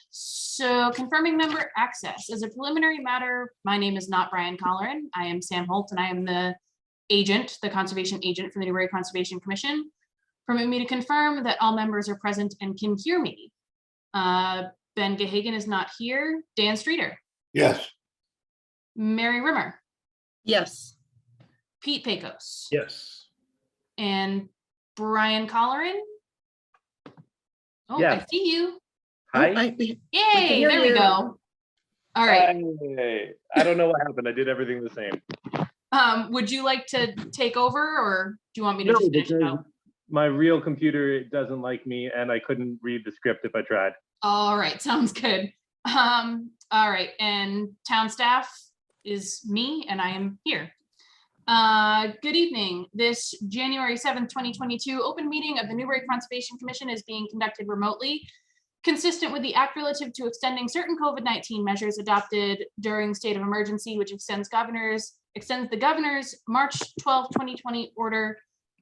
So confirming member access. As a preliminary matter, my name is not Brian Colleran. I am Sam Holt, and I am the agent, the conservation agent for the Newbury Conservation Commission. Permit me to confirm that all members are present and can hear me. Ben Gahagan is not here. Dan Streeter. Yes. Mary Rimmer. Yes. Pete Pecos. Yes. And Brian Colleran. Oh, Yeah. I see you. Hi. Yay, there we go. All right. Hey. I don't know what happened. I did everything the same. Would you like to take over, or do you want me to No, just finish it because out? my real computer doesn't like me, and I couldn't read the script if I tried. All right, sounds good. All right, and town staff is me, and I am here. Good evening. This January 7th, 2022 open meeting of the Newbury Conservation Commission is being conducted remotely, consistent with the act relative to extending certain COVID-19 measures adopted during state of emergency, which extends the governor's March 12, 2020 order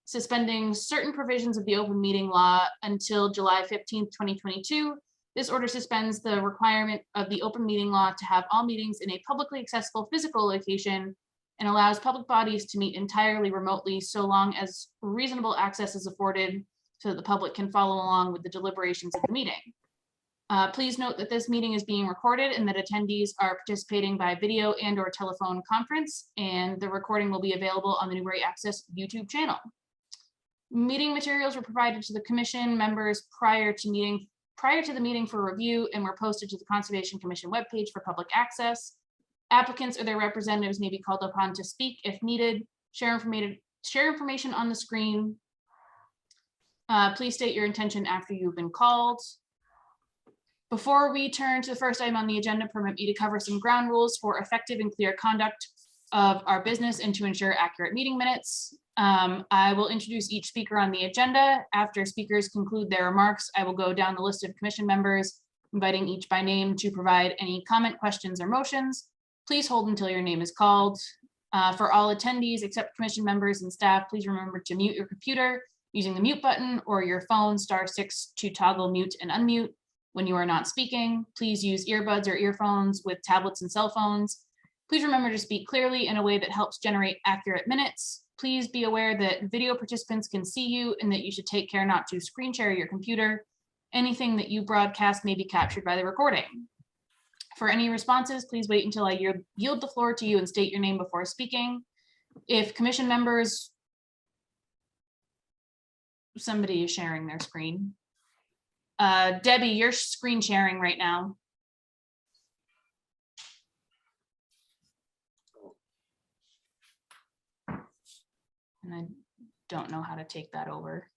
suspending certain provisions of the open meeting law until July 15th, 2022. This order suspends the requirement of the open meeting law to have all meetings in a publicly accessible physical location and allows public bodies to meet entirely remotely so long as reasonable access is afforded so that the public can follow along with the deliberations of the meeting. Please note that this meeting is being recorded and that attendees are participating by video and/or telephone conference, and the recording will be available on the Newbury Access YouTube channel. Meeting materials were provided to the commission members prior to the meeting for review and were posted to the Conservation Commission webpage for public access. Applicants or their representatives may be called upon to speak if needed. Share information on the screen. Please state your intention after you've been called. Before we turn to the first item on the agenda, permit me to cover some ground rules for effective and clear conduct of our business and to ensure accurate meeting minutes. I will introduce each speaker on the agenda. After speakers conclude their remarks, I will go down the list of commission members, inviting each by name to provide any comment, questions, or motions. Please hold until your name is called. For all attendees except commission members and staff, please remember to mute your computer using the mute button or your phone *6 to toggle mute and unmute. When you are not speaking, please use earbuds or earphones with tablets and cell phones. Please remember to speak clearly in a way that helps generate accurate minutes. Please be aware that video participants can see you and that you should take care not to screen share your computer. Anything that you broadcast may be captured by the recording. For any responses, please wait until I yield the floor to you and state your name before speaking. If commission members, somebody is sharing their screen. Debbie, you're screen sharing right now. And I don't know how to take that over.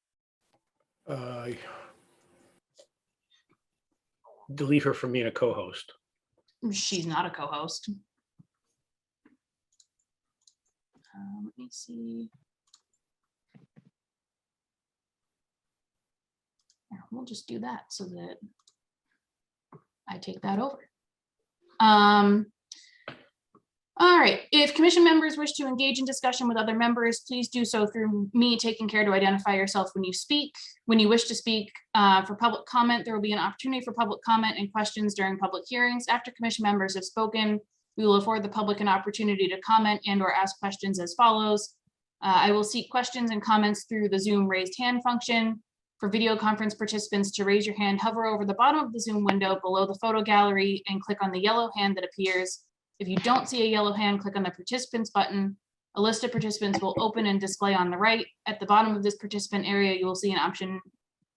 Delete her from being a co-host. She's not a co-host. Let me see. Yeah, we'll just do that so that I take that over. All right, if commission members wish to engage in discussion with other members, please do so through me taking care to identify yourself when you speak. When you wish to speak for public comment, there will be an opportunity for public comment and questions during public hearings. After commission members have spoken, we will afford the public an opportunity to comment and/or ask questions as follows. I will seek questions and comments through the Zoom raised hand function. For video conference participants, to raise your hand, hover over the bottom of the Zoom window below the photo gallery and click on the yellow hand that appears. If you don't see a yellow hand, click on the participants button. A list of participants will open and display on the right. At the bottom of this participant area, you will see an option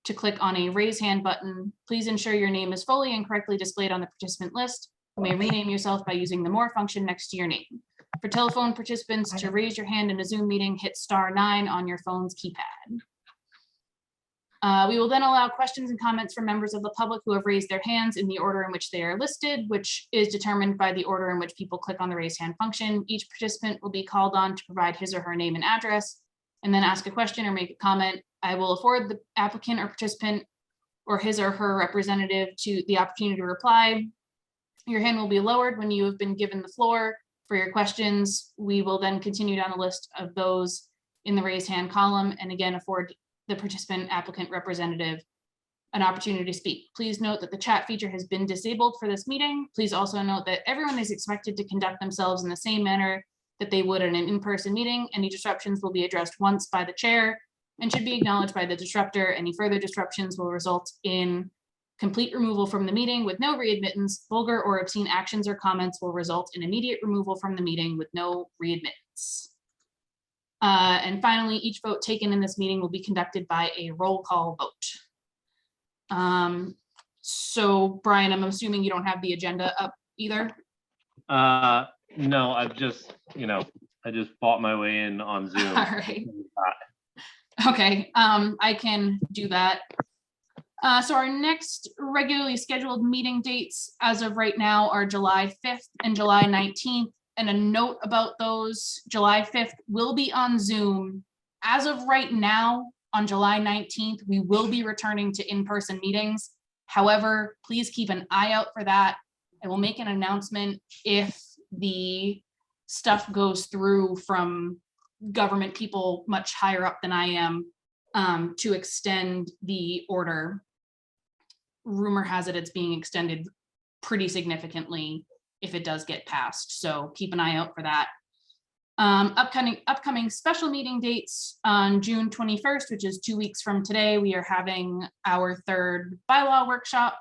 to click on a raise hand button. Please ensure your name is fully and correctly displayed on the participant list. You may rename yourself by using the more function next to your name. For telephone participants, to raise your hand in a Zoom meeting, hit *9 on your phone's keypad. We will then allow questions and comments from members of the public who have raised their hands in the order in which they are listed, which is determined by the order in which people click on the raise hand function. Each participant will be called on to provide his or her name and address, and then ask a question or make a comment. I will afford the applicant or participant or his or her representative to the opportunity to reply. Your hand will be lowered when you have been given the floor for your questions. We will then continue down the list of those in the raise hand column and again afford the participant, applicant, representative an opportunity to speak. Please note that the chat feature has been disabled for this meeting. Please also note that everyone is expected to conduct themselves in the same manner that they would in an in-person meeting. Any disruptions will be addressed once by the chair and should be acknowledged by the disruptor. Any further disruptions will result in complete removal from the meeting with no readmittance. Vulgar or obscene actions or comments will result in immediate removal from the meeting with no readmittance. And finally, each vote taken in this meeting will be conducted by a roll call vote. So Brian, I'm assuming you don't have the agenda up either? No, I've just, I just bought my way in on Zoom. All right. Okay, I can do that. So our next regularly scheduled meeting dates as of right now are July 5th and July 19th. And a note about those, July 5th will be on Zoom. As of right now, on July 19th, we will be returning to in-person meetings. However, please keep an eye out for that. I will make an announcement if the stuff goes through from government people much higher up than I am to extend the order. Rumor has it it's being extended pretty significantly if it does get passed. So keep an eye out for that. Upcoming special meeting dates on June 21st, which is 2 weeks from today, we are having our third bylaw workshop.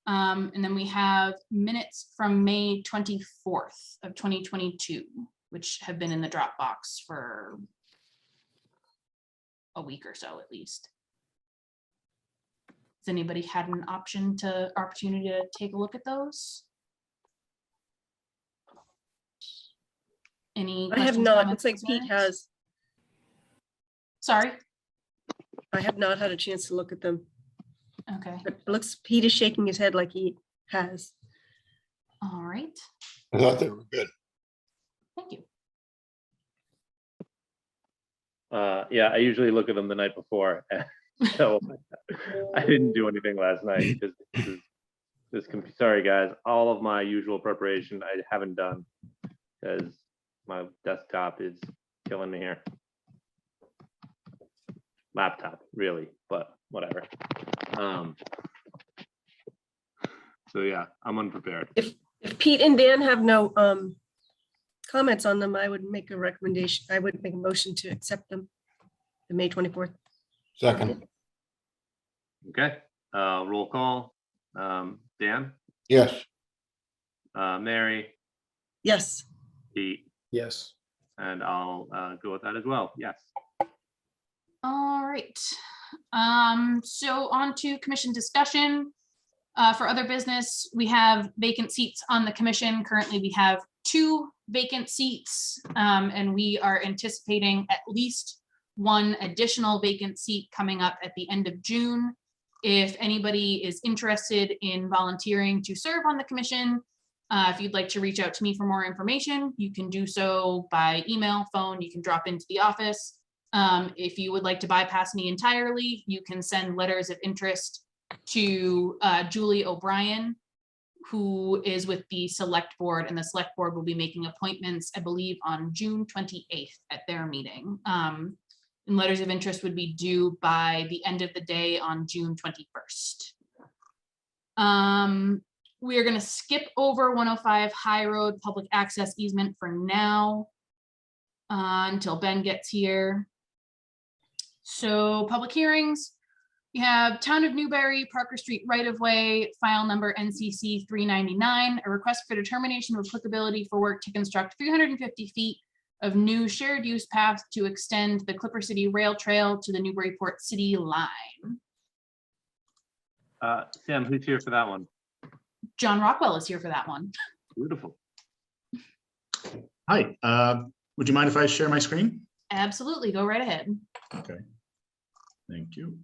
And then we have minutes from May 24th of 2022, which have been in the Dropbox for a week or so at least. Has anybody had an opportunity to take a look at those? Any I have questions, not. comments, It's like Pete concerns? has. Sorry. I have not had a chance to look at them. Okay. But it looks, Pete is shaking his head like he has. All right. I thought they were good. Thank you. Yeah, I usually look at them the night before. So I didn't do anything last night because sorry guys, all of my usual preparation I haven't done because my desktop is killing me here. Laptop, really, but whatever. So yeah, I'm unprepared. If Pete and Dan have no comments on them, I would make a recommendation. I would make a motion to accept them. The May 24th. Second, Okay, roll call. Dan, yes. Mary, Yes. Pete, Yes. and I'll go with that as well. Yes. All right. So on to commission discussion. For other business, we have vacant seats on the commission. Currently, we have 2 vacant seats, and we are anticipating at least 1 additional vacant seat coming up at the end of June. If anybody is interested in volunteering to serve on the commission, if you'd like to reach out to me for more information, you can do so by email, phone, you can drop into the office. If you would like to bypass me entirely, you can send letters of interest to Julie O'Brien, who is with the select board, and the select board will be making appointments, I believe, on June 28th at their meeting. And letters of interest would be due by the end of the day on June 21st. We are going to skip over 105 High Road public access easement for now until Ben gets here. So public hearings, you have Town of Newbury, Parker Street right-of-way, file number NCC 399, a request for determination of applicability for work to construct 350 feet of new shared use path to extend the Clipper City Rail Trail to the Newburyport City line. Sam, who's here for that one? John Rockwell is here for that one. Beautiful. Hi, would you mind if I share my screen? Absolutely, go right ahead. Okay, thank you.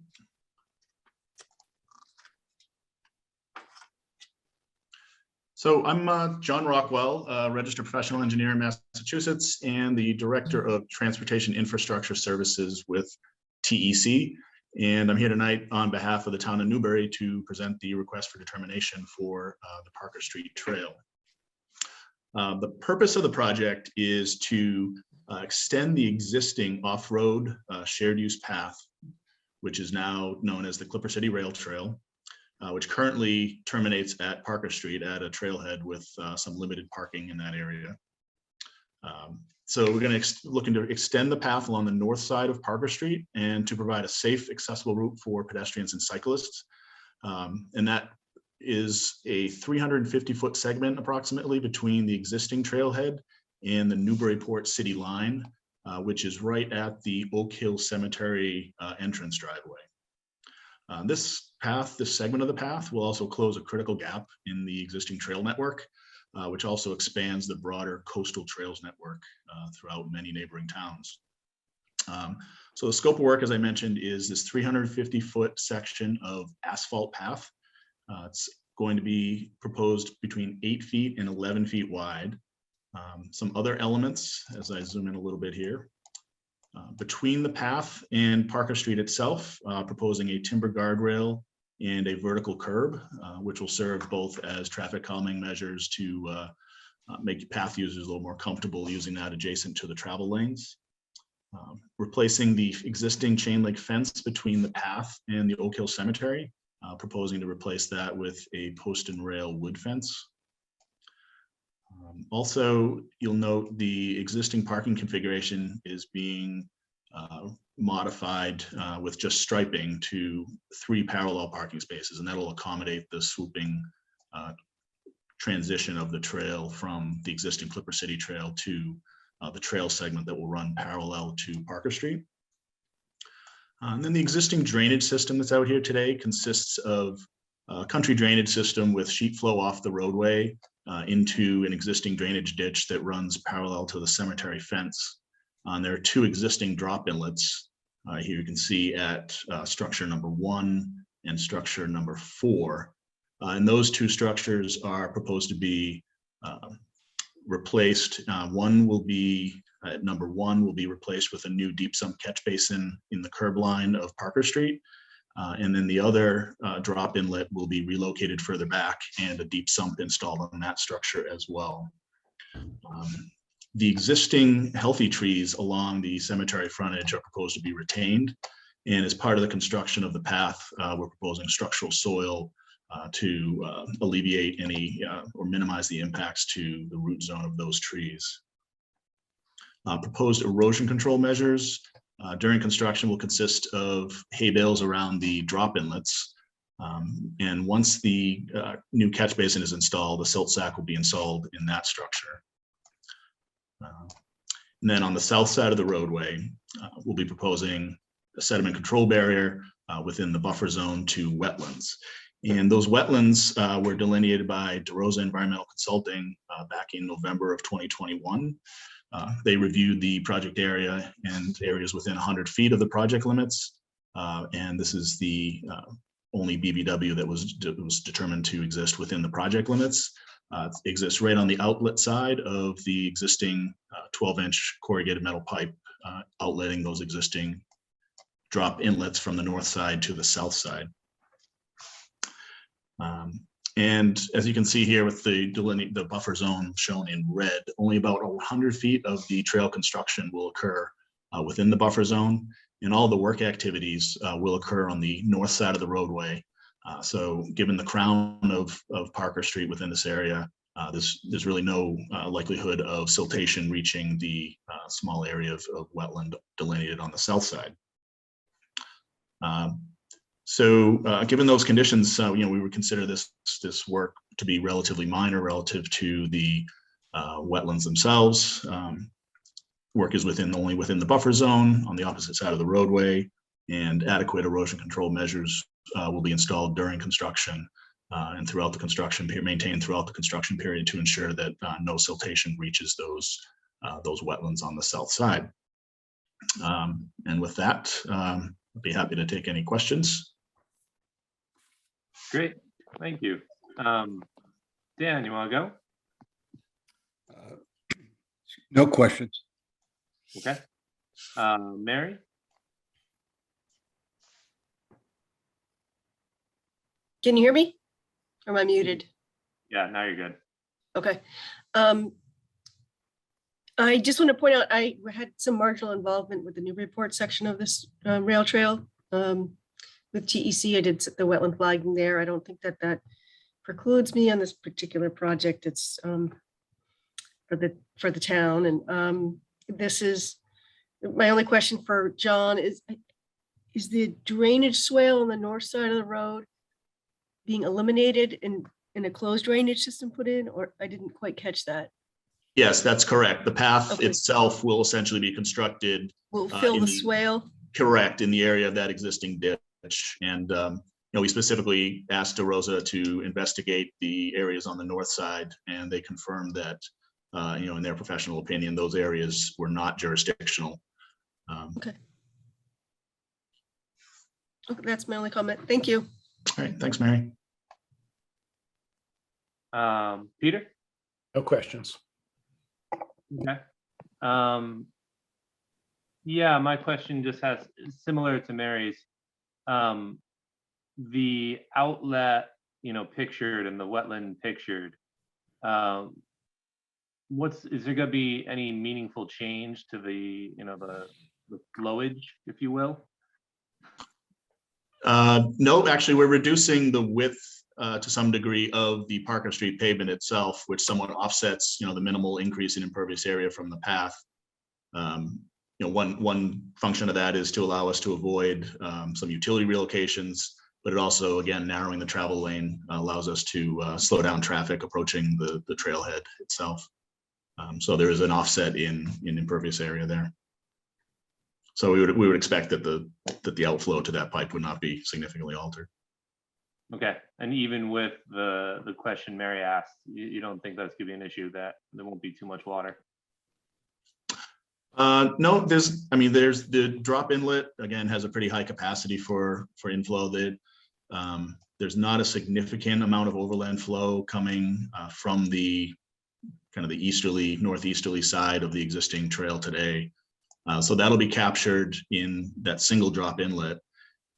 So I'm John Rockwell, registered professional engineer in Massachusetts and the director of transportation infrastructure services with TEC. And I'm here tonight on behalf of the town of Newbury to present the request for determination for the Parker Street Trail. The purpose of the project is to extend the existing off-road shared use path which is now known as the Clipper City Rail Trail, which currently terminates at Parker Street at a trailhead with some limited parking in that area. So we're going to looking to extend the path along the north side of Parker Street and to provide a safe, accessible route for pedestrians and cyclists. And that is a 350-foot segment approximately between the existing trailhead and the Newburyport City line, which is right at the Oak Hill Cemetery entrance driveway. This segment of the path will also close a critical gap in the existing trail network, which also expands the broader coastal trails network throughout many neighboring towns. So the scope of work, as I mentioned, is this 350-foot section of asphalt path. It's going to be proposed between 8 feet and 11 feet wide. Some other elements, as I zoom in a little bit here. Between the path and Parker Street itself, proposing a timber guardrail and a vertical curb, which will serve both as traffic calming measures to make path users a little more comfortable using that adjacent to the travel lanes. Replacing the existing chain link fence between the path and the Oak Hill Cemetery, proposing to replace that with a post and rail wood fence. Also, you'll note the existing parking configuration is being modified with just striping to 3 parallel parking spaces, and that'll accommodate the swooping transition of the trail from the existing Clipper City Trail to the trail segment that will run parallel to Parker Street. And then the existing drainage system that's out here today consists of a country drainage system with sheet flow off the roadway into an existing drainage ditch that runs parallel to the cemetery fence. There are 2 existing drop inlets. Here you can see at structure number 1 and structure number 4. And those 2 structures are proposed to be replaced. One will be, number 1 will be replaced with a new deep sump catch basin in the curb line of Parker Street. And then the other drop inlet will be relocated further back and a deep sump installed on that structure as well. The existing healthy trees along the cemetery frontage are proposed to be retained. And as part of the construction of the path, we're proposing structural soil to alleviate any or minimize the impacts to the root zone of those trees. Proposed erosion control measures during construction will consist of hay bales around the drop inlets. And once the new catch basin is installed, the silt sack will be installed in that structure. And then on the south side of the roadway, we'll be proposing a sediment control barrier within the buffer zone to wetlands. And those wetlands were delineated by DeRosa Environmental Consulting back in November of 2021. They reviewed the project area and areas within 100 feet of the project limits. And this is the only BBW that was determined to exist within the project limits. It exists right on the outlet side of the existing 12-inch corrugated metal pipe outletting those existing drop inlets from the north side to the south side. And as you can see here with the buffer zone shown in red, only about 100 feet of the trail construction will occur within the buffer zone, and all the work activities will occur on the north side of the roadway. So given the crown of Parker Street within this area, there's really no likelihood of siltation reaching the small area of wetland delineated on the south side. So given those conditions, we would consider this work to be relatively minor relative to the wetlands themselves. Work is only within the buffer zone on the opposite side of the roadway, and adequate erosion control measures will be installed during construction and throughout the construction period, maintained throughout the construction period to ensure that no siltation reaches those wetlands on the south side. And with that, I'd be happy to take any questions. Great, thank you. Dan, you want to go? No questions. Okay. Mary? Can you hear me? Or am I muted? Yeah, now you're good. Okay. I just want to point out, I had some marginal involvement with the Newburyport section of this rail trail. with TEC. I did the wetland flagging there. I don't think that that precludes me on this particular project. It's for the town. And this is my only question for John is the drainage swale on the north side of the road being eliminated and a closed drainage system put in, or I didn't quite catch that? Yes, that's correct. The path Okay. itself will essentially be constructed. Will fill in the the- swale? Correct, in the area of that existing ditch. And, we specifically asked DeRosa to investigate the areas on the north side, and they confirmed that, in their professional opinion, those areas were not jurisdictional. Okay, that's my only comment. Thank you. All right, thanks, Mary. Peter? No questions. Okay. Yeah, my question just has, similar to Mary's. The outlet, pictured and the wetland pictured. Is there gonna be any meaningful change to the flowage, if you will? No, actually, we're reducing the width to some degree of the Parker Street pavement itself, which somewhat offsets, the minimal increase in impervious area from the path. One function of that is to allow us to avoid some utility relocations, but it also, again, narrowing the travel lane allows us to slow down traffic approaching the trailhead itself. So there is an offset in impervious area there. So we would expect that the outflow to that pipe would not be significantly altered. Okay, and even with the question Mary asked, you don't think that's gonna be an issue, that there won't be too much water? No, there's the drop inlet, again, has a pretty high capacity for inflow. There's not a significant amount of overland flow coming from the kind of the northeasterly side of the existing trail today. So that'll be captured in that single drop inlet.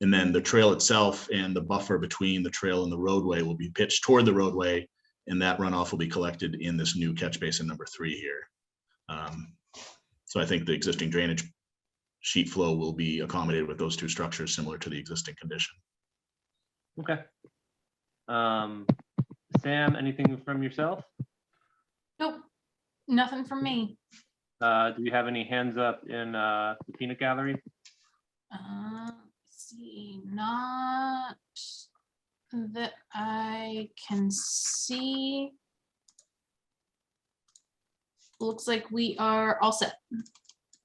And then the trail itself and the buffer between the trail and the roadway will be pitched toward the roadway, and that runoff will be collected in this new catch basin number 3 here. So I think the existing drainage sheet flow will be accommodated with those two structures similar to the existing condition. Okay. Sam, anything from yourself? Nope, nothing from me. Do you have any hands up in the peanut gallery? Let's see, not that I can see. Looks like we are all set.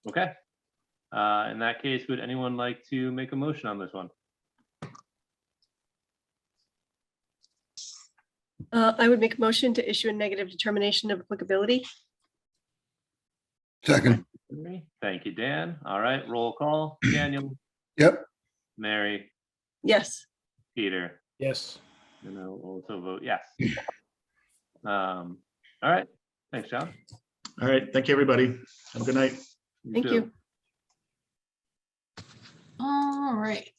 Okay. In that case, would anyone like to make a motion on this one? I would make a motion to issue a negative determination of applicability. Second. Thank you, Dan. All right, roll call. Daniel, Yep. Mary, Yes. Peter, Yes. and I'll also vote yes. All right, thanks, John. All right, thank you, everybody. Have a good night. Thank too. you. All right.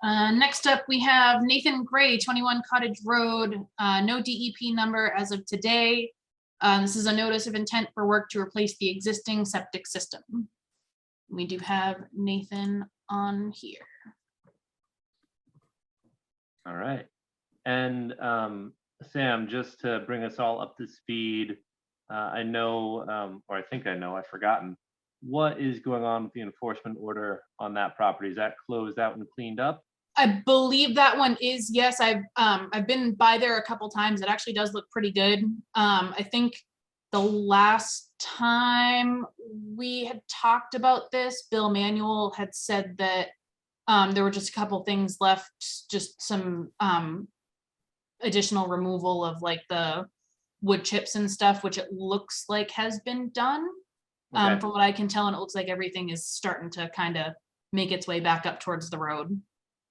Next up, we have Nathan Gray, 21 Cottage Road, no DEP number as of today. This is a notice of intent for work to replace the existing septic system. We do have Nathan on here. All right. And Sam, just to bring us all up to speed, I know, or I think I know, I've forgotten, what is going on with the enforcement order on that property? Is that closed out and cleaned up? I believe that one is, yes, I've been by there a couple times. It actually does look pretty good. I think the last time we had talked about this, Bill Manuel had said that there were just a couple things left, just some additional removal of like the wood chips and stuff, which it looks like has been done. Okay. From what I can tell, and it looks like everything is starting to kind of make its way back up towards the road.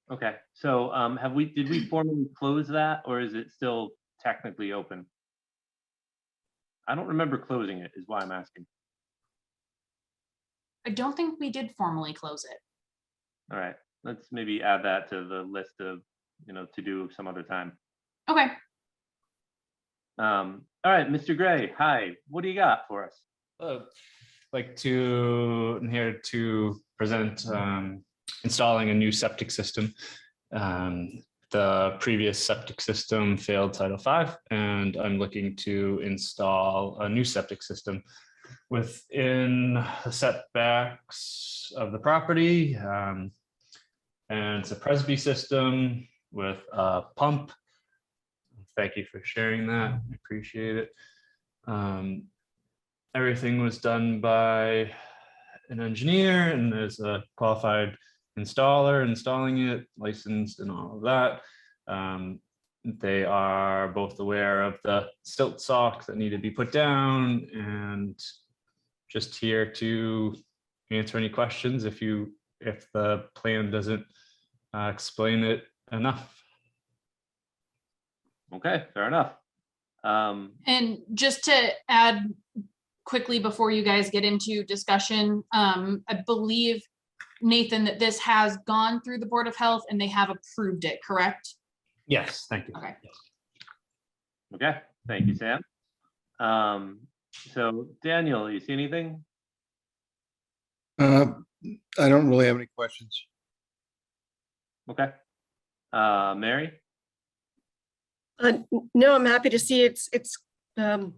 Okay, so did we formally close that, or is it still technically open? I don't remember closing it, is why I'm asking. I don't think we did formally close it. All right, let's maybe add that to the list of, to do some other time. Okay. All right, Mr. Gray, hi, what do you got for us? Like to here to present installing a new septic system. The previous septic system failed Title V, and I'm looking to install a new septic system within the setbacks of the property. And it's a Presby system with a pump. Thank you for sharing that. I appreciate it. Everything was done by an engineer, and there's a qualified installer installing it, licensed and all of that. They are both aware of the silt socks that need to be put down, and just here to answer any questions if the plan doesn't explain it enough. Okay, fair enough. And just to add quickly before you guys get into discussion, I believe, Nathan, that this has gone through the Board of Health and they have approved it, correct? Yes, thank you. Okay. Okay, thank you, Sam. So Daniel, you see anything? I don't really have any questions. Okay. Mary? No, I'm happy to see it's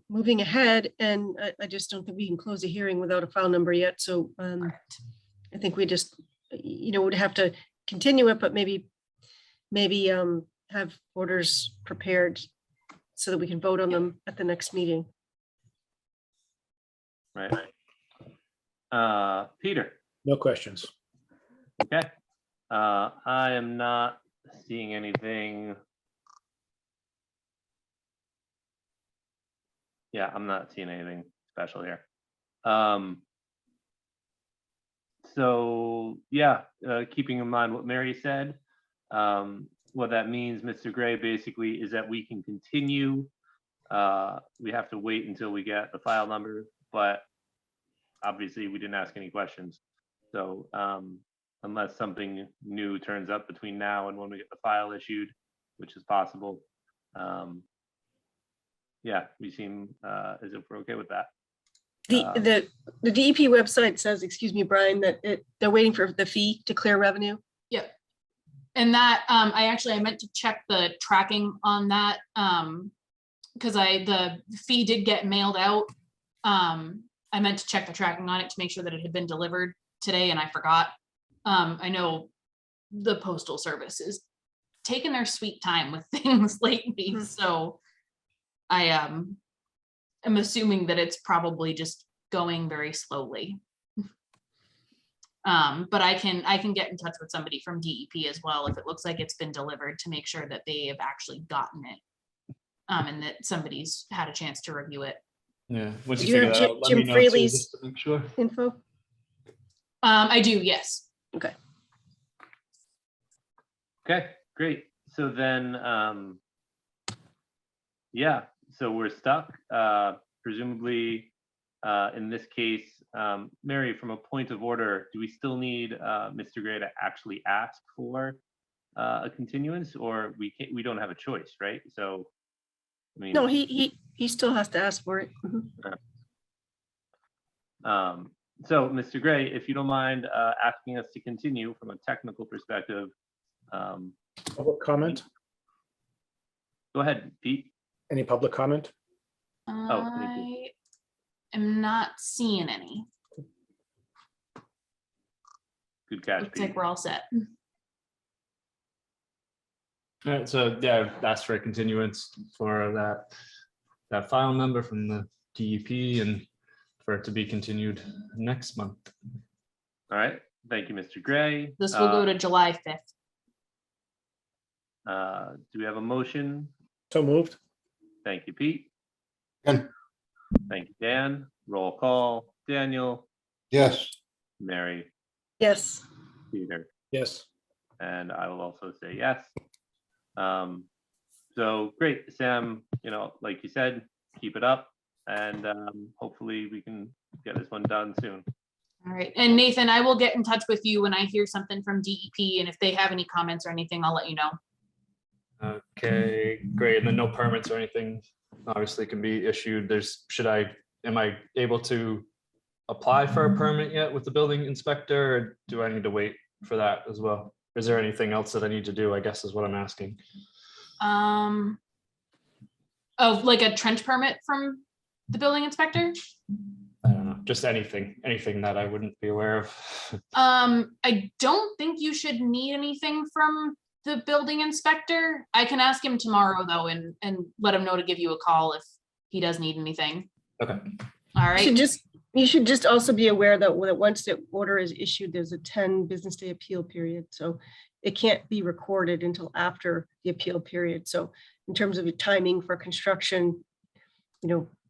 moving ahead, and I just don't think we can close a hearing without a file number yet. So I think we just, would have to continue it, but maybe have orders prepared so that we can vote on them at the next meeting. Right. Peter? No questions. Okay. I am not seeing anything. Yeah, I'm not seeing anything special here. So yeah, keeping in mind what Mary said, what that means, Mr. Gray, basically is that we can continue. We have to wait until we get the file number, but obviously we didn't ask any questions. So unless something new turns up between now and when we get the file issued, which is possible, yeah, we seem as if we're okay with that. The DEP website says, excuse me, Brian, that they're waiting for the fee to clear revenue. Yep. And that I meant to check the tracking on that because the fee did get mailed out. I meant to check the tracking on it to make sure that it had been delivered today, and I forgot. I know the Postal Service is taking their sweet time with things lately, so I am assuming that it's probably just going very slowly. But I can get in touch with somebody from DEP as well if it looks like it's been delivered to make sure that they have actually gotten it, and that somebody's had a chance to review it. Yeah. Once Do you you figure have that out, let Jim me know too, Fraley's- just to make sure. Info. I do, yes. Okay. Okay, great. So then, yeah, so we're stuck. Presumably, in this case, Mary, from a point of order, do we still need Mr. Gray to actually ask for a continuance, or we don't have a choice, right? So, I mean, No, he still has to ask for it. Mhm. So, Mr. Gray, if you don't mind asking us to continue from a technical perspective, Public comment? go ahead, Pete. Any public comment? thank I am not seeing any. Good catch, Looks Pete. like we're all set. All right, so yeah, I've asked for a continuance for that file number from the DEP and for it to be continued next month. All right, thank you, Mr. Gray. This will go to July 5th. Do we have a motion? So moved. Thank you, Pete. Ken? Thank you, Dan. Roll call. Daniel, Yes. Mary, Yes. Peter, Yes. and I will also say yes. So great, Sam, like you said, keep it up, and hopefully we can get this one done soon. All right. And Nathan, I will get in touch with you when I hear something from DEP, and if they have any comments or anything, I'll let you know. Okay, great. And then no permits or anything obviously can be issued. Am I able to apply for a permit yet with the building inspector, or do I need to wait for that as well. Is there anything else that I need to do, I guess is what I'm asking. Oh, like a trench permit from the building inspector? I don't know, just anything that I wouldn't be aware of. I don't think you should need anything from the building inspector. I can ask him tomorrow though, and let him know to give you a call if he does need anything. Okay. All right. You should just also be aware that once the order is issued, there's a 10 business day appeal period. So it can't be recorded until after the appeal period. So in terms of your timing for construction,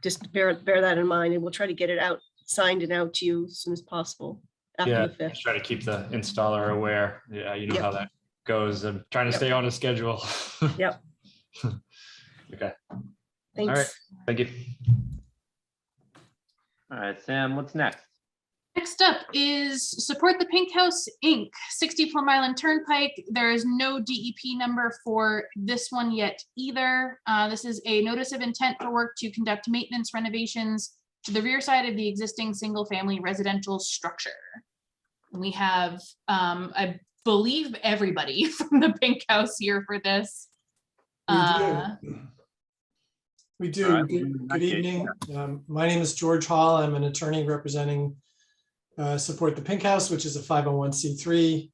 just bear that in mind, and we'll try to get it out, signed and out to you as soon as possible after Yeah, the 5th. try to keep the installer aware. Yeah, you know Yep. how that goes. I'm trying to Yep. stay on a schedule. Yep. Okay, Thanks. all right, thank you. All right, Sam, what's next? Next up is Support the Pink House, Inc., 60 Plum Island Turnpike. There is no DEP number for this one yet either. This is a notice of intent for work to conduct maintenance renovations to the rear side of the existing single-family residential structure. We have, I believe, everybody from the Pink House here for this. We do. All right, Good evening. My name is George Hall. I'm an attorney representing Support the Pink House, which is a 501c3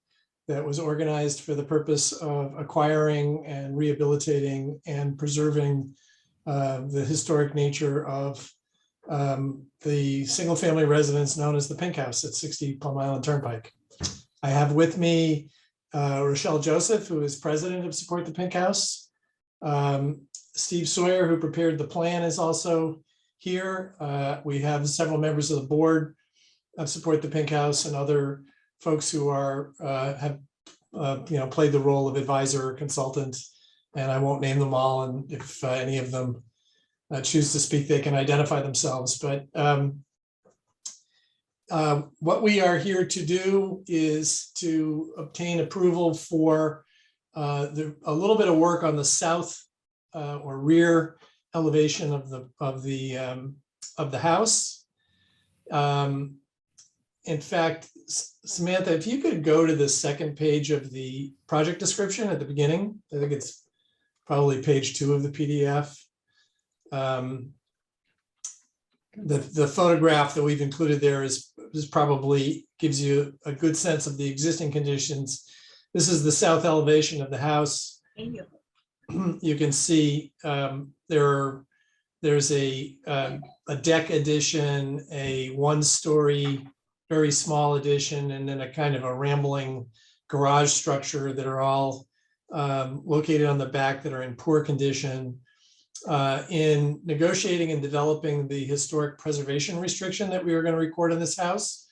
that was organized for the purpose of acquiring and rehabilitating and preserving the historic nature of the single-family residence known as the Pink House at 60 Plum Island Turnpike. I have with me Rochelle Joseph, who is president of Support the Pink House. Steve Sawyer, who prepared the plan, is also here. We have several members of the board of Support the Pink House and other folks who have played the role of advisor or consultant, and I won't name them all. And if any of them choose to speak, they can identify themselves. But what we are here to do is to obtain approval for a little bit of work on the south or rear elevation of the house. In fact, Samantha, if you could go to the second page of the project description at the beginning, I think it's probably page 2 of the PDF. The photograph that we've included there is probably gives you a good sense of the existing conditions. This is the south elevation of the house. You can see there's a deck addition, a 1-story, very small addition, and then a kind of a rambling garage structure that are all located on the back that are in poor condition. In negotiating and developing the historic preservation restriction that we are going to record in this house,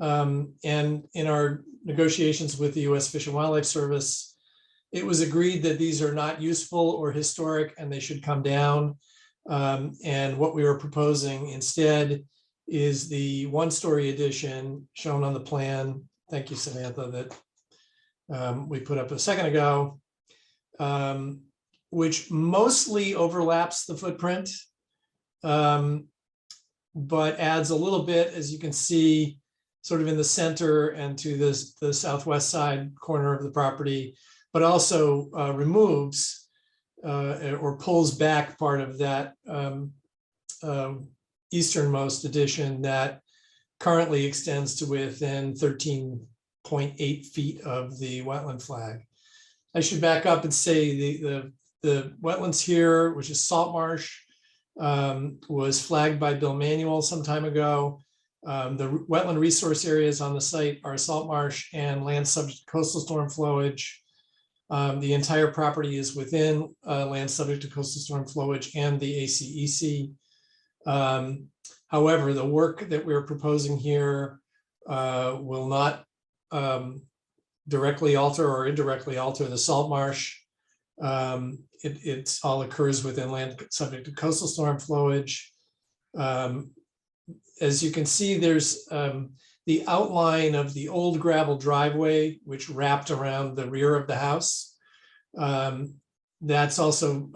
and in our negotiations with the U.S. Fish and Wildlife Service, it was agreed that these are not useful or historic and they should come down. And what we were proposing instead is the 1-story addition shown on the plan. Thank you, Samantha, that we put up a second ago, which mostly overlaps the footprint, but adds a little bit, as you can see, sort of in the center and to the southwest side corner of the property, but also removes or pulls back part of that easternmost addition that currently extends to within 13.8 feet of the wetland flag. I should back up and say the wetlands here, which is salt marsh, was flagged by Bill Manuel some time ago. The wetland resource areas on the site are salt marsh and land subject to coastal storm flowage. The entire property is within land subject to coastal storm flowage and the ACEC. However, the work that we're proposing here will not directly alter or indirectly alter the salt marsh. It all occurs within land subject to coastal storm flowage. As you can see, there's the outline of the old gravel driveway, which wrapped around the rear of the house. That's also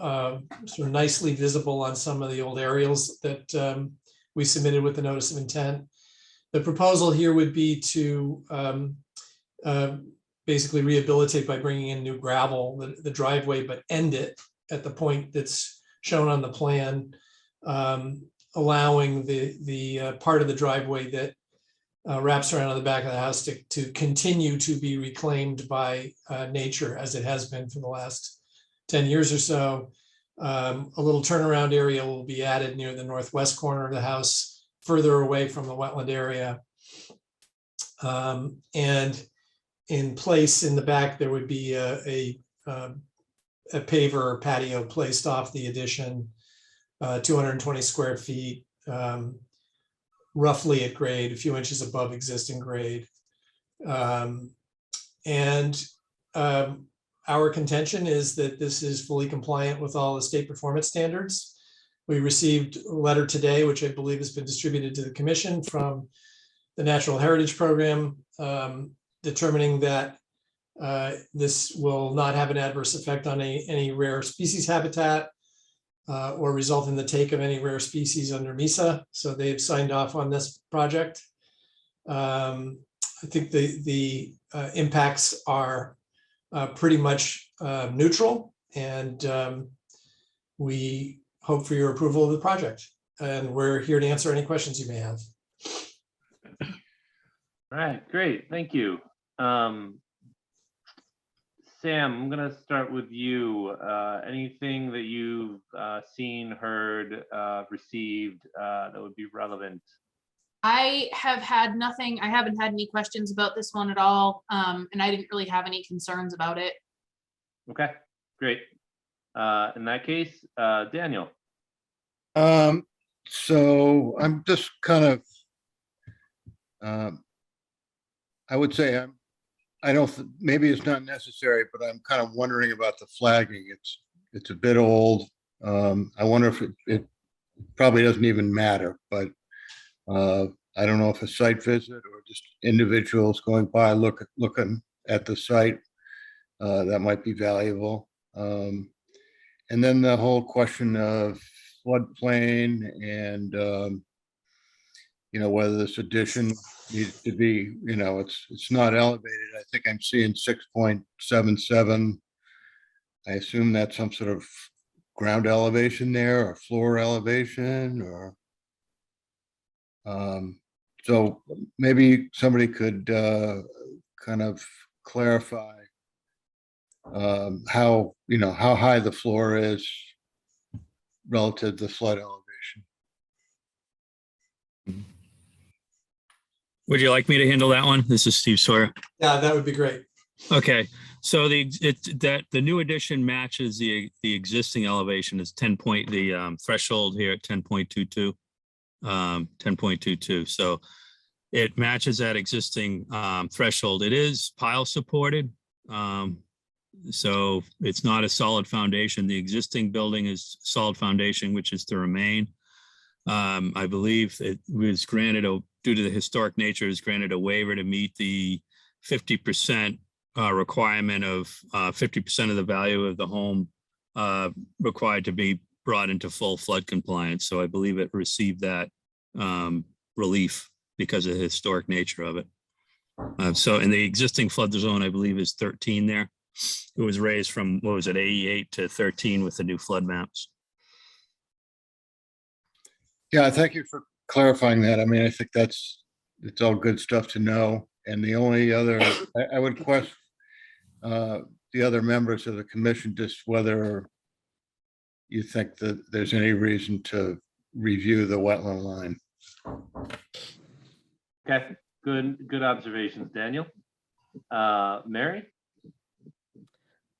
sort of nicely visible on some of the old aerials that we submitted with the notice of intent. The proposal here would be to basically rehabilitate by bringing in new gravel, the driveway, but end it at the point that's shown on the plan, allowing the part of the driveway that wraps around on the back of the house to continue to be reclaimed by nature as it has been for the last 10 years or so. A little turnaround area will be added near the northwest corner of the house, further away from the wetland area. And in place in the back, there would be a paver or patio placed off the addition, 220 square feet, roughly at grade, a few inches above existing grade. Our contention is that this is fully compliant with all the state performance standards. We received a letter today, which I believe has been distributed to the commission from the Natural Heritage Program, determining that this will not have an adverse effect on any rare species habitat or result in the take of any rare species under MISA. So they've signed off on this project. I think the impacts are pretty much neutral, and we hope for your approval of the project. And we're here to answer any questions you may have. All right, great, thank you. Sam, I'm gonna start with you. Anything that you've seen, heard, received that would be relevant? I have had nothing. I haven't had any questions about this one at all. And I didn't really have any concerns about it. Okay, great. In that case, Daniel. So I'm just kind of, I would say I don't, maybe it's not necessary, but I'm kind of wondering about the flagging. It's a bit old. I wonder if it probably doesn't even matter, but I don't know if a site visit or just individuals going by looking at the site, that might be valuable. And then the whole question of floodplain and whether this addition needs to be, it's not elevated. I think I'm seeing 6.77. I assume that's some sort of ground elevation there, or floor elevation, or so maybe somebody could kind of clarify how high the floor is relative to flood elevation. Would you like me to handle that one? This is Steve Sawyer. Yeah, that would be great. Okay, so the new addition matches the existing elevation is 10 point, the threshold here at 10.22, 10.22. So it matches that existing threshold. It is pile supported. So it's not a solid foundation. The existing building is solid foundation, which is to remain. I believe it was granted, due to the historic nature, is granted a waiver to meet the 50% requirement of 50% of the value of the home required to be brought into full flood compliance. So I believe it received that relief because of the historic nature of it. So in the existing flood zone, I believe is 13 there. It was raised from, what was it, 88 to 13 with the new flood maps. Yeah, thank you for clarifying that. I mean, I think it's all good stuff to know. And the only other, I would question the other members of the commission, just whether you think that there's any reason to review the wetland line. Okay, good observations, Daniel. Mary?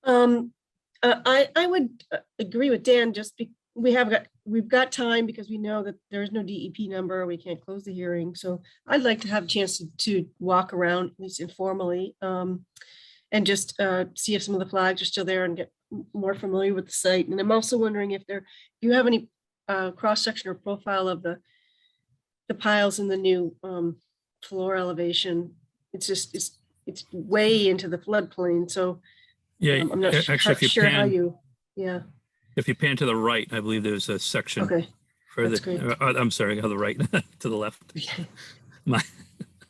I would agree with Dan. We've got time because we know that there is no DEP number. We can't close the hearing. So I'd like to have a chance to walk around, at least informally, and just see if some of the flags are still there and get more familiar with the site. And I'm also wondering if you have any cross-section or profile of the piles in the new floor elevation. It's way into the floodplain. So Yeah, I'm not actually, sure how you, yeah. If you pan to the right, I believe there's a section Okay, further. that's great. I'm sorry, on the right, to the left.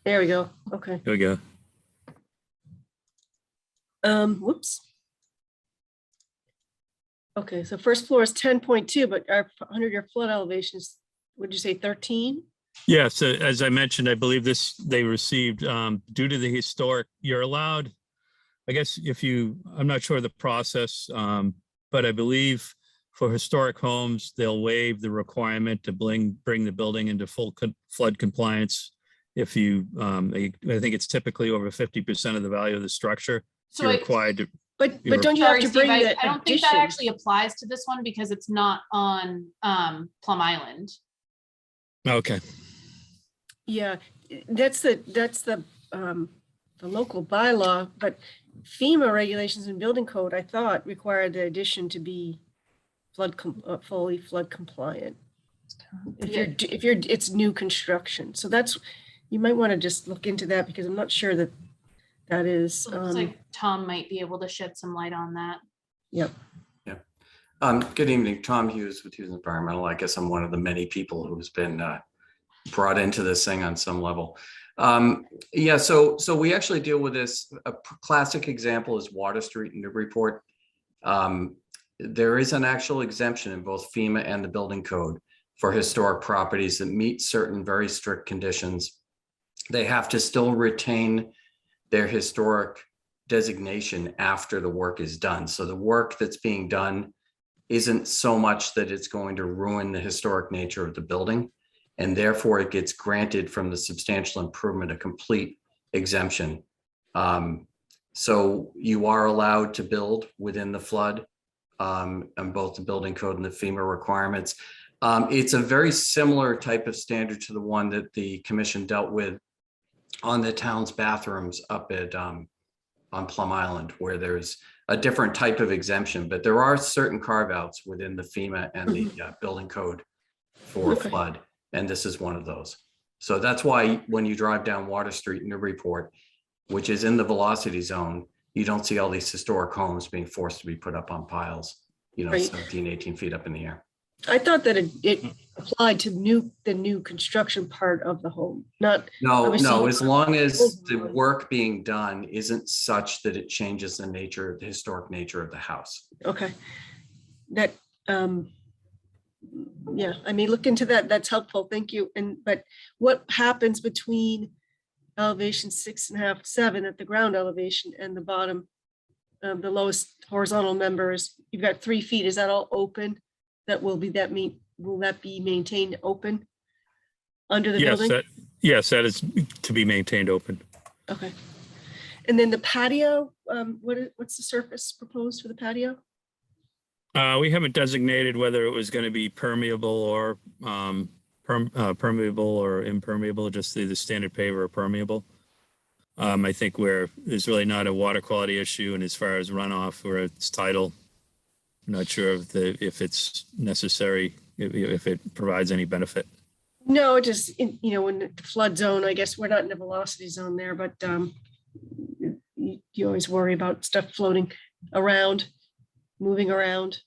There we go. Okay. Here we go. Whoops. Okay, so first floor is 10.2, but our 100-year flood elevation is, would you say 13? Yeah, so as I mentioned, I believe they received, due to the historic, you're allowed, I guess I'm not sure of the process, but I believe for historic homes, they'll waive the requirement to bring the building into full flood compliance. If you, I think it's typically over 50% of the value of the structure. So You're I- required to, But You're- don't you have Sorry, to Steve, bring I the don't think that addition? actually applies to this one because it's not on Plum Island. okay. Yeah, that's the local bylaw, but FEMA regulations and building code, I thought, required the addition to be fully flood compliant. If you're, it's new construction. So that's, you might want to just look into that because I'm not sure that is. Looks like Tom might be able to shed some light on that. Yep. Good evening, Tom Hughes with Hughes Environmental. I guess I'm one of the many people who's been brought into this thing on some level. Yeah, so we actually deal with this. A classic example is Water Street in Newburyport. There is an actual exemption in both FEMA and the building code for historic properties that meet certain very strict conditions. They have to still retain their historic designation after the work is done. So the work that's being done isn't so much that it's going to ruin the historic nature of the building, and therefore it gets granted from the substantial improvement a complete exemption. So you are allowed to build within the flood on both the building code and the FEMA requirements. It's a very similar type of standard to the one that the commission dealt with on the town's bathrooms up at on Plum Island, where there's a different type of exemption, but there are certain carve outs within the FEMA and the building code for Okay. flood. And this is one of those. So that's why when you drive down Water Street in Newburyport, which is in the velocity zone, you don't see all these historic homes being forced to be put up on piles, Right. 17, 18 feet up in the air. I thought that it applied to the new construction part of the home, not. No, Obviously, as long as the overall. work being done isn't such that it changes the historic nature of the house. Okay. That, yeah, I mean, look into that. That's helpful. Thank you. But what happens between elevation 6.5, 7 at the ground elevation and the bottom, the lowest horizontal member is, you've got 3 feet. Is that all open? Will that be maintained open under the building? Yes, that is to be maintained open. Okay. And then the patio, what's the surface proposed for the patio? We haven't designated whether it was going to be permeable or permeable or impermeable, just the standard paver or permeable. I think there's really not a water quality issue, and as far as runoff where it's tidal, I'm not sure if it's necessary, if it provides any benefit. No, just, in the flood zone, I guess we're not in the velocity zone there, but you always worry about stuff floating around, moving around.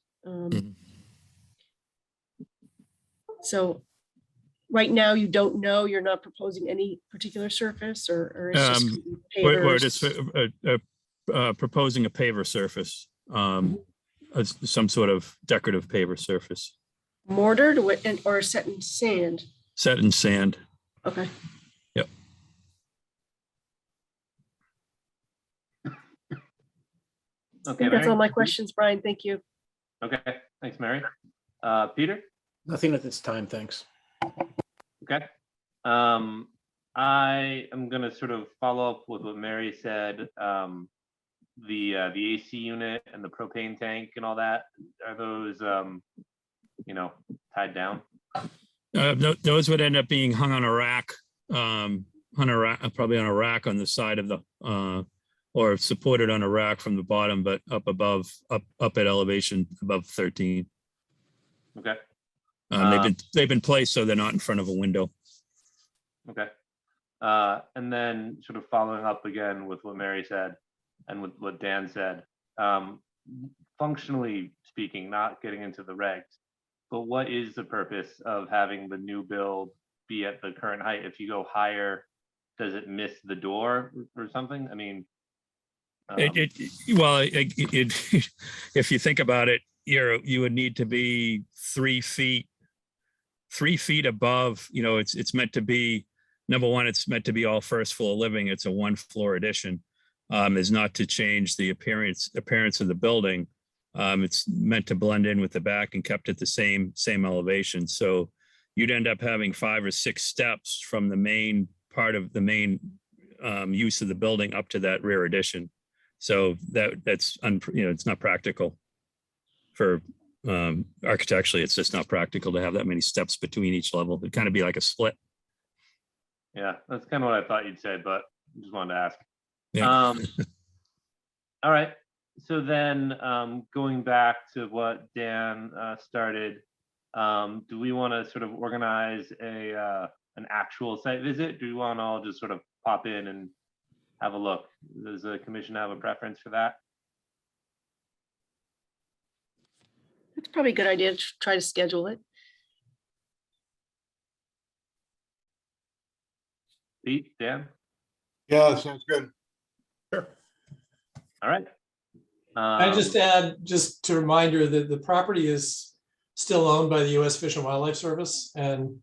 So right now you don't know, you're not proposing any particular surface or it's just We're pavers? just proposing a paver surface, some sort of decorative paver surface. Mortared or set in sand? Set in sand. Okay. Yep. I Okay, think that's all Mary? my questions, Brian. Thank you. Okay, thanks, Mary. Peter? Nothing at this time, thanks. Okay. I am gonna sort of follow up with what Mary said. The AC unit and the propane tank and all that, are those, tied down? Those would end up being hung on a rack, probably on a rack on the side of the, or supported on a rack from the bottom, but up above, up at elevation above 13. Okay, They've been placed so they're not in front of a window. okay. And then sort of following up again with what Mary said and with what Dan said, functionally speaking, not getting into the regs, but what is the purpose of having the new build be at the current height? If you go higher, does it miss the door or something? I mean, If you think about it, you would need to be 3 feet above, it's meant to be, number one, it's meant to be all first floor living. It's a 1-floor addition, is not to change the appearance of the building. It's meant to blend in with the back and kept at the same elevation. So you'd end up having 5 or 6 steps from the main part of the main use of the building up to that rear addition. So that's it's not practical for architecturally. It's just not practical to have that many steps between each level. It'd kind of be like a split. Yeah, that's kind of what I thought you'd say, but just wanted to ask. Yeah. All right. So then going back to what Dan started, do we want to sort of organize an actual site visit? Do we want to all just sort of pop in and have a look? Does the commission have a preference for that? It's probably a good idea to try to schedule it. Pete, Dan? Yeah, that sounds good. All right. I just add, just a reminder that the property is still owned by the U.S. Fish and Wildlife Service. And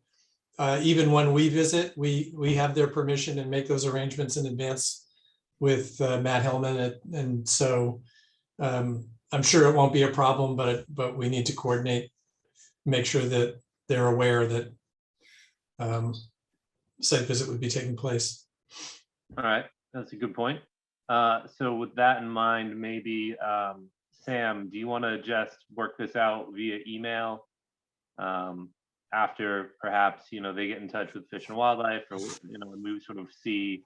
even when we visit, we have their permission and make those arrangements in advance with Matt Hellman. And so I'm sure it won't be a problem, but we need to coordinate, make sure that they're aware that site visit would be taking place. All right, that's a good point. So with that in mind, maybe Sam, do you want to just work this out via email after perhaps they get in touch with Fish and Wildlife, or and we sort of see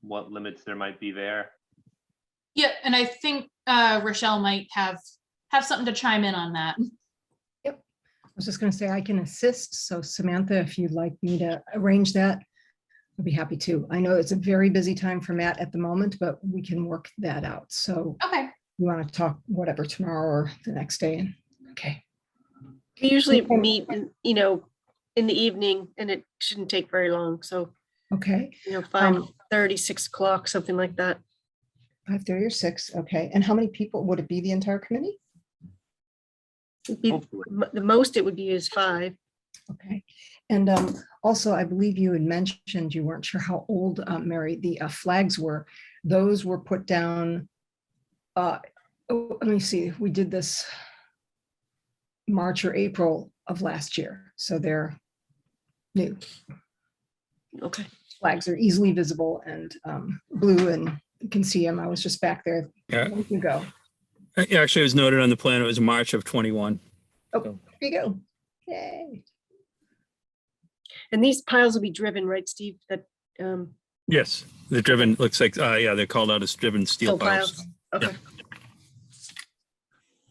what limits there might be there? Yeah, and I think Rochelle might have something to chime in on that. Yep. I was just going to say I can assist. So Samantha, if you'd like me to arrange that, I'd be happy to. I know it's a very busy time for Matt at the moment, but we can work that out. So Okay. you want to talk whatever tomorrow or the next day? Okay. We usually meet, in the evening, and it shouldn't take very long. So, Okay. 5:30, 6 o'clock, something like that. 5:30 or 6. Okay. And how many people would it be? The entire committee? It'd be, the most it would be is 5. Okay. And also, I believe you had mentioned you weren't sure how old, Mary, the flags were. Those were put down. Let me see. We did this March or April of last year. So they're new. Okay. Flags are easily visible and blue, and you can see them. I was just back there a month ago. Actually, it was noted on the plan. It was March of 21. Oh, there you go. Yay. And these piles will be driven, right, Steve? That Yes, they're driven. Looks like they're called out as driven steel steel piles. piles. Okay.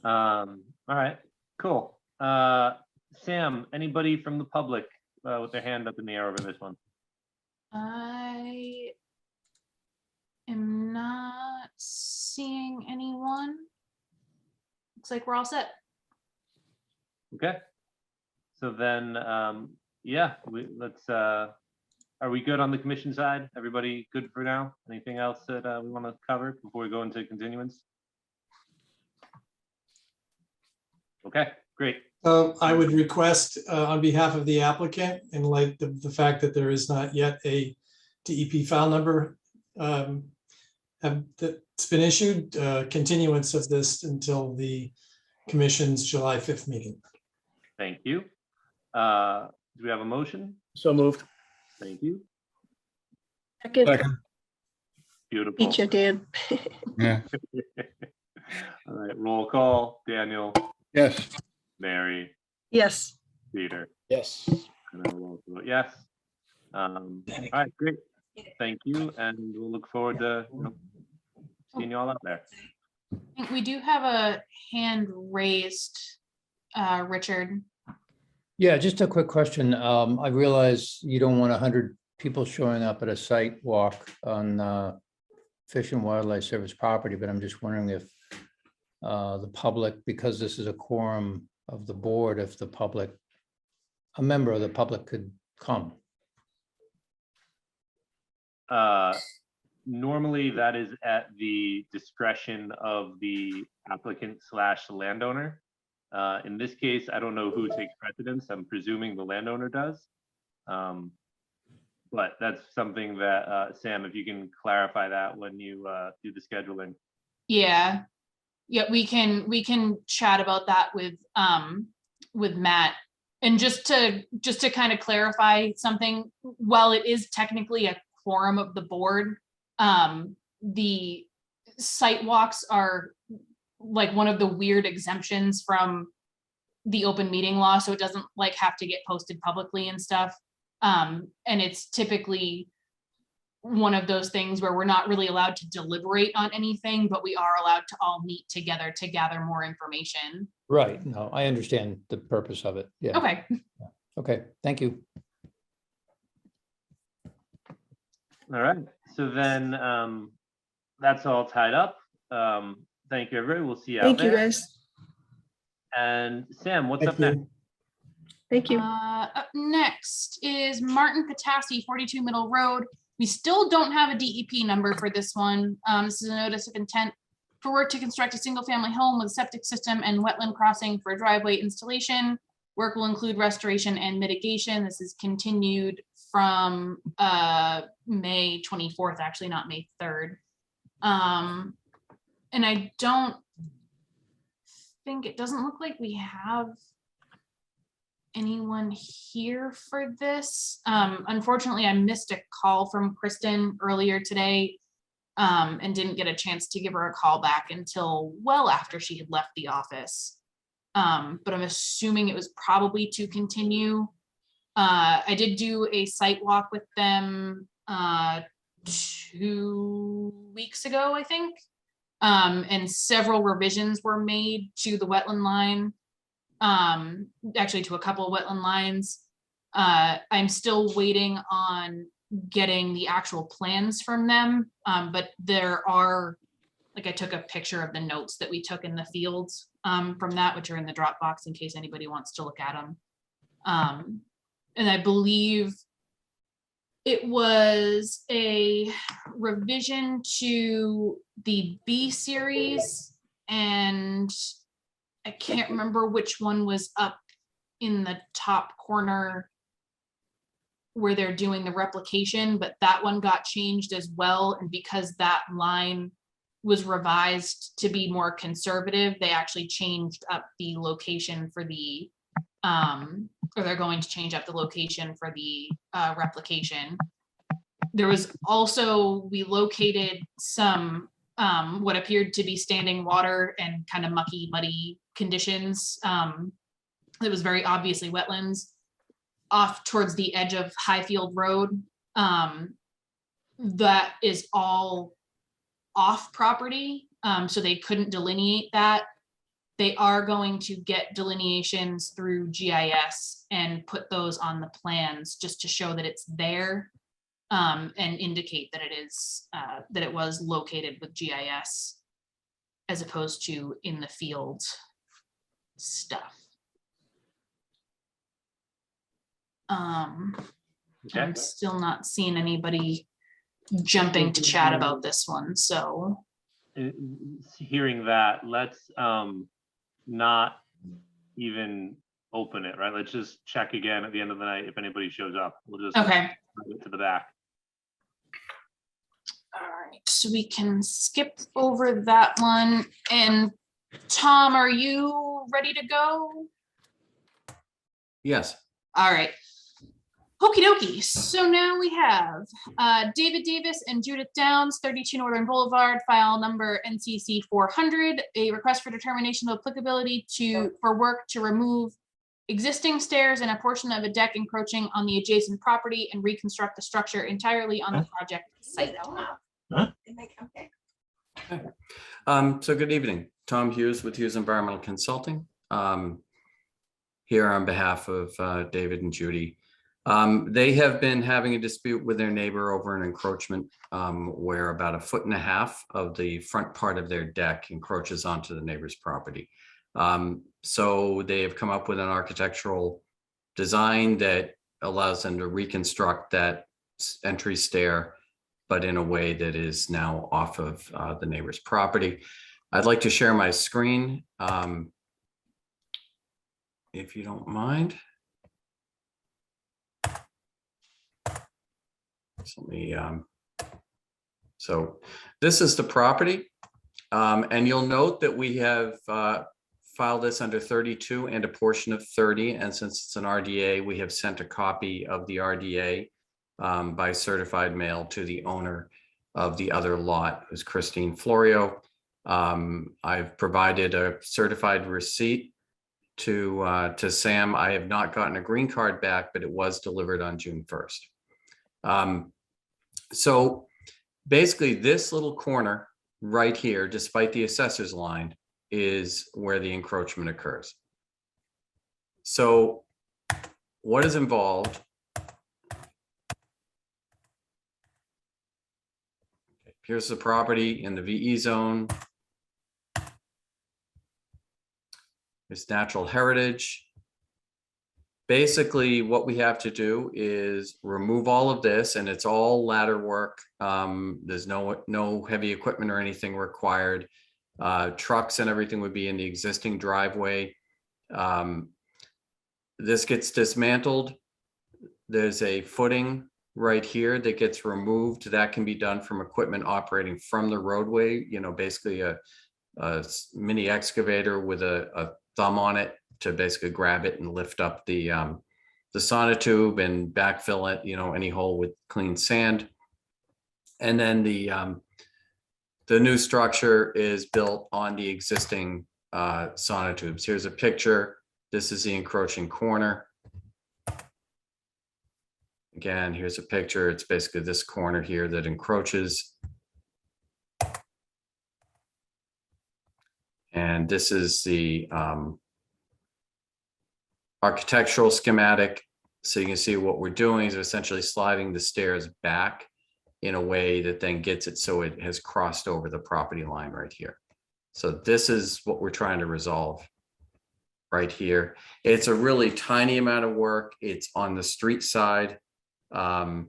All right, cool. Sam, anybody from the public with their hand up in the air over this one? I am not seeing anyone. Looks like we're all set. Okay. So then, yeah, let's. Are we good on the commission side? Everybody good for now? Anything else that we want to cover before we go into continuance? Okay, great. I would request on behalf of the applicant, in light of the fact that there is not yet a DEP file number that's been issued, continuance of this until the commission's July 5th meeting. Thank you. Do we have a motion? So moved. Thank you. Second. Beautiful. Beat you, Dan. Yeah. All right, roll call. Daniel, Yes. Mary, Yes. Peter. Yes. And I will also vote yes. All right, great. Thank you, and we'll look forward to seeing you all out there. I think we do have a hand raised, Richard. Yeah, just a quick question. I realize you don't want 100 people showing up at a site walk on Fish and Wildlife Service property, but I'm just wondering if the public, because this is a quorum of the board, if a member of the public could come. Normally, that is at the discretion of the applicant / landowner. In this case, I don't know who takes precedence. I'm presuming the landowner does. But that's something that, Sam, if you can clarify that when you do the scheduling. Yeah. Yeah, we can chat about that with Matt. And just to kind of clarify something, while it is technically a quorum of the board, the site walks are like one of the weird exemptions from the open meeting law, so it doesn't like have to get posted publicly and stuff. And it's typically one of those things where we're not really allowed to deliberate on anything, but we are allowed to all meet together to gather more information. Right, no, I understand the purpose of it, yeah. Okay. Okay, thank you. All right, so then that's all tied up. Thank you, everybody. We'll see you out Thank there. you, guys. And Sam, what's Thank up next? you. Thank you. Up next is Martin Patassi, 42 Middle Road. We still don't have a DEP number for this one. This is a notice of intent for work to construct a single-family home with a septic system and wetland crossing for driveway installation. Work will include restoration and mitigation. This is continued from May 24th, actually, not May 3rd. And I don't think, it doesn't look like we have anyone here for this. Unfortunately, I missed a call from Kristen earlier today and didn't get a chance to give her a call back until well after she had left the office. But I'm assuming it was probably to continue. I did do a site walk with them 2 weeks ago, I think. And several revisions were made to the wetland line, actually to a couple of wetland lines. I'm still waiting on getting the actual plans from them, but there are, like, I took a picture of the notes that we took in the fields from that, which are in the Dropbox in case anybody wants to look at them. And I believe it was a revision to the B series, and I can't remember which one was up in the top corner where they're doing the replication, but that one got changed as well. And because that line was revised to be more conservative, they actually changed up the location for the, or they're going to change up the location for the replication. There was also, we located some what appeared to be standing water and kind of mucky, muddy conditions. It was very obviously wetlands off towards the edge of Highfield Road. That is all off property, so they couldn't delineate that. They are going to get delineations through GIS and put those on the plans just to show that it's there, and indicate that it is that it was located with GIS as opposed to in the field stuff. Okay. I'm still not seeing anybody jumping to chat about this one, so. Hearing that, let's not even open it, right? Let's just check again at the end of the night if anybody shows up. We'll just Okay. move it to the back. All right, so we can skip over that one. And Tom, are you ready to go? Yes. All right. Okie dokie. So now we have David Davis and Judith Downs, 32 Northern Boulevard, file number NCC 400, a request for determination of applicability for work to remove existing stairs and a portion of a deck encroaching on the adjacent property and reconstruct the structure entirely on the project site. So good evening, Tom Hughes with Hughes Environmental Consulting. Here on behalf of David and Judy. They have been having a dispute with their neighbor over an encroachment where about 1.5 feet of the front part of their deck encroaches onto the neighbor's property. So they have come up with an architectural design that allows them to reconstruct that entry stair but in a way that is now off of the neighbor's property. I'd like to share my screen, if you don't mind. So let me, so this is the property. And you'll note that we have filed this under 32 and a portion of 30. And since it's an RDA, we have sent a copy of the RDA by certified mail to the owner of the other lot, who's Christine Florio. I've provided a certified receipt to Sam. I have not gotten a green card back, but it was delivered on June 1st. So basically this little corner right here, despite the assessor's line, is where the encroachment occurs. So what is involved? Here's the property in the VE zone. There's natural heritage. Basically, what we have to do is remove all of this, and it's all ladder work. There's no heavy equipment or anything required. Trucks and everything would be in the existing driveway. This gets dismantled. There's a footing right here that gets removed. That can be done from equipment operating from the roadway, you know, basically a mini excavator with a thumb on it to basically grab it and lift up the sonotube and backfill it, you know, any hole with clean sand. And then the new structure is built on the existing sonotubes. Here's a picture. This is the encroaching corner. Again, here's a picture. It's basically this corner here that encroaches. And this is the architectural schematic. So you can see what we're doing is essentially sliding the stairs back in a way that then gets it so it has crossed over the property line right here. So this is what we're trying to resolve right here. It's a really tiny amount of work. It's on the street side. And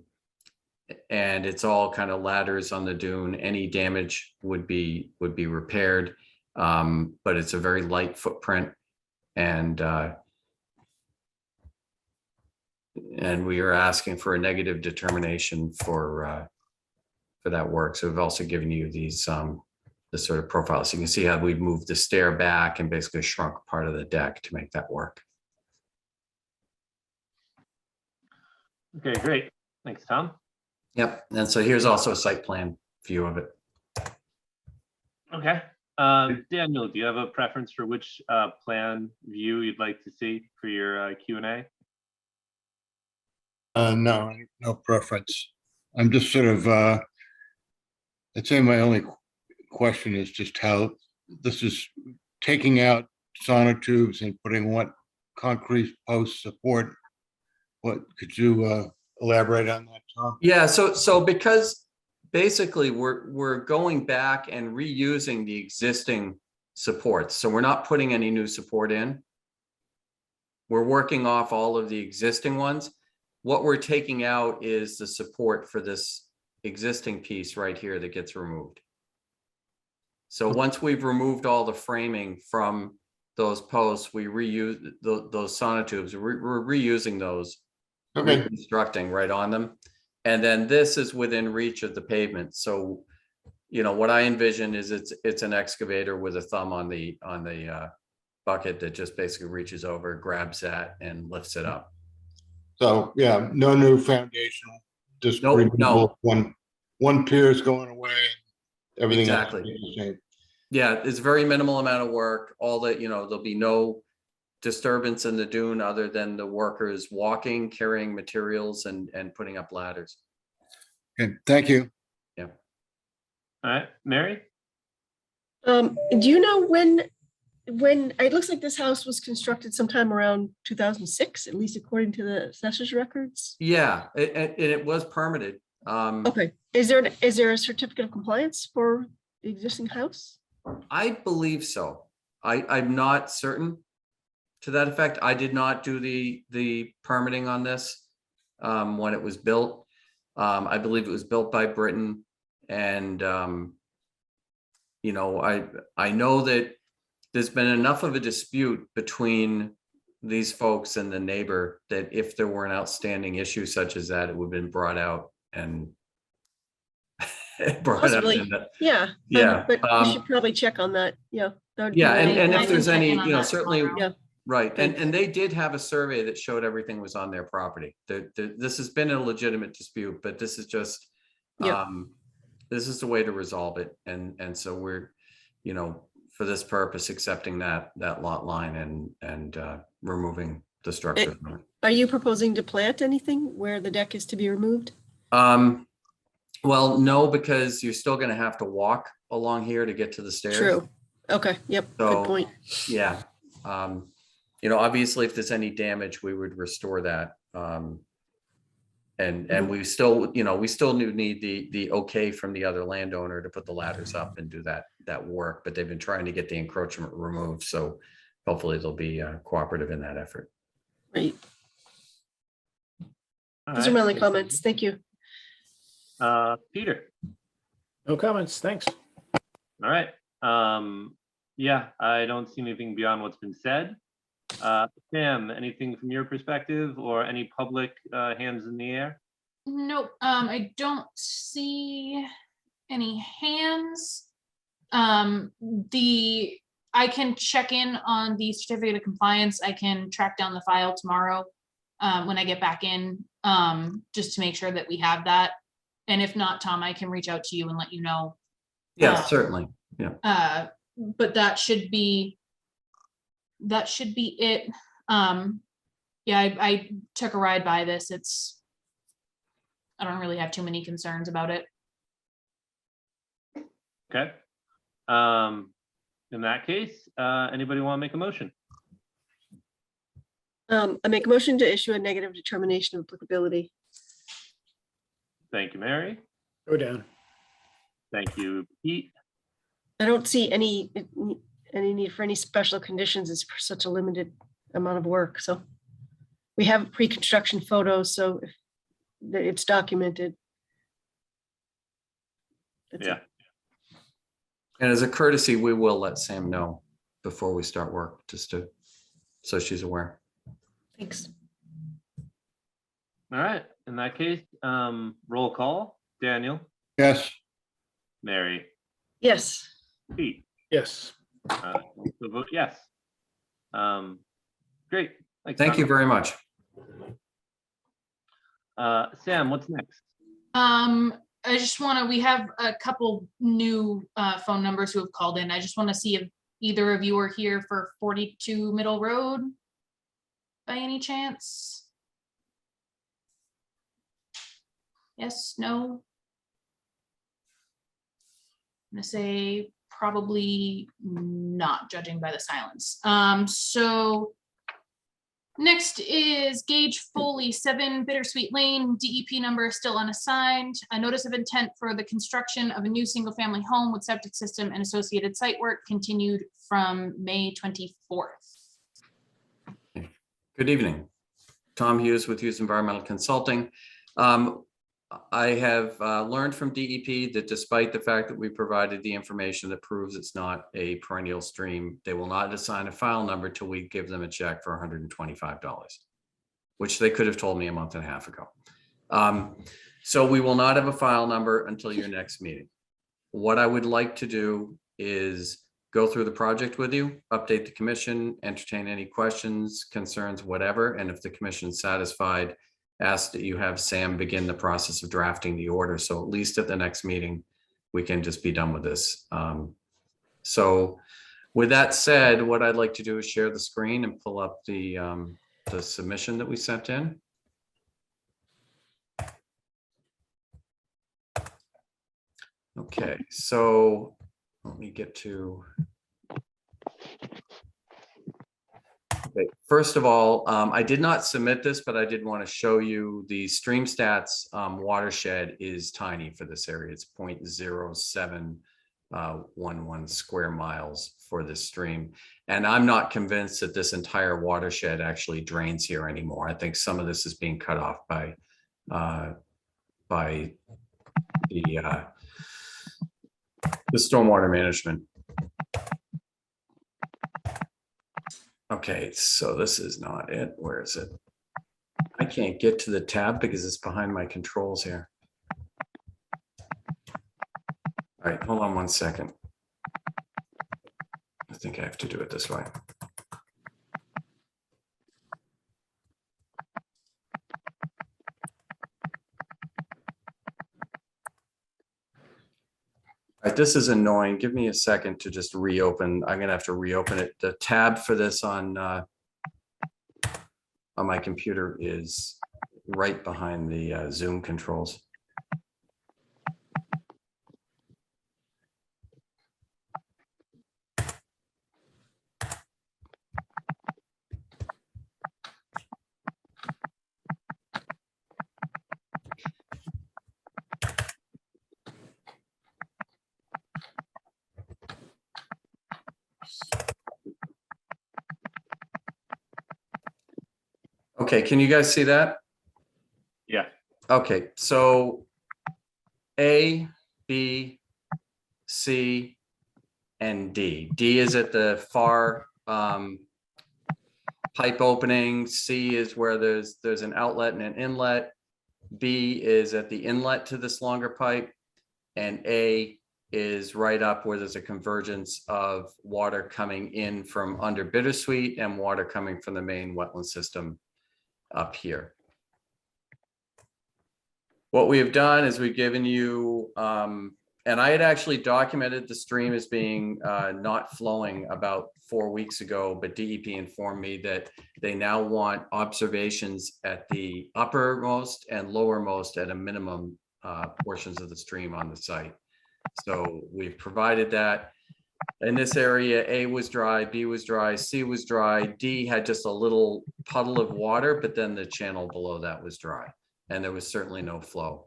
it's all kind of ladders on the dune. Any damage would be repaired. But it's a very light footprint, and we are asking for a negative determination for that work. So we've also given you these the sort of profile, so you can see how we've moved the stair back and basically shrunk part of the deck to make that work. Okay, great. Thanks, Tom. Yep, and so here's also a site plan view of it. Okay. Daniel, do you have a preference for which plan view you'd like to see for your Q&A? No, no preference. I'm just sort of, I'd say my only question is just how this is taking out sonotubes and putting what concrete post support. What could you elaborate on that, Tom? Yeah, so because basically we're going back and reusing the existing supports. So we're not putting any new support in. We're working off all of the existing ones. What we're taking out is the support for this existing piece right here that gets removed. So once we've removed all the framing from those posts, we reuse those sonotubes. We're reusing those, Okay. reconstructing right on them. And then this is within reach of the pavement. So, you know, what I envision is it's an excavator with a thumb on the bucket that just basically reaches over, grabs that and lifts it up. So, yeah, no new foundation, just Nope, removal. no. One pier is going away. Everything else Exactly. is the same. Yeah, it's very minimal amount of work. All that, you know, there'll be no disturbance in the dune other than the workers walking, carrying materials and putting up ladders. Okay, thank you. Yeah. All right, Mary? Do you know when it looks like this house was constructed sometime around 2006, at least according to the assessor's records? Yeah, it was permitted. Okay, is there a certificate of compliance for the existing house? I believe so. I'm not certain to that effect. I did not do the permitting on this when it was built. I believe it was built by Britain. And, you know, I know that there's been enough of a dispute between these folks and the neighbor that if there were an outstanding issue such as that, it would have been brought out and brought out. Possibly. Yeah. Yeah. But we should probably check on that. Yeah. that would be Yeah, really- and I if can there's check any, in on you know, that certainly, tomorrow. Yeah. right, Thanks. and they did have a survey that showed everything was on their property. This has been a legitimate dispute, but this is just, Yeah. this is the way to resolve it, and so we're, you know, for this purpose, accepting that lot line and removing the structure from it. Are you proposing to plant anything where the deck is to be removed? Well, no, because you're still gonna have to walk along here to get to the stairs. True. Okay. Yep. So, Good point. Yeah. You know, obviously, if there's any damage, we would restore that. And we still, you know, we still need the okay from the other landowner to put the ladders up and do that work, but they've been trying to get the encroachment removed. So hopefully they'll be cooperative in that effort. Right. All Those are right. my only comments. Thank you. Peter. No comments, thanks. All right. Yeah, I don't see anything beyond what's been said. Sam, anything from your perspective or any public hands in the air? Nope, I don't see any hands. I can check in on the certificate of compliance. I can track down the file tomorrow when I get back in, just to make sure that we have that. And if not, Tom, I can reach out to you and let you know. Yeah, certainly. Yeah. But that should be it. Yeah, I took a ride by this. I don't really have too many concerns about it. Okay. In that case, anybody want to make a motion? I make a motion to issue a negative determination of applicability. Thank you, Mary. Go down. Thank you, Pete. I don't see any need for any special conditions. It's for such a limited amount of work. So we have pre-construction photos, so if it's documented. That's it. Yeah. And as a courtesy, we will let Sam know before we start work, just so she's aware. Thanks. All right. In that case, roll call. Daniel, Yes, Mary, Yes. Pete. Yes. So vote yes. Great. Thank you very much. Sam, what's next? I just we have a couple new phone numbers who have called in. I just want to see if either of you are here for 42 Middle Road by any chance. Yes, no? I'm gonna say probably not, judging by the silence. So next is Gage Foley, 7 Bittersweet Lane, DEP number still unassigned. A notice of intent for the construction of a new single-family home with septic system and associated site work continued from May 24th. Good evening. Tom Hughes with Hughes Environmental Consulting. I have learned from DEP that despite the fact that we provided the information that proves it's not a perennial stream, they will not assign a file number till we give them a check for $125, which they could have told me a month and a half ago. So we will not have a file number until your next meeting. What I would like to do is go through the project with you, update the commission, entertain any questions, concerns, whatever. And if the commission's satisfied, ask that you have Sam begin the process of drafting the order. So at least at the next meeting, we can just be done with this. So with that said, what I'd like to do is share the screen and pull up the submission that we sent in. Okay, so let me get to. Okay, first of all, I did not submit this, but I did want to show you the stream stats watershed is tiny for this area. It's 0.0711 square miles for this stream. And I'm not convinced that this entire watershed actually drains here anymore. I think some of this is being cut off by by the stormwater management. Okay, so this is not it. Where is it? I can't get to the tab because it's behind my controls here. All right, hold on one second. I think I have to do it this way. All right, this is annoying. Give me a second to just reopen. I'm gonna have to reopen it. The tab for this on my computer is right behind the Zoom controls. Okay, can you guys see that? Yeah. Okay, so A, B, C, and D. D is at the far pipe opening. C is where there's an outlet and an inlet. B is at the inlet to this longer pipe. And A is right up where there's a convergence of water coming in from under Bittersweet and water coming from the main wetland system up here. What we have done is we've given you, and I had actually documented the stream as being not flowing about 4 weeks ago, but DEP informed me that they now want observations at the uppermost and lowermost at a minimum portions of the stream on the site. So we've provided that. In this area, A was dry, B was dry, C was dry, D had just a little puddle of water, but then the channel below that was dry, and there was certainly no flow.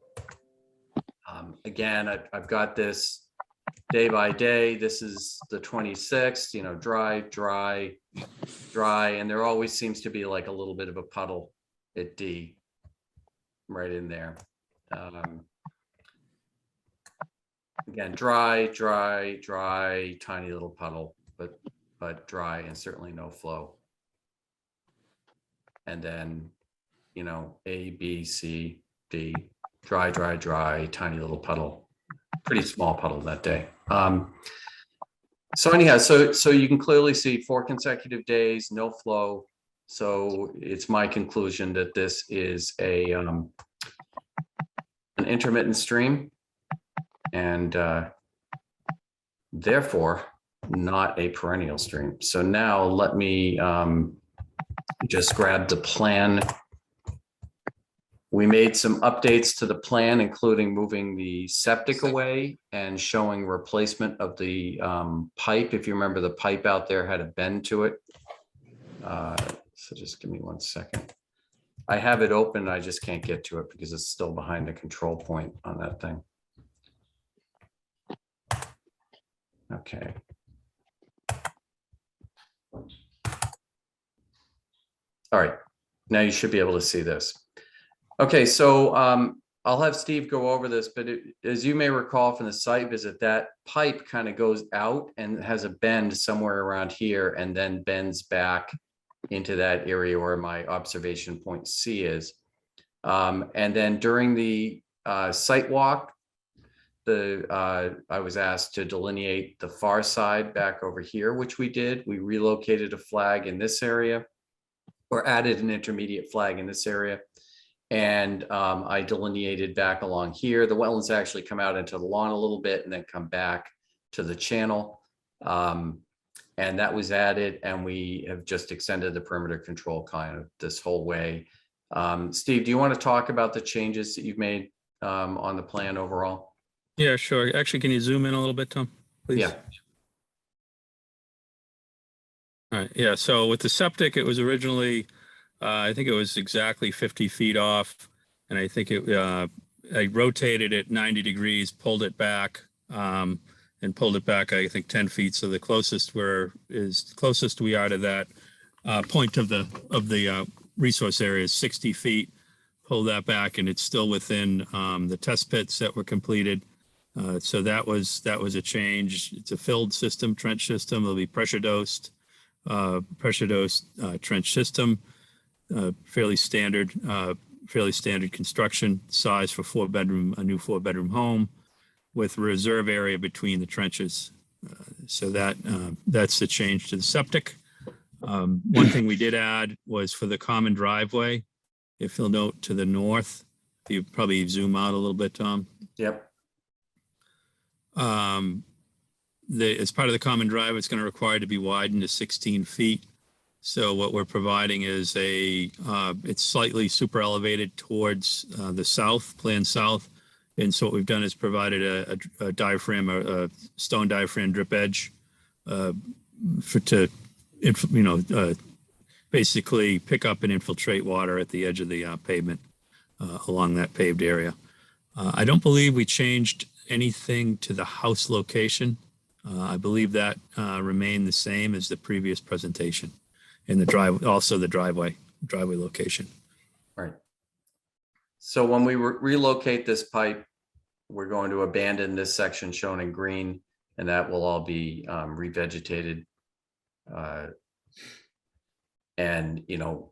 Again, I've got this day by day. This is the 26th, you know, dry, dry, dry, and there always seems to be like a little bit of a puddle at D right in there. Again, dry, dry, dry, tiny little puddle, but dry and certainly no flow. And then, you know, A, B, C, D, dry, dry, dry, tiny little puddle, pretty small puddle that day. So anyhow, so you can clearly see 4 consecutive days, no flow. So it's my conclusion that this is an intermittent stream, and therefore not a perennial stream. So now let me just grab the plan. We made some updates to the plan, including moving the septic away and showing replacement of the pipe. If you remember, the pipe out there had a bend to it. So just give me 1 second. I have it open, I just can't get to it because it's still behind the control point on that thing. Okay. All right, now you should be able to see this. Okay, so I'll have Steve go over this, but as you may recall from the site visit, that pipe kind of goes out and has a bend somewhere around here and then bends back into that area where my observation point C is. And then during the site walk, I was asked to delineate the far side back over here, which we did. We relocated a flag in this area, or added an intermediate flag in this area. And I delineated back along here. The wetlands actually come out into the lawn a little bit and then come back to the channel. And that was added, and we have just extended the perimeter control kind of this whole way. Steve, do you want to talk about the changes that you've made on the plan overall? Yeah, sure. Actually, can you zoom in a little bit, Tom, please? Yeah. All right, yeah, so with the septic, it was originally, I think it was exactly 50 feet off. And I think I rotated it 90 degrees, pulled it back, and pulled it back, I think 10 feet. So the closest we are to that point of the resource area is 60 feet. pull that back, and it's still within the test pits that were completed. So that was a change. It's a filled system, trench system. It'll be pressure dosed trench system. Fairly standard construction size for a new 4-bedroom home with reserve area between the trenches. So that's the change to the septic. One thing we did add was for the common driveway. If you'll note to the north, you probably zoom out a little bit, Tom. Yep. As part of the common drive, it's going to require to be widened to 16 feet. So what we're providing is it's slightly super elevated towards the south, planned south. And so what we've done is provided a diaphragm, a stone diaphragm drip edge basically pick up and infiltrate water at the edge of the pavement along that paved area. I don't believe we changed anything to the house location. I believe that remained the same as the previous presentation. And the driveway location. Right. So when we relocate this pipe, we're going to abandon this section shown in green, and that will all be revegetated. And,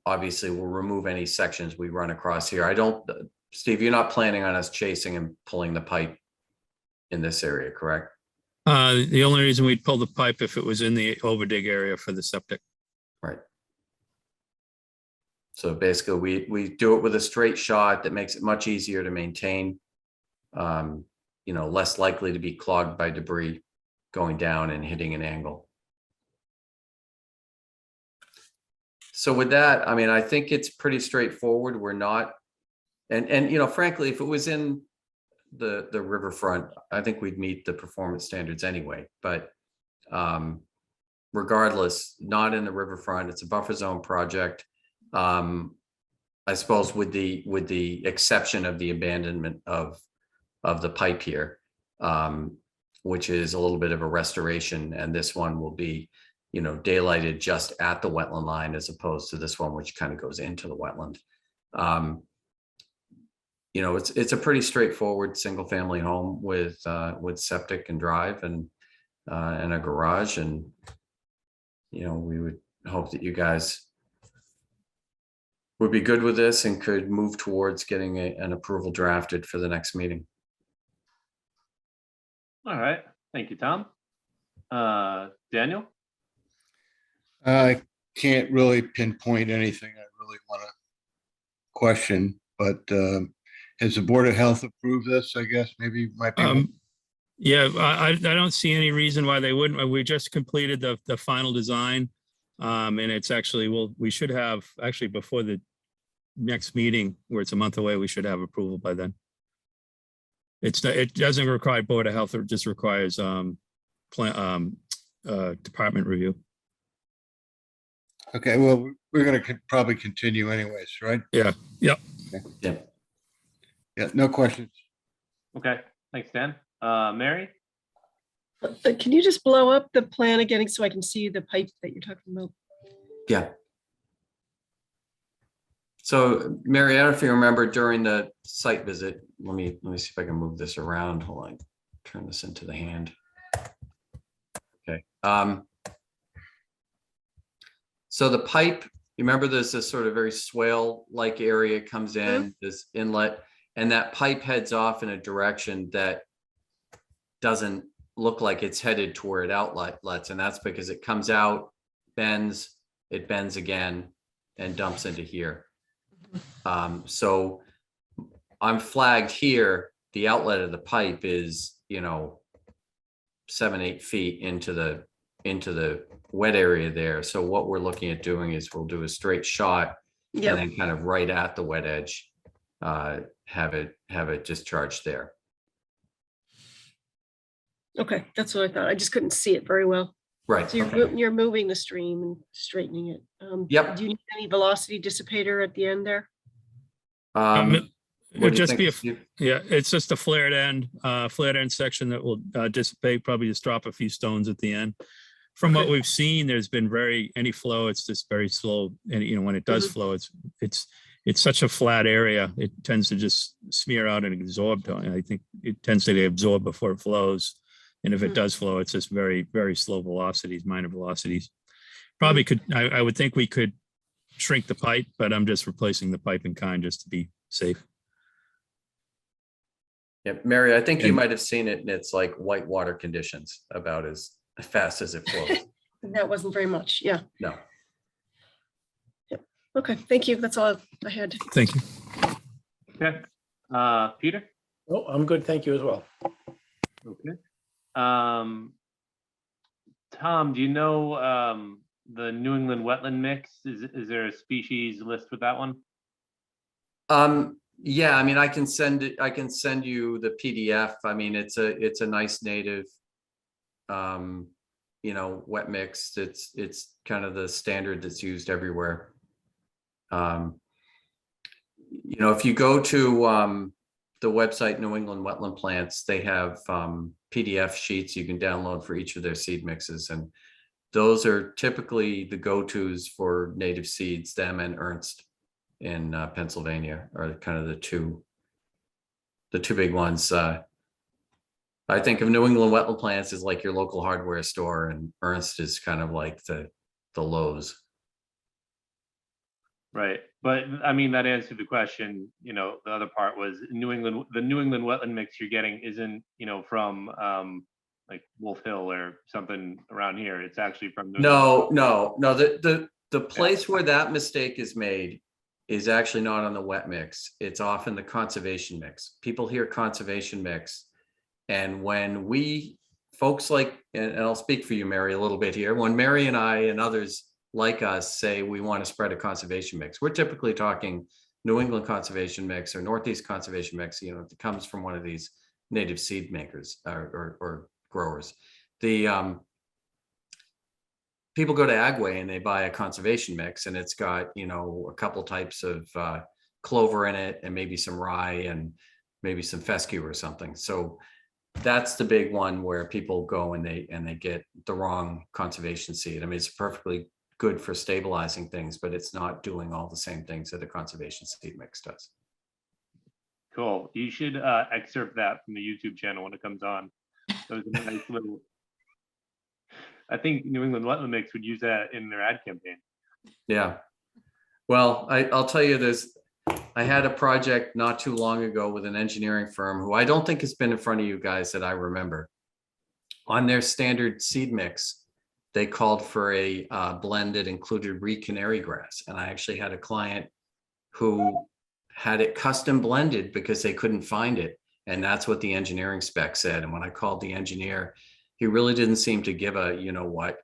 obviously we'll remove any sections we run across here. Steve, you're not planning on us chasing and pulling the pipe in this area, correct? The only reason we'd pull the pipe if it was in the overdig area for the septic. Right. So basically we do it with a straight shot that makes it much easier to maintain, less likely to be clogged by debris going down and hitting an angle. So with that, I think it's pretty straightforward. We're not, and frankly, if it was in the riverfront, I think we'd meet the performance standards anyway, but regardless, not in the riverfront. It's a buffer zone project. I suppose with the exception of the abandonment of the pipe here, which is a little bit of a restoration, and this one will be, daylighted just at the wetland line as opposed to this one, which kind of goes into the wetland. It's a pretty straightforward single family home with septic and drive and a garage, and we would hope that you guys would be good with this and could move towards getting an approval drafted for the next meeting. All right. Thank you, Tom. Daniel? I can't really pinpoint anything I really want to question, but has the Board of Health approved this? I guess maybe might be. Yeah, I don't see any reason why they wouldn't. We just completed the final design, and it's actually, we should have actually before the next meeting, where it's a month away, we should have approval by then. It doesn't require Board of Health, it just requires department review. Okay, well, we're going to probably continue anyways, right? Yeah. Yep. Okay. Yeah. Yeah, no questions. Okay, thanks, Dan. Mary? Can you just blow up the plan again so I can see the pipe that you're talking about? Yeah. So Mary, I don't know if you remember during the site visit, let me see if I can move this around. Hold on, turn this into the hand. Okay. So the pipe, you remember there's this sort of very swale-like area comes in, this inlet, and that pipe heads off in a direction that doesn't look like it's headed toward outlets, and that's because it comes out, bends, it bends again, and dumps into here. So I'm flagged here, the outlet of the pipe is, 7-8 feet into the wet area there. So what we're looking at doing is we'll do a straight shot and then kind of right at the wet edge, have it discharged there. Okay, that's what I thought. I just couldn't see it very well. Right. So you're moving the stream and straightening it. Yep. Do you need any velocity dissipator at the end there? What It would do you just think, be Steve? it's just a flared end section that will dissipate, probably just drop a few stones at the end. From what we've seen, there's been any flow, it's just very slow. And when it does flow, it's it's such a flat area, it tends to just smear out and absorb. I think it tends to absorb before it flows. And if it does flow, it's just very, very slow velocities, minor velocities. Probably could, I would think we could shrink the pipe, but I'm just replacing the pipe in kind just to be safe. Yeah, Mary, I think you And- might have seen it, and it's like whitewater conditions, about as fast as it flows. That wasn't very much. Yeah. No. Okay, thank you. That's all I had. Thank you. Okay. Peter? Oh, I'm good. Thank you as well. Okay. Tom, do you know the New England wetland mix? Is there a species list with that one? Yeah, I mean, I can send it, I can send you the PDF. I mean, it's a nice native, you know, wet mix. It's kind of the standard that's used everywhere. You know, if you go to the website, New England Wetland Plants, they have PDF sheets you can download for each of their seed mixes. And those are typically the go-tos for native seeds. Them and Ernst in Pennsylvania are kind of the two big ones. I think of New England Wetland Plants as like your local hardware store, and Ernst is kind of like the Lowe's. Right. But I mean, that answered the question. You know, the other part was New England, the New England wetland mix you're getting isn't, you know, from like Wolf Hill or something around here. It's actually from No. The place where that mistake is made is actually not on the wet mix. It's often the conservation mix. People hear conservation mix, and when we folks like, and I'll speak for you, Mary, a little bit here. When Mary and I and others like us say we want to spread a conservation mix, we're typically talking New England conservation mix or Northeast conservation mix. You know, it comes from one of these native seed makers or growers. The people go to Gangway and they buy a conservation mix, and it's got, you know, a couple types of clover in it, and maybe some rye and maybe some fescue or something. So that's the big one where people go and they get the wrong conservation seed. I mean, it's perfectly good for stabilizing things, but it's not doing all the same things that a conservation seed mix does. Cool. You should excerpt that from the YouTube channel when it comes on. That was a nice little. I think New England Wetland Mix would use that in their ad campaign. Yeah. Well, I'll tell you, I had a project not too long ago with an engineering firm who I don't think has been in front of you guys that I remember. On their standard seed mix, they called for a blend that included reed canary grass. And I actually had a client who had it custom blended because they couldn't find it. And that's what the engineering spec said. And when I called the engineer, he really didn't seem to give a, you know what,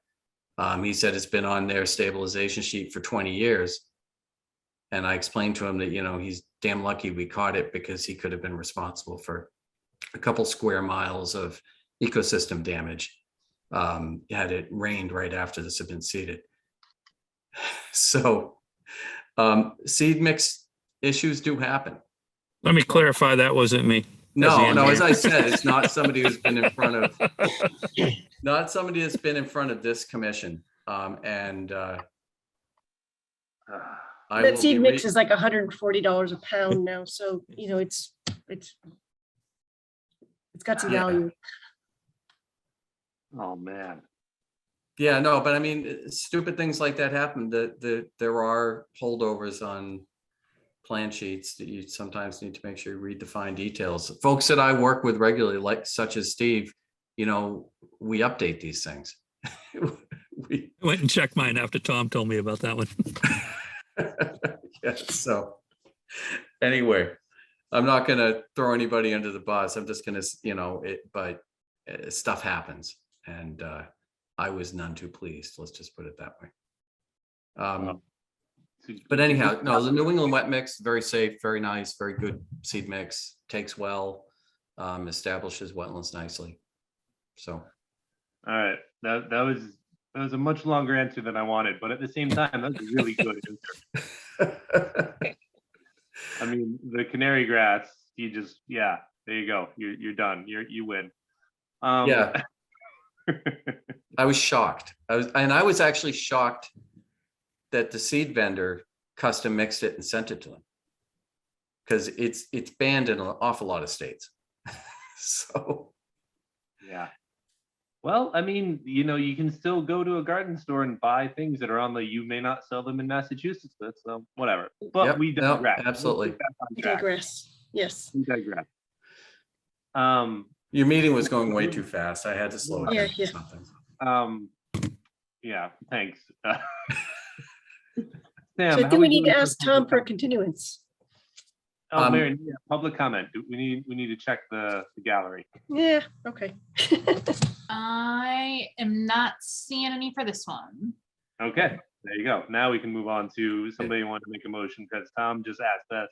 he said it's been on their stabilization sheet for 20 years. And I explained to him that, you know, he's damn lucky we caught it, because he could have been responsible for a couple square miles of ecosystem damage had it rained right after this had been seeded. So seed mix issues do happen. Let me clarify, that wasn't me. No, as I said, it's not somebody who's been in front of, not somebody that's been in front of this commission. That seed mix is like $140 a pound now. So, you know, it's got some value. Oh, man. Yeah, no, but I mean, stupid things like that happen. There are holdovers on plan sheets that you sometimes need to make sure you read the fine details. Folks that I work with regularly, like such as Steve, you know, we update these things. I went and checked mine after Tom told me about that one. Yeah, so anyway, I'm not going to throw anybody under the bus. I'm just going to, you know, but stuff happens, and I was none too pleased. Let's just put it that way. But anyhow, no, the New England wet mix, very safe, very nice, very good seed mix, takes well, establishes wetlands nicely. So. All right, that was a much longer answer than I wanted, but at the same time, that was really good. I mean, the canary grass, you just, yeah, there you go. You're done. You win. Yeah. I was shocked. I was actually shocked that the seed vendor custom mixed it and sent it to them. because it's banned in an awful lot of states. So, Yeah. Well, I mean, you can still go to a garden store and buy things that are on the you may not sell them in Massachusetts list, so whatever. But yep, we no, digress. Let's absolutely. get back on track. Digress. Yes. We digress. Your meeting was going way too fast. I had to slow it Yeah, down yeah. or something. Yeah, thanks. So Sam, I how think we need doing to ask public Tom for a comment? continuance. Oh, Mary, yeah, public comment. We need to check the gallery. Yeah, okay. I am not seeing any for this one. Okay, there you go. Now we can move on to somebody who wanted to make a motion because Tom just asked us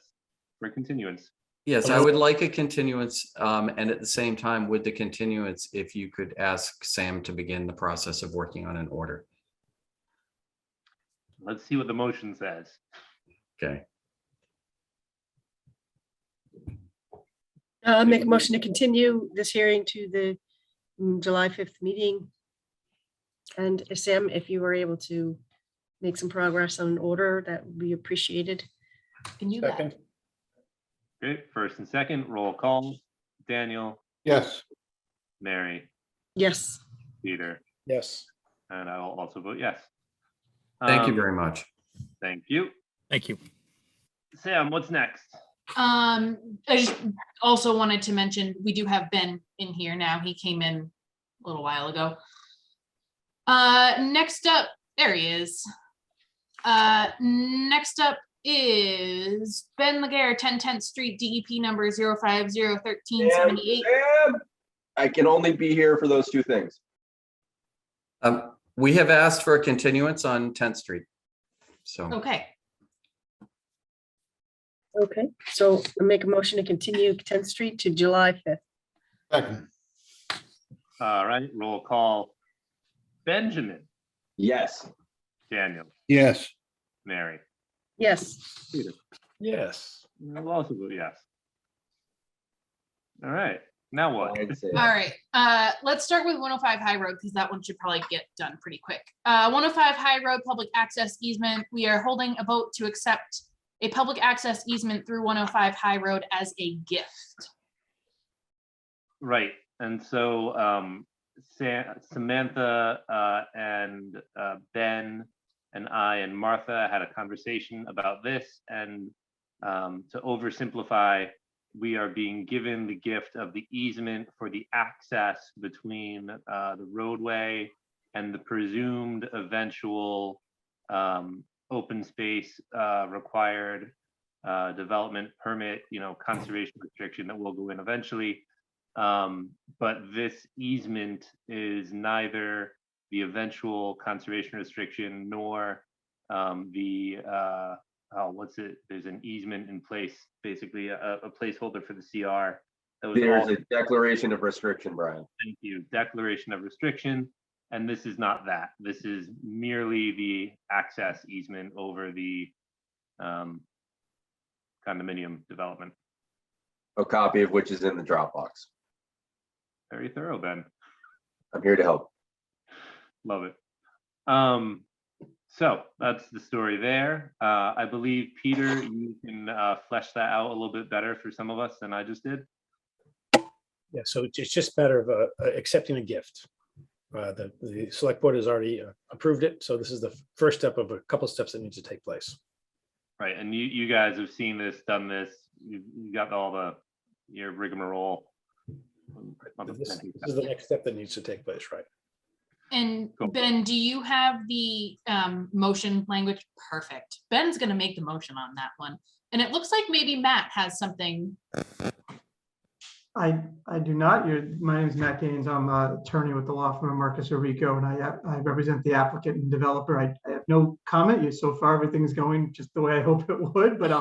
for continuance. Yes, I would like a continuance, and at the same time, with the continuance, if you could ask Sam to begin the process of working on an order. Let's see what the motion says. Okay. Make a motion to continue this hearing to the July 5th meeting. And Sam, if you were able to make some progress on an order, that would be appreciated. Can you that? Second, Okay, first and second, roll call. Daniel, Yes, Mary, Yes. Peter, yes. and I will also vote yes. Thank you very much. Thank you. Thank you. Sam, what's next? I just also wanted to mention, we do have Ben in here now. He came in a little while ago. Next up, there he is. Next up is Ben Laguerre, 10 10th Street, DEP number 0501378. Sam, I can only be here for those two things. We have asked for a continuance on 10th Street. So, Okay, Okay, so I'll make a motion to continue 10th Street to July 5th. second, All right, roll call. Benjamin, Yes. Daniel, yes, Mary, Yes. Peter. Yes. I'll also vote yes. All right, now what? I'd say- all right. Let's start with 105 High Road because that one should probably get done pretty quick. 105 High Road public access easement. We are holding a vote to accept a public access easement through 105 High Road as a gift. Right, and so Samantha and Ben and I and Martha had a conversation about this, and to oversimplify, we are being given the gift of the easement for the access between the roadway and the presumed eventual open space required development permit, conservation restriction that will go in eventually. But this easement is neither the eventual conservation restriction nor there's an easement in place, basically a placeholder for the CR. That was There's all, a declaration of restriction, Brian. thank you, declaration of restriction. And this is not that. This is merely the access easement over the condominium development. A copy of which is in the Dropbox. Very thorough, Ben. I'm here to help. Love it. So that's the story there. I believe, Peter, you can flesh that out a little bit better for some of us than I just did. Yeah, so it's just a matter of accepting a gift. The select board has already approved it, so this is the first step of a couple of steps that needs to take place. Right, and you guys have seen this, done this. You got all your rigmarole. This is the next step that needs to take place, right? And Cool. Ben, do you have the motion language? Perfect. Ben's gonna make the motion on that one. And it looks like maybe Matt has something. I do not. My name is Matt Gaines. I'm an attorney with the law firm of Marcus Orrico, and I represent the applicant and developer. I have no comment. So far, everything's going just the way I hope it would, but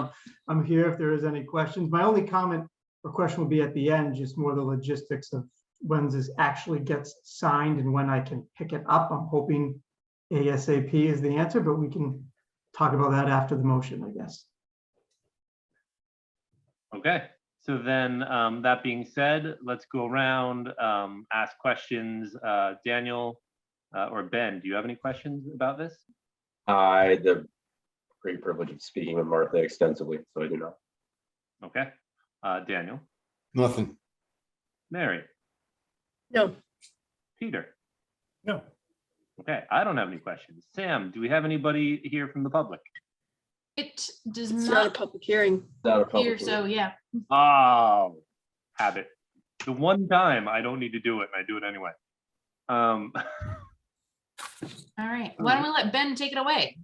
I'm here if there is any questions. My only comment or question will be at the end, just more the logistics of when this actually gets signed and when I can pick it up. I'm hoping ASAP is the answer, but we can talk about that after the motion, I guess. Okay, so then that being said, let's go around, ask questions. Daniel or Ben, do you have any questions about this? I had the great privilege of speaking with Martha extensively, so I do not. Okay. Daniel, Nothing. Mary, No, Peter. No, Okay, I don't have any questions. Sam, do we have anybody here from the public? It does it's not a not public hearing. Not a appear, public so hearing. yeah. Oh, habit. The one time I don't need to do it, and I do it anyway. All right, why don't we let Ben take it away?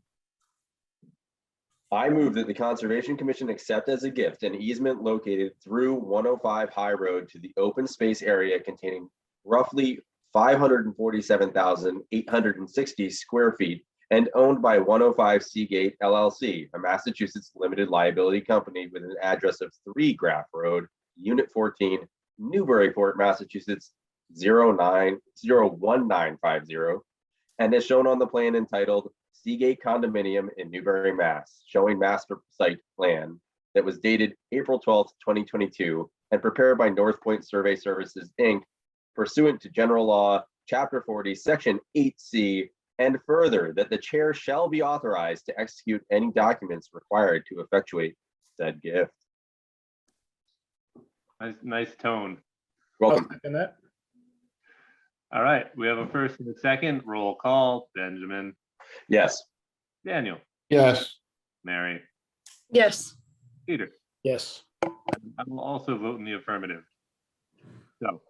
I move that the Conservation Commission accept as a gift an easement located through 105 High Road to the open space area containing roughly 547,860 square feet and owned by 105 Seagate LLC, a Massachusetts limited liability company with an address of 3 Graff Road, Unit 14, Newburyport, Massachusetts 01950, and is shown on the plan entitled Seagate Condominium in Newbury, Mass, showing master site plan that was dated April 12th, 2022, and prepared by North Point Survey Services, Inc., pursuant to General Law, Chapter 40, Section 8C, and further, that the chair shall be authorized to execute any documents required to effectuate said gift. Nice tone. Welcome. second that. All right, we have a first and a second. Roll call. Benjamin, Yes. Daniel, Yes. Mary, Yes, Peter. Yes, I will also vote in the affirmative. So,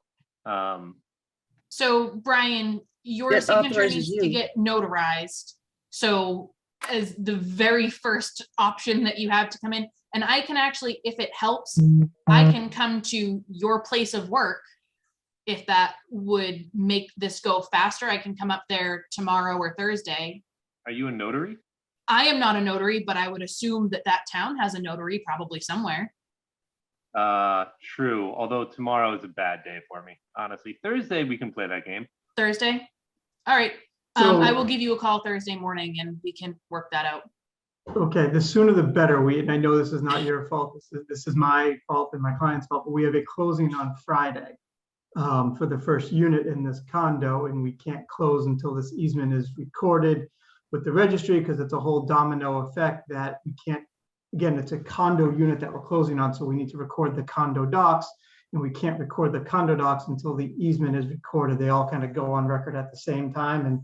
So Brian, your That signature authorizes needs to you. get notarized. So as the very first option that you have to come in, and I can actually, if it helps, I can come to your place of work. If that would make this go faster, I can come up there tomorrow or Thursday. are you a notary? I am not a notary, but I would assume that that town has a notary probably somewhere. True, although tomorrow is a bad day for me, honestly. Thursday, we can play that game. Thursday? All right. I will give you a call Thursday morning and we can work that out. Okay, the sooner the better. And I know this is not your fault. This is my fault and my client's fault, but we have a closing on Friday for the first unit in this condo, and we can't close until this easement is recorded with the registry because it's a whole domino effect that we can't. Again, it's a condo unit that we're closing on, so we need to record the condo docs, and we can't record the condo docs until the easement is recorded. They all kind of go on record at the same time, and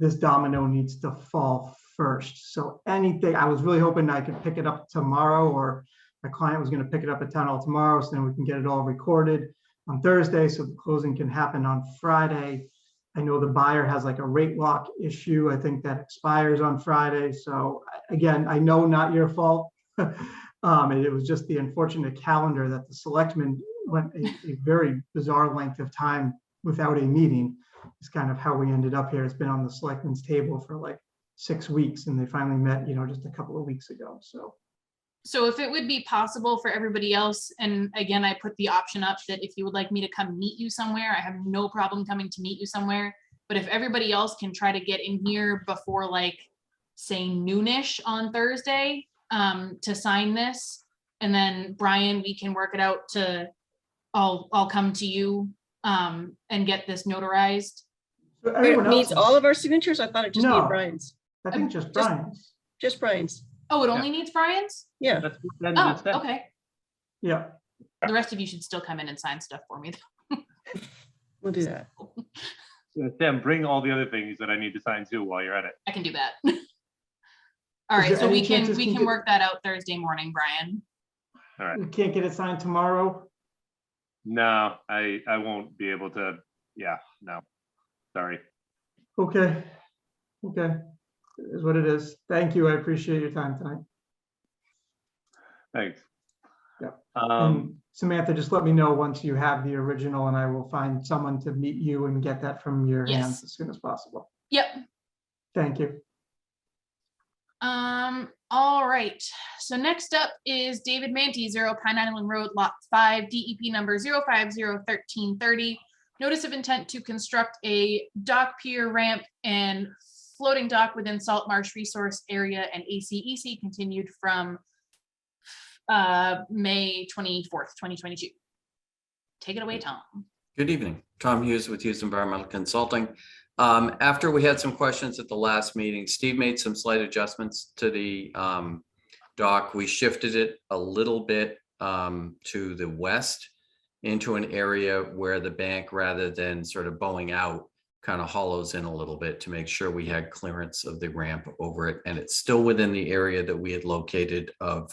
this domino needs to fall first. So anything, I was really hoping I could pick it up tomorrow, or my client was going to pick it up at town hall tomorrow, so then we can get it all recorded on Thursday, so the closing can happen on Friday. I know the buyer has like a rate lock issue. I think that expires on Friday. So again, I know not your fault. And it was just the unfortunate calendar that the selectmen went a very bizarre length of time without a meeting. It's kind of how we ended up here. It's been on the selectmen's table for like 6 weeks, and they finally met, just a couple of weeks ago. So if it would be possible for everybody else, and again, I put the option up that if you would like me to come meet you somewhere, I have no problem coming to meet you somewhere. But if everybody else can try to get in here before like, say noonish on Thursday to sign this, and then Brian, we can work it out to, I'll come to you and get this notarized. So it everyone needs else, all of our signatures. I thought it just No. needed Brian's. I think just Brian's. Just Brian's. Oh, it only needs Brian's? Yeah. That's what Ben Oh, just said. okay. Yeah. The rest of you should still come in and sign stuff for me. We'll do that. Sam, bring all the other things that I need to sign too while you're at it. I can do that. All Is right, there so any we can chance this can we can get- work that out Thursday morning, Brian. All right. We can't get it signed tomorrow. No, I won't be able to. Yeah, no. Sorry. Okay. Okay. It is what it is. Thank you. I appreciate your time tonight. Thanks. Yeah. Um, And Samantha, just let me know once you have the original, and I will find someone to meet you and get that from your Yes. hands as soon as possible. Yep. Thank you. All right. So next up is David Manty, 0 Pine Island Road, Lot 5, DEP number 0501330. Notice of intent to construct a dock pier ramp and floating dock within Salt Marsh Resource Area and ACEC continued from May 24th, 2022. Take it away, Tom. Good evening. Tom Hughes with Hughes Environmental Consulting. After we had some questions at the last meeting, Steve made some slight adjustments to the dock. We shifted it a little bit to the west into an area where the bank, rather than sort of bowing out, kind of hollows in a little bit to make sure we had clearance of the ramp over it. And it's still within the area that we had located of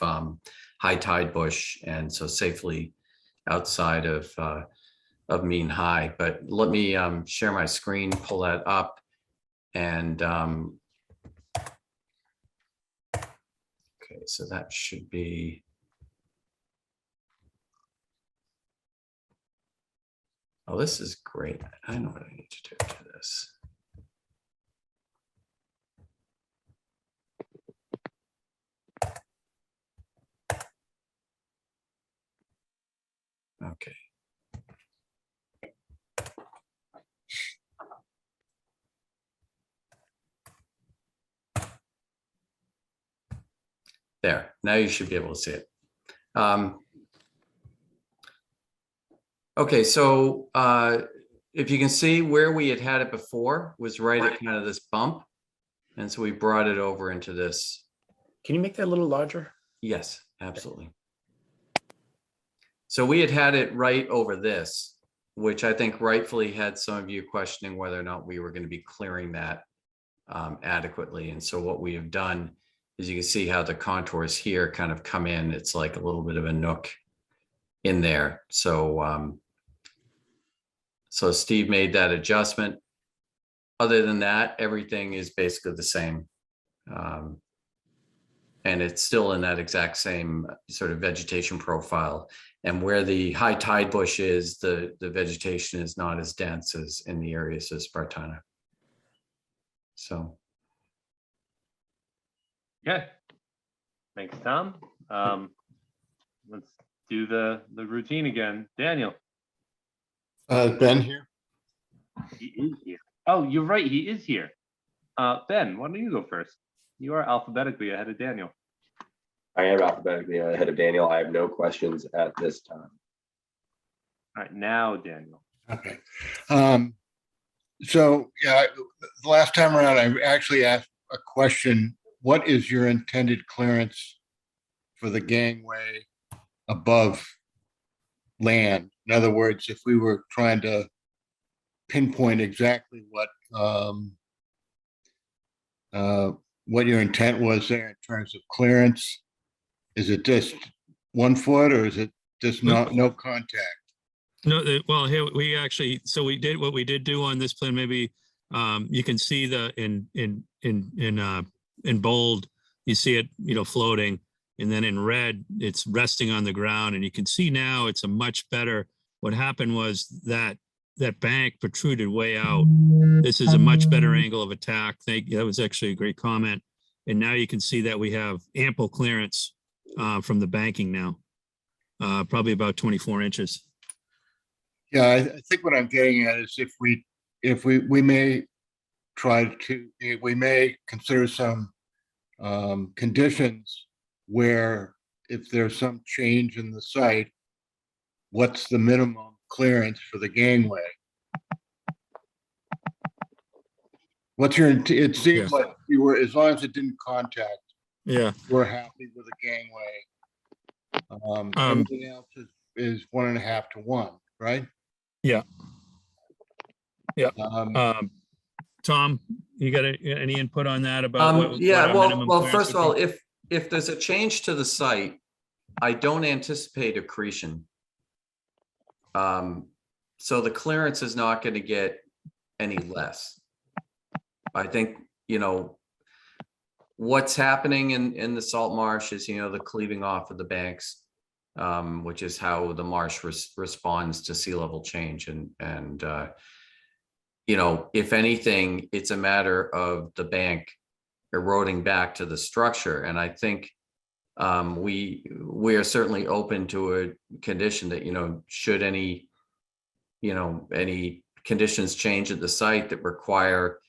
high tide bush, and so safely outside of mean high. But let me share my screen, pull that up, and okay, so that should be. Oh, this is great. I know what I need to do to this. Okay. There, now you should be able to see it. Okay, so if you can see where we had it before was right at kind of this bump. And so we brought it over into this. Can you make that a little larger? Yes, absolutely. So we had it right over this, which I think rightfully had some of you questioning whether or not we were going to be clearing that adequately. And so what we have done is, you can see how the contours here kind of come in. It's like a little bit of a nook in there. So so Steve made that adjustment. Other than that, everything is basically the same. And it's still in that exact same sort of vegetation profile. And where the high tide bush is, the vegetation is not as dense as in the areas of Spartina. So. Yeah. Thanks, Tom. Let's do the routine again. Daniel. Ben here. He is here. Oh, you're right. He is here. Ben, why don't you go first? You are alphabetically ahead of Daniel. I am alphabetically ahead of Daniel. I have no questions at this time. All right, now Daniel. Okay. So yeah, the last time around, I actually asked a question. What is your intended clearance for the gangway above land? In other words, if we were trying to pinpoint exactly what your intent was there in terms of clearance, is it just 1 foot, or is it just no contact? No, well, here we actually, so we did what we did do on this plan. Maybe you can see the in bold, you see it, floating, and then in red, it's resting on the ground, and you can see now it's a much better. What happened was that bank protruded way out. This is a much better angle of attack. That was actually a great comment. And now you can see that we have ample clearance from the banking now, probably about 24 inches. Yeah, I think what I'm getting at is we may consider some conditions where, if there's some change in the site, what's the minimum clearance for the gangway? What's your, it seems like you were, as long as it didn't contact, we're happy with the gangway. Everything else is 1.5 to 1, right? Yeah. Yeah. Tom, you got any input on that about well, first of all, if there's a change to the site, I don't anticipate accretion. So the clearance is not going to get any less. I think, what's happening in the salt marsh is, the cleaving off of the banks, which is how the marsh responds to sea level change. And if anything, it's a matter of the bank eroding back to the structure. And I think we are certainly open to a condition that, should any conditions change at the site that require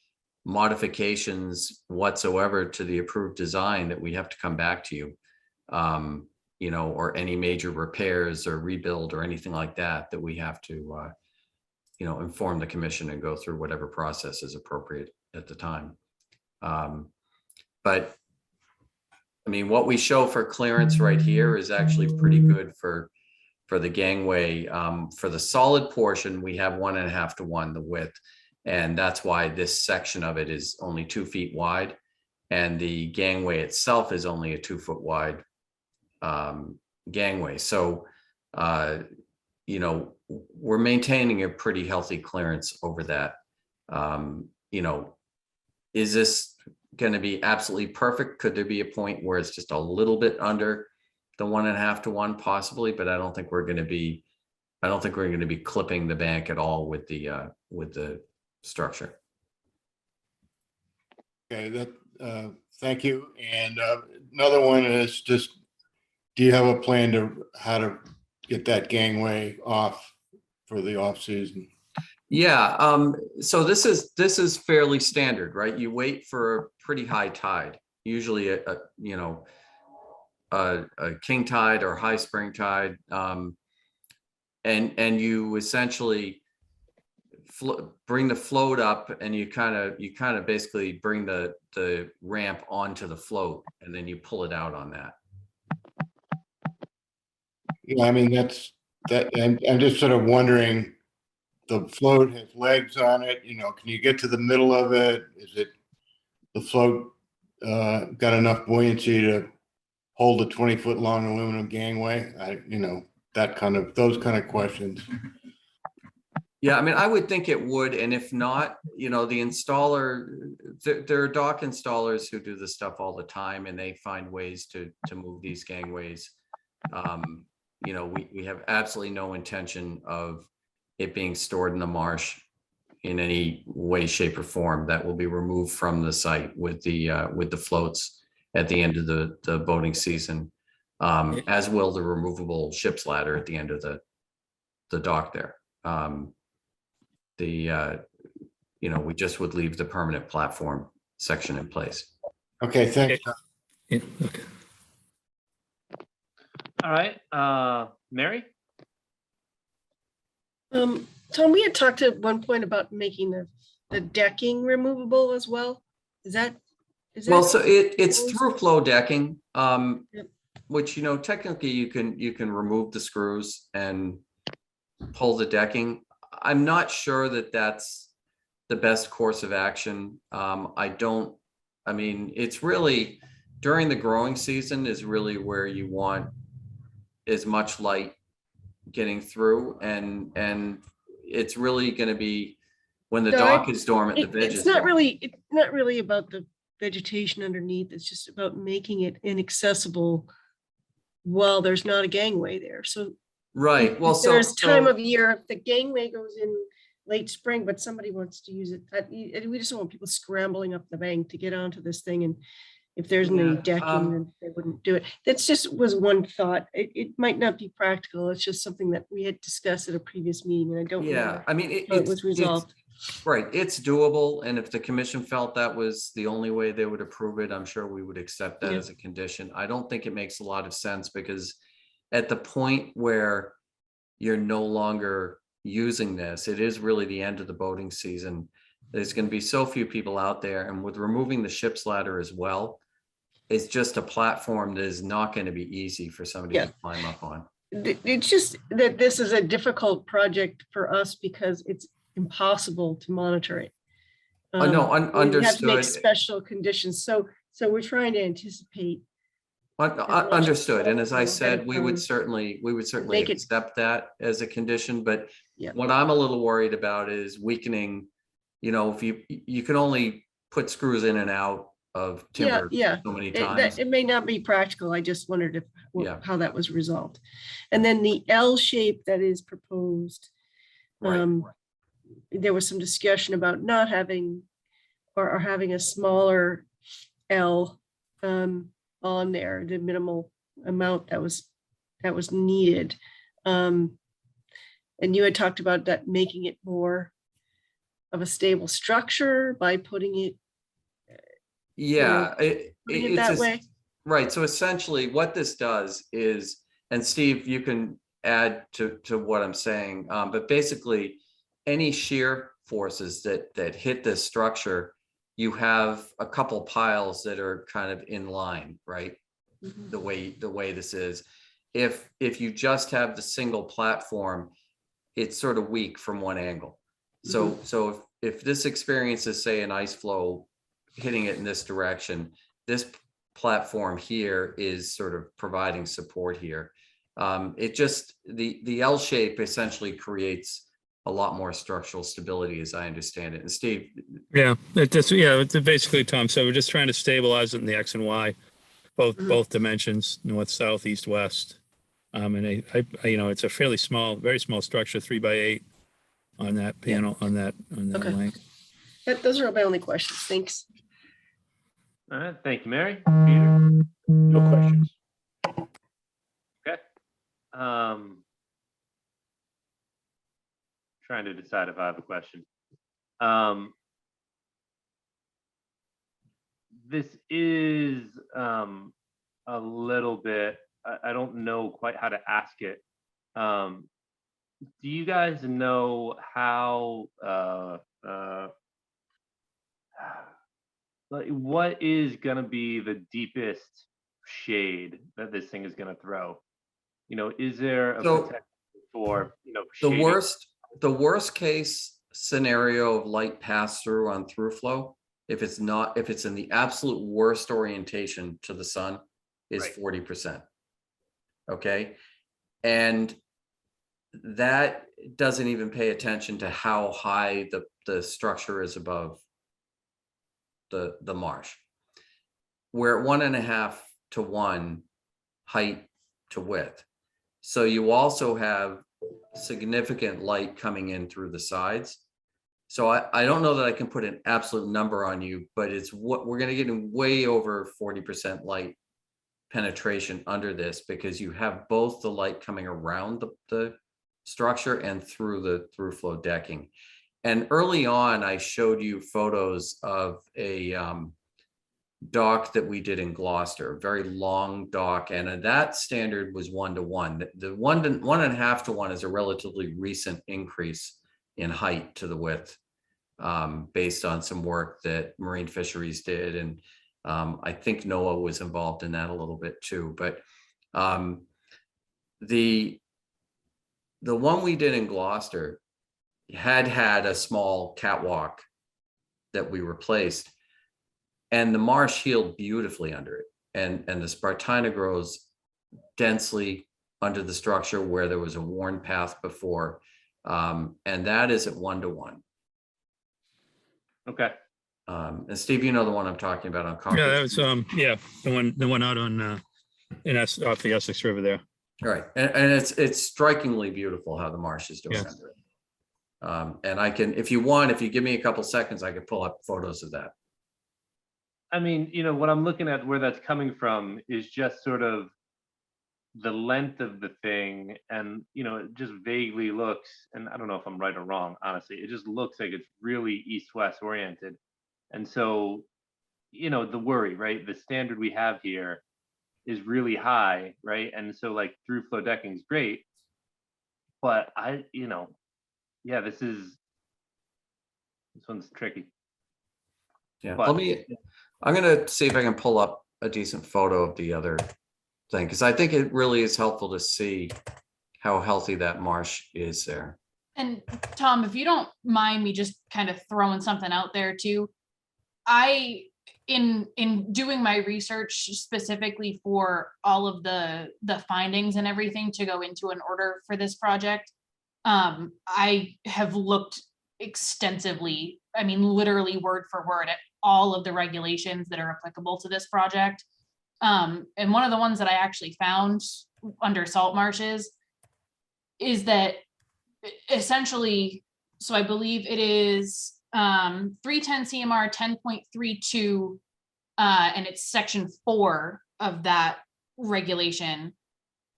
modifications whatsoever to the approved design, that we have to come back to you, or any major repairs or rebuild or anything like that, that we have to, inform the commission and go through whatever process is appropriate at the time. But I mean, what we show for clearance right here is actually pretty good for the gangway. For the solid portion, we have 1.5 to 1 the width. And that's why this section of it is only 2 feet wide. And the gangway itself is only a 2 foot wide gangway. So, you know, we're maintaining a pretty healthy clearance over that. You know, is this going to be absolutely perfect? Could there be a point where it's just a little bit under the 1.5 to 1 possibly, but I don't think we're going to be clipping the bank at all with the structure. Okay, thank you. And another one is just, do you have a plan to how to get that gangway off for the off season? Yeah, so this is fairly standard, right? You wait for a pretty high tide, usually a king tide or high spring tide, and you essentially bring the float up, and you kind of basically bring the ramp onto the float, and then you pull it out on that. Yeah, I mean, I'm just sort of wondering, the float has legs on it, you know, can you get to the middle of it? Is it the float got enough buoyancy to hold a 20-foot long aluminum gangway? Those kind of questions. Yeah, I mean, I would think it would, and if not, you know, the installer, there are dock installers who do this stuff all the time, and they find ways to move these gangways. You know, we have absolutely no intention of it being stored in the marsh in any way, shape, or form. That will be removed from the site with the floats at the end of the boating season, as will the removable ship's ladder at the end of the dock there. You know, we just would leave the permanent platform section in place. Okay, thanks. Yeah, okay. All right, Mary? Tom, we had talked at one point about making the decking removable as well. Is that? Well, so it's proposed? through flow decking, Yep. which, you know, technically you can remove the screws and pull the decking. I'm not sure that that's the best course of action. I mean, it's really during the growing season is really where you want as much light getting through, and it's really going to be when the dock is dormant, the veg is It's not dormant. really about the vegetation underneath. It's just about making it inaccessible while there's not a gangway there. So Right. Well, so there's time of year, if the gangway goes in late spring, but somebody wants to use it, we just don't want people scrambling up the bank to get onto this thing. And if there's any Yeah, decking, then they wouldn't do it. That's just was one thought. It might not be practical. It's just something that we had discussed at a previous meeting, and I don't yeah, remember I mean, how it was resolved. right. It's doable. And if the commission felt that was the only way they would approve it, I'm sure we would accept that Yeah. as a condition. I don't think it makes a lot of sense, because at the point where you're no longer using this, it is really the end of the boating season. There's going to be so few people out there. And with removing the ship's ladder as well, it's just a platform that is not going to be easy for somebody Yeah. to climb up on. It's just that this is a difficult project for us because it's impossible to monitor it. I know, We have to make understood. special conditions. So we're trying to anticipate. much as Understood. And as I possible said, ahead of we would time. certainly Make it- accept that as a condition, but Yeah. what I'm a little worried about is weakening, you know, if you can only put screws in and out of timber Yeah. so many times. It may not be practical. I just wondered Yeah. how that was resolved. And then the L shape that is proposed. Right. There was some discussion about not having or having a smaller L on there, the minimal amount that was needed. And you had talked about that making it more of a stable structure by putting it Yeah, putting it that way. right. So essentially what this does is, and Steve, you can add to what I'm saying, but basically any shear forces that hit this structure, you have a couple piles that are kind of in line, right? the way this is. If you just have the single platform, it's sort of weak from one angle. So if this experiences, say, an ice flow hitting it in this direction, this platform here is sort of providing support here. It just, the L shape essentially creates a lot more structural stability, as I understand it. And Steve. Yeah, it's basically, Tom, so we're just trying to stabilize it in the X and Y, both dimensions, north, south, east, west. And I it's a fairly small, very small structure, 3x8 on that panel, on that Okay. length. Those are my only questions. Thanks. All right, thank you, Mary. Peter? No questions. Okay. Trying to decide if I have a question. This is a little bit, I don't know quite how to ask it. Do you guys know how, like, what is gonna be the deepest shade that this thing is gonna throw? Is there a So, potential for, The shading? worst case scenario of light pass through on through flow, if it's in the absolute worst orientation to the sun, is Right. 40%. Okay. And that doesn't even pay attention to how high the structure is above the marsh. We're at 1.5 to 1 height to width. So you also have significant light coming in through the sides. So I don't know that I can put an absolute number on you, but it's what we're going to get in way over 40% light penetration under this, because you have both the light coming around the structure and through the through flow decking. And early on, I showed you photos of a dock that we did in Gloucester, a very long dock, and that standard was 1 to 1. The 1.5 to 1 is a relatively recent increase in height to the width, based on some work that Marine Fisheries did, and I think NOAA was involved in that a little bit too. But the one we did in Gloucester had a small catwalk that we replaced, and the marsh healed beautifully under it, and the Spartina grows densely under the structure where there was a worn path before, and that is at 1 to 1. Okay. And Steve, you know the one I'm talking about on Concord. Yeah, that was the one out on off the Essex River there. Right, and it's strikingly beautiful how the marsh is doing Yes. under it. And I can, if you want, if you give me a couple seconds, I could pull up photos of that. I mean, what I'm looking at, where that's coming from, is just sort of the length of the thing, and it just vaguely looks, and I don't know if I'm right or wrong, honestly, it just looks like it's really east-west oriented. And so, the worry, right? The standard we have here is really high, right? And so, like, through flow decking is great, but yeah, this one's tricky. Yeah, But- I'm gonna see if I can pull up a decent photo of the other thing, because I think it really is helpful to see how healthy that marsh is there. And Tom, if you don't mind me just kind of throwing something out there too, in doing my research specifically for all of the findings and everything to go into an order for this project, I have looked extensively, I mean, literally word for word, at all of the regulations that are applicable to this project. And one of the ones that I actually found under salt marshes is that essentially, so I believe it is 310 CMR 10.32, and it's section 4 of that regulation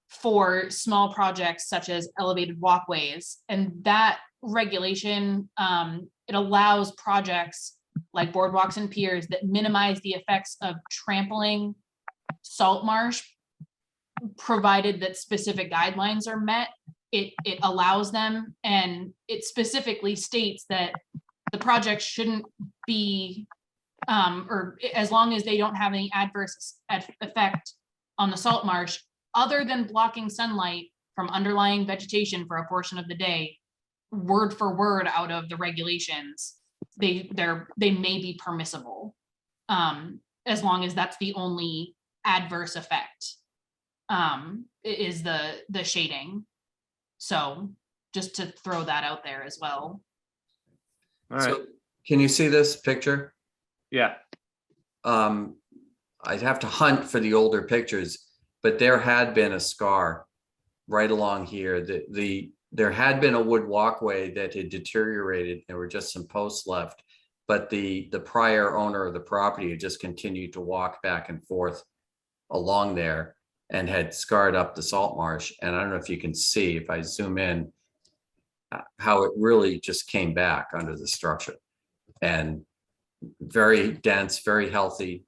for small projects such as elevated walkways. And that regulation, it allows projects like boardwalks and piers that minimize the effects of trampling salt marsh, provided that specific guidelines are met. It allows them, and it specifically states that the project shouldn't be, or as long as they don't have any adverse effect on the salt marsh, other than blocking sunlight from underlying vegetation for a portion of the day, word for word out of the regulations, they may be permissible, as long as that's the only adverse effect, is the shading. So just to throw that out there as well. All right. So can you see this picture? Yeah. I'd have to hunt for the older pictures, but there had been a scar right along here. There had been a wood walkway that had deteriorated. There were just some posts left, but the prior owner of the property had just continued to walk back and forth along there and had scarred up the salt marsh. And I don't know if you can see, if I zoom in, how it really just came back under the structure. And very dense, very healthy,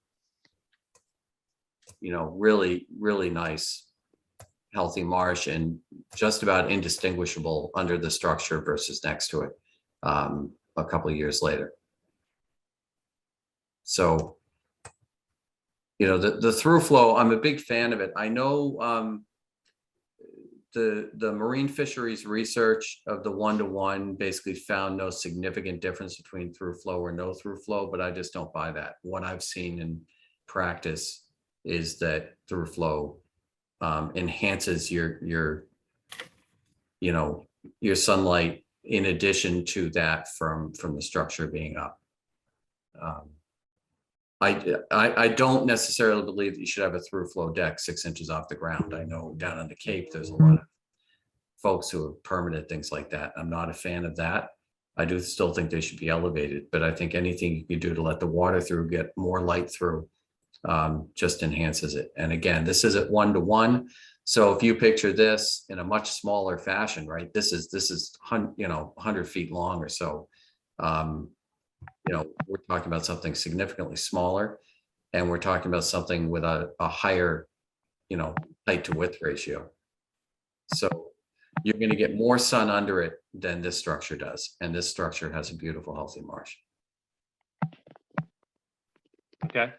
you know, really, really nice, healthy marsh, and just about indistinguishable under the structure versus next to it a couple of years later. So, you know, the through flow, I'm a big fan of it. I know the marine fisheries research of the 1-to-1 basically found no significant difference between through flow or no through flow, but I just don't buy that. What I've seen in practice is that through flow enhances your you know, your sunlight in addition to that from the structure being up. I don't necessarily believe that you should have a through flow deck 6 inches off the ground. I know down on the Cape, there's a lot of folks who have permitted things like that. I'm not a fan of that. I do still think they should be elevated, but I think anything you can do to let the water through, get more light through, just enhances it. And again, this is at 1-to-1. So if you picture this in a much smaller fashion, right? This is you know, 100 feet long or so. You know, we're talking about something significantly smaller, and we're talking about something with a higher, you know, height to width ratio. So you're going to get more sun under it than this structure does, and this structure has a beautiful, healthy marsh. Okay.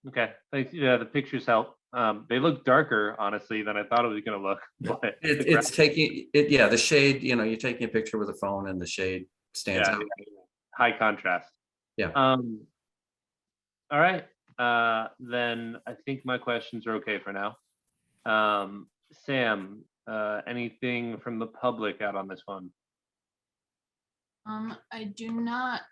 Okay. Thanks. Yeah, the pictures help. They look darker, honestly, than I thought it was going to look. But It's taking it. Yeah, the shade. You know, you're taking a picture with a phone, and the shade stands out. High contrast. Yeah. All right. Then I think my questions are okay for now. Sam, anything from the public out on this one? I do not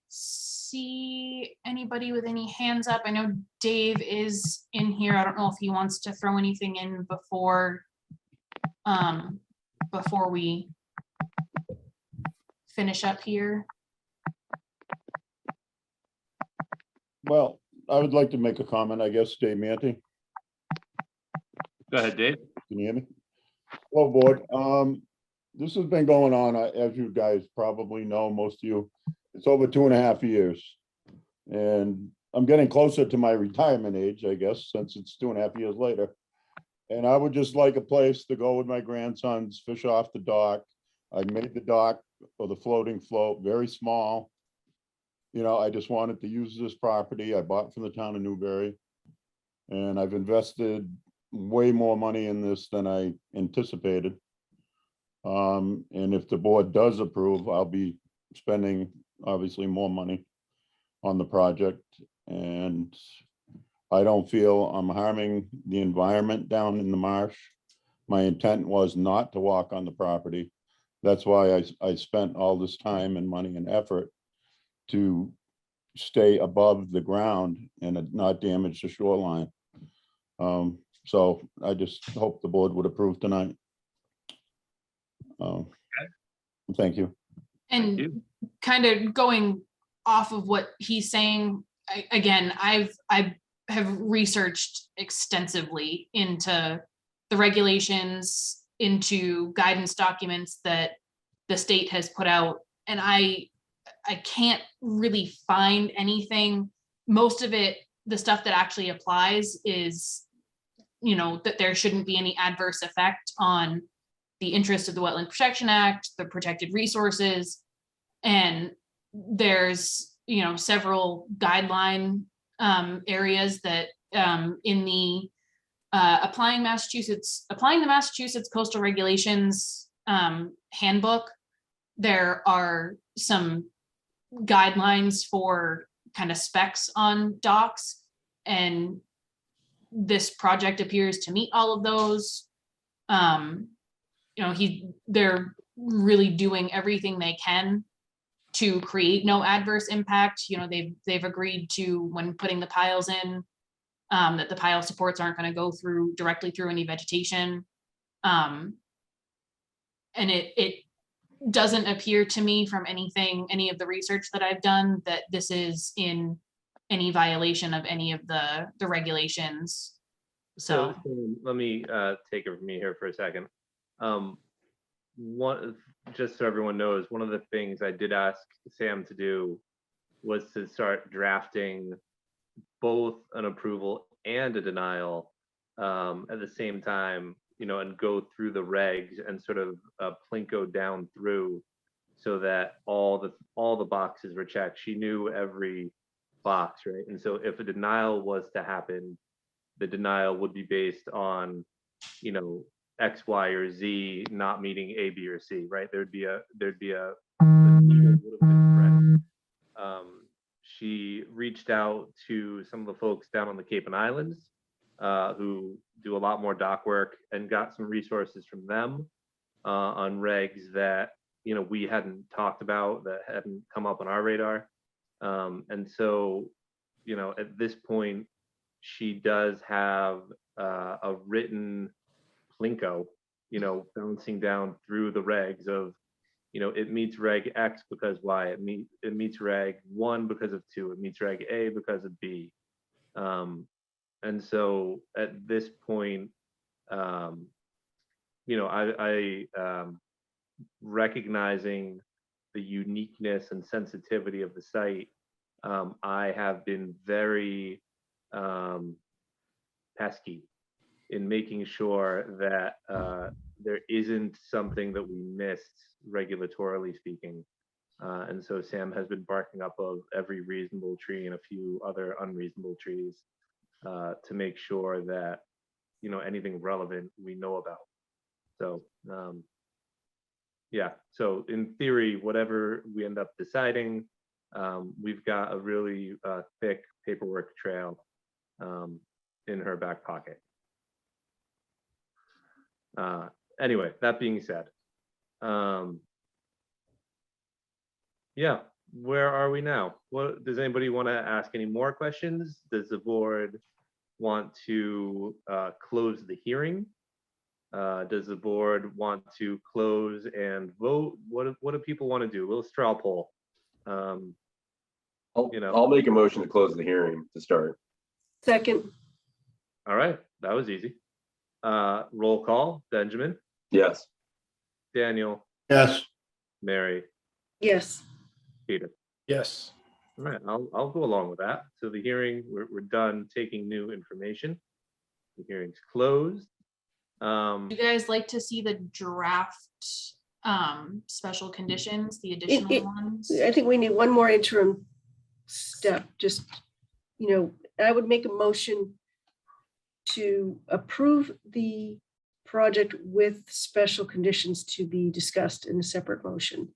see anybody with any hands up. I know Dave is in here. I don't know if he wants to throw anything in before we finish up here. Well, I would like to make a comment, I guess, Dave Manty. Go ahead, Dave. Can you hear me? Hello, board. This has been going on, as you guys probably know, most of you, it's over 2.5 years. And I'm getting closer to my retirement age, I guess, since it's 2.5 years later. And I would just like a place to go with my grandsons, fish off the dock. I made the dock for the floating float, very small. You know, I just wanted to use this property. I bought from the town of Newbury. And I've invested way more money in this than I anticipated. And if the board does approve, I'll be spending obviously more money on the project. And I don't feel I'm harming the environment down in the marsh. My intent was not to walk on the property. That's why I spent all this time and money and effort to stay above the ground and not damage the shoreline. So I just hope the board would approve tonight. Thank you. And kind of going off of what he's saying, I have researched extensively into the regulations, into guidance documents that the state has put out, and I can't really find anything. Most of it, the stuff that actually applies is, you know, that there shouldn't be any adverse effect on the interest of the Wetland Protection Act, the protected resources. And there's several guideline areas that in the applying the Massachusetts coastal regulations handbook, there are some guidelines for kind of specs on docks, and this project appears to meet all of those. They're really doing everything they can to create no adverse impact. They've agreed to, when putting the piles in, that the pile supports aren't going to go directly through any vegetation. And it doesn't appear to me from any of the research that I've done, that this is in any violation of any of the regulations. So let me take it from me here for a second. Just so everyone knows, one of the things I did ask Sam to do was to start drafting both an approval and a denial at the same time, and go through the regs and sort of plinko down through, so that all the boxes were checked. She knew every box, right? And so if a denial was to happen, the denial would be based on, X, Y, or Z not meeting A, B, or C, right? The needle would have been threaded. She reached out to some of the folks down on the Cape and Islands who do a lot more dock work, and got some resources from them on regs that we hadn't talked about, that hadn't come up on our radar. And so, at this point, she does have a written plinko, bouncing down through the regs of, it meets reg X because Y, it meets reg 1 because of 2, it meets reg A because of B. And so at this point, recognizing the uniqueness and sensitivity of the site, I have been very pesky in making sure that there isn't something that we missed regulatorily speaking. And so Sam has been barking up of every reasonable tree and a few other unreasonable trees to make sure that, anything relevant we know about. So, yeah, so in theory, whatever we end up deciding, we've got a really thick paperwork trail in her back pocket. Anyway, that being said, yeah, where are we now? What does anybody want to ask any more questions? Does the board want to close the hearing? Does the board want to close and vote? What do people want to do? We'll straw poll. I'll make a motion to close the hearing to start. Second. All right, that was easy. Roll call. Benjamin? Yes. Daniel? Yes. Mary? Yes. Peter? Yes. All right, I'll go along with that. So the hearing, we're done taking new information. The hearing's closed. you guys like to see the draft special conditions, the additional ones? I think we need one more interim step. Just, I would make a motion to approve the project with special conditions to be discussed in a separate motion.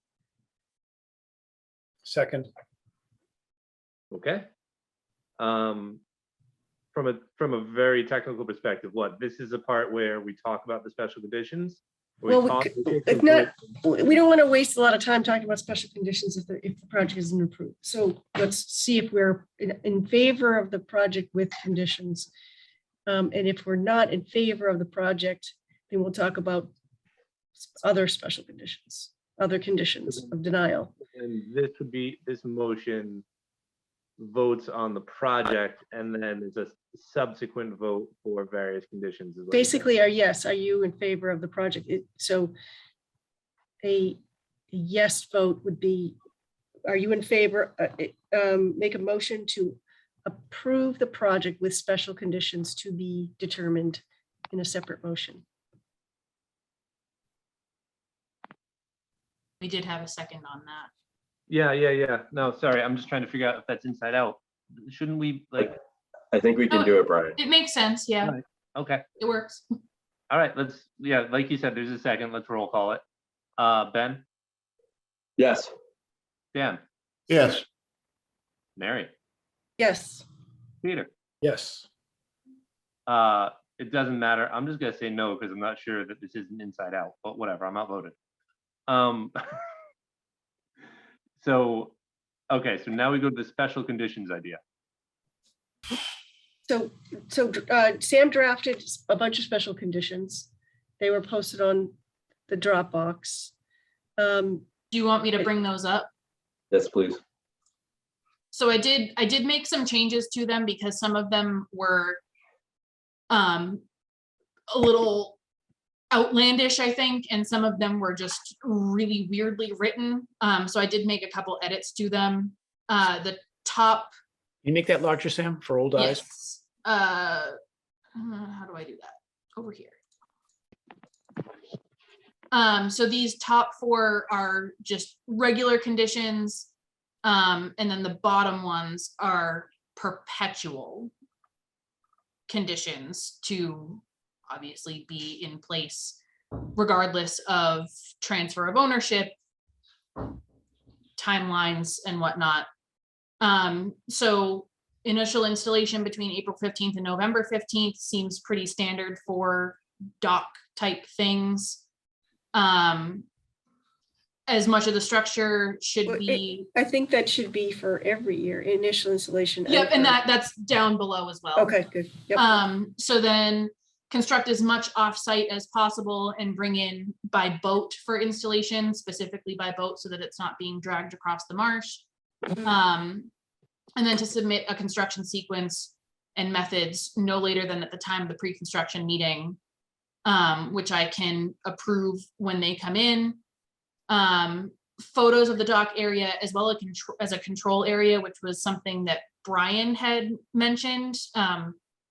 Second. Okay. From a very technical perspective, this is a part where we talk about the special conditions? Well, if not, we don't want to waste a lot of time talking about special conditions if the project isn't approved. So let's see if we're in favor of the project with conditions. And if we're not in favor of the project, then we'll talk about other special conditions, other conditions of denial. And this motion votes on the project, and then there's a subsequent vote for various conditions. Basically, are you in favor of the project? So a yes vote would be, are you in favor? Make a motion to approve the project with special conditions to be determined in a separate motion. We did have a second on that. Yeah. No, sorry, I'm just trying to figure out if that's inside out. Shouldn't we like, I think we can do it, Brian. It makes sense, yeah, Alright, okay, it works. all right, let's, yeah, like you said, there's a second, let's roll call it. Ben, Yes. Dan, Yes, Mary, Yes, Peter. Yes. It doesn't matter. I'm just gonna say no because I'm not sure that this isn't inside out, but whatever, I'm outvoted. So, okay, so now we go to the special conditions idea. so Sam drafted a bunch of special conditions. They were posted on the Dropbox. Do you want me to bring those up? Yes, please. So I did make some changes to them because some of them were a little outlandish, I think, and some of them were just really weirdly written. So I did make a couple edits to them. The top, You make that larger, Sam, for old eyes? yes. How do I do that? Over here. So these top 4 are just regular conditions. And then the bottom ones are perpetual conditions to obviously be in place regardless of transfer of ownership, timelines and whatnot. So initial installation between April 15th and November 15th seems pretty standard for dock type things. As much of the structure should Well, be. I think that should be for every year, initial installation. Yep, and for- that's down below as well. Okay, good. Yep. So then construct as much offsite as possible and bring in by boat for installation, specifically by boat, so that it's not being dragged across the marsh. And then to submit a construction sequence and methods no later than at the time of the pre-construction meeting, which I can approve when they come in. Photos of the dock area as well as a control area, which was something that Brian had mentioned,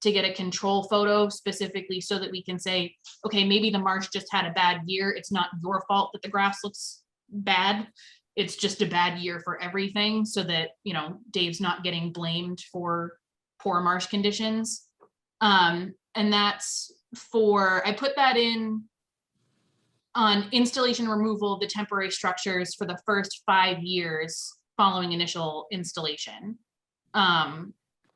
to get a control photo specifically so that we can say, okay, maybe the marsh just had a bad year. It's not your fault that the grass looks bad. It's just a bad year for everything, so that, you know, Dave's not getting blamed for poor marsh conditions. And that's for, I put that in on installation removal of the temporary structures for the first 5 years following initial installation.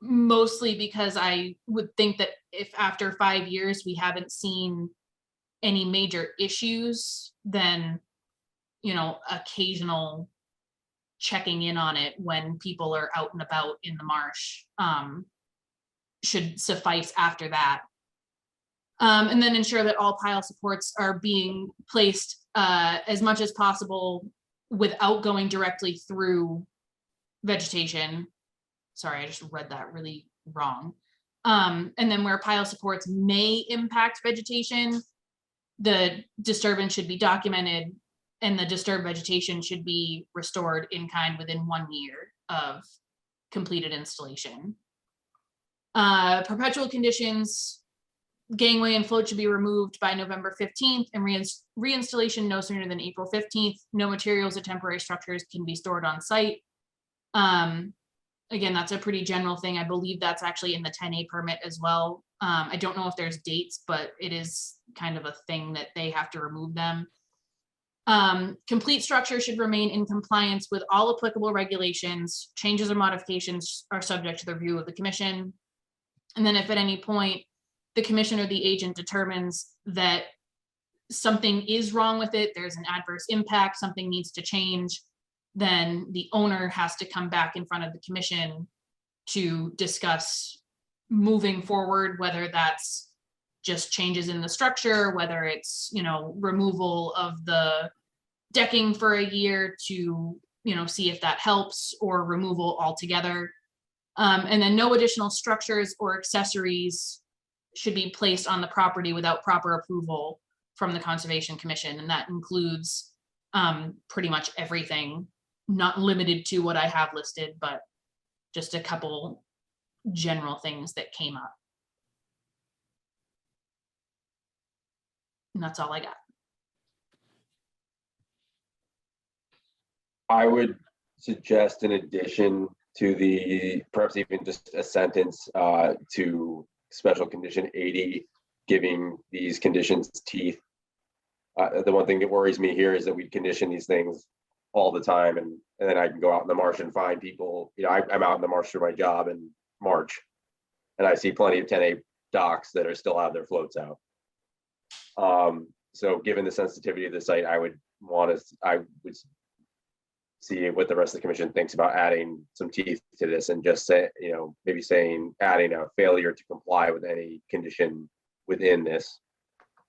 Mostly because I would think that if after 5 years we haven't seen any major issues, then, you know, occasional checking in on it when people are out and about in the marsh should suffice after that. And then ensure that all pile supports are being placed as much as possible without going directly through vegetation. Sorry, I just read that really wrong. And then where pile supports may impact vegetation, the disturbance should be documented and the disturbed vegetation should be restored in kind within 1 year of completed installation. Perpetual conditions, gangway and float should be removed by November 15th and reinstallation no sooner than April 15th. No materials or temporary structures can be stored on site. Again, that's a pretty general thing. I believe that's actually in the 10A permit as well. I don't know if there's dates, but it is kind of a thing that they have to remove them. Complete structure should remain in compliance with all applicable regulations. Changes or modifications are subject to the review of the commission. And then if at any point the commission or the agent determines that something is wrong with it, there's an adverse impact, something needs to change, then the owner has to come back in front of the commission to discuss moving forward, whether that's just changes in the structure, whether it's, you know, removal of the decking for a year to, you know, see if that helps, or removal altogether. And then no additional structures or accessories should be placed on the property without proper approval from the Conservation Commission. And that includes pretty much everything, not limited to what I have listed, but just a couple general things that came up. And that's all I got. I would suggest an addition to the, perhaps even just a sentence to special condition 80, giving these conditions teeth. The one thing that worries me here is that we condition these things all the time, and then I can go out in the marsh and find people. You know, I'm out in the marsh for my job in March, and I see plenty of 10A docks that are still have their floats out. So given the sensitivity of the site, I would see what the rest of the commission thinks about adding some teeth to this, and just say, you know, maybe saying adding a failure to comply with any condition within this,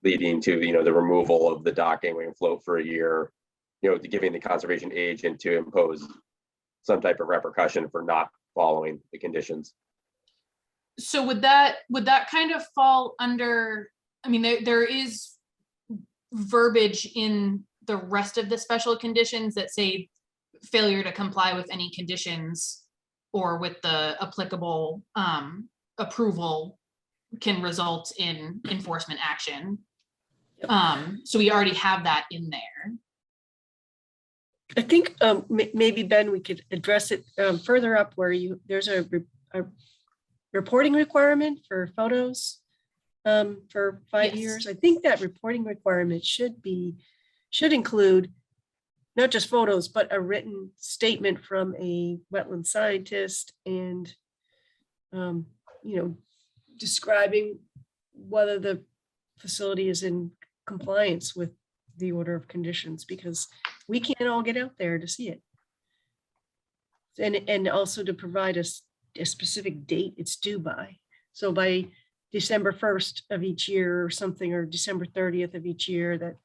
leading to, you know, the removal of the dock, gangway, and float for a year, you know, to giving the conservation agent to impose some type of repercussion for not following the conditions. So would that kind of fall under, I mean, there is verbiage in the rest of the special conditions that say failure to comply with any conditions or with the applicable approval can result in enforcement action. So we already have that in there. I think maybe, Ben, we could address it further up where there's a reporting requirement for photos for 5 Yes. years. I think that reporting requirement should include not just photos, but a written statement from a wetland scientist and, you know, describing whether the facility is in compliance with the order of conditions, because we can't all get out there to see it. And also to provide us a specific date it's due by. So by December 1st of each year or something, or December 30th of each year, that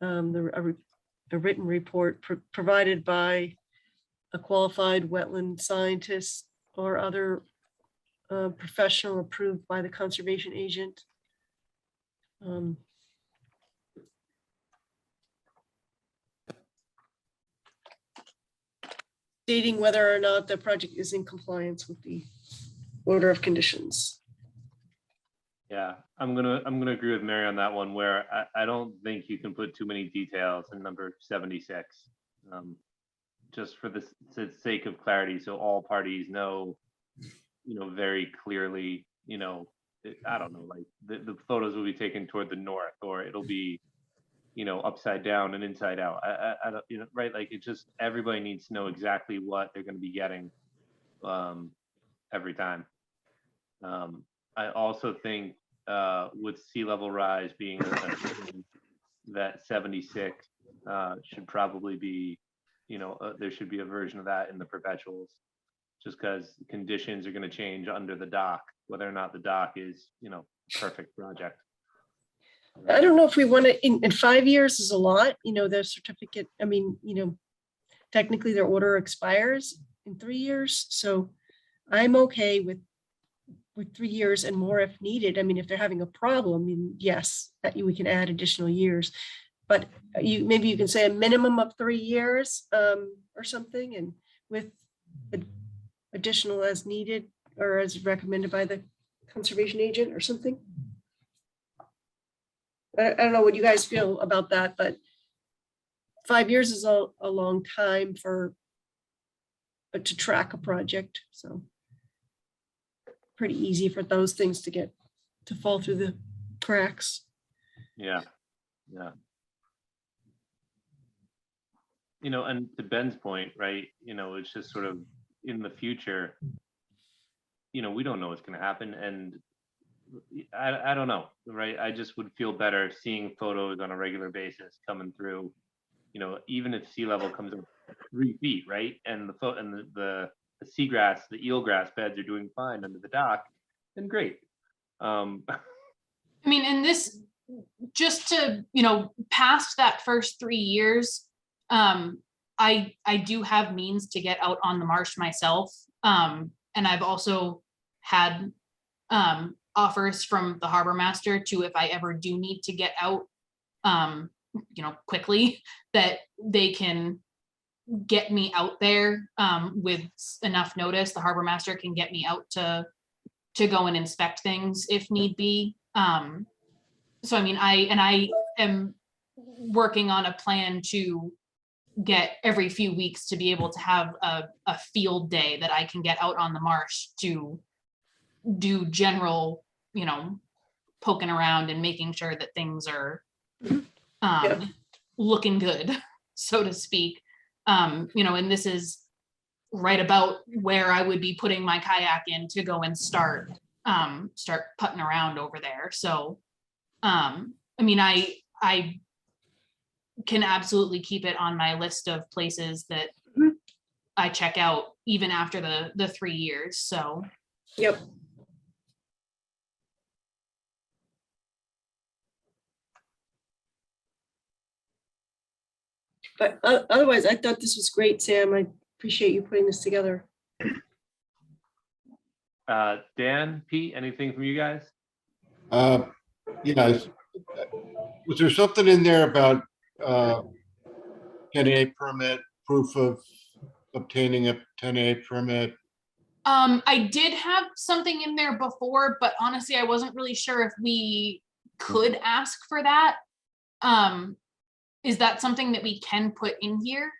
a written report provided by a qualified wetland scientist or other professional approved by the conservation agent. Stating whether or not the project is in compliance with the order of conditions. Yeah, I'm gonna agree with Mary on that one, where I don't think you can put too many details in number 76. Just for the sake of clarity, so all parties know, you know, very clearly, you know, I don't know, like the photos will be taken toward the north, or it'll be, you know, upside down and inside out. I don't, you know, right? Like, it just, everybody needs to know exactly what they're going to be getting every time. I also think with sea level rise being that 76 should probably be, you know, there should be a version of that in the perpetuals, just because conditions are going to change under the dock, whether or not the dock is, you know, perfect project. I don't know if we want to, in 5 years is a lot, you know, the certificate, I mean, you know, technically their order expires in 3 years. So I'm okay with 3 years and more if needed. I mean, if they're having a problem, yes, that we can add additional years, but maybe you can say a minimum of 3 years or something, and with additional as needed or as recommended by the conservation agent or something. I don't know what you guys feel about that, but 5 years is a long time to track a project. So pretty easy for those things to fall through the cracks. Yeah, yeah. You know, and to Ben's point, right, you know, it's just sort of in the future, you know, we don't know what's going to happen. And I don't know, right? I just would feel better seeing photos on a regular basis coming through, you know, even if sea level comes up 3 feet, right? And the seagrass, the eelgrass beds are doing fine under the dock, then great. I mean, and this, just to, you know, past that first 3 years, I do have means to get out on the marsh myself. And I've also had offers from the harbor master to, if I ever do need to get out, you know, quickly, that they can get me out there with enough notice. The harbor master can get me out to go and inspect things if need be. So I mean, I am working on a plan to get every few weeks to be able to have a field day that I can get out on the marsh to do general, poking around and making sure that things are looking good, so to speak. And this is right about where I would be putting my kayak in to go and start putting around over there. So, I can absolutely keep it on my list of places that I check out even after the 3 years. So, Yep. But otherwise, I thought this was great, Sam. I appreciate you putting this together. Dan, Pete, anything from you guys? Yeah, was there something in there about 10A permit, proof of obtaining a 10A permit? I did have something in there before, but honestly, I wasn't really sure if we could ask for that. Is that something that we can put in here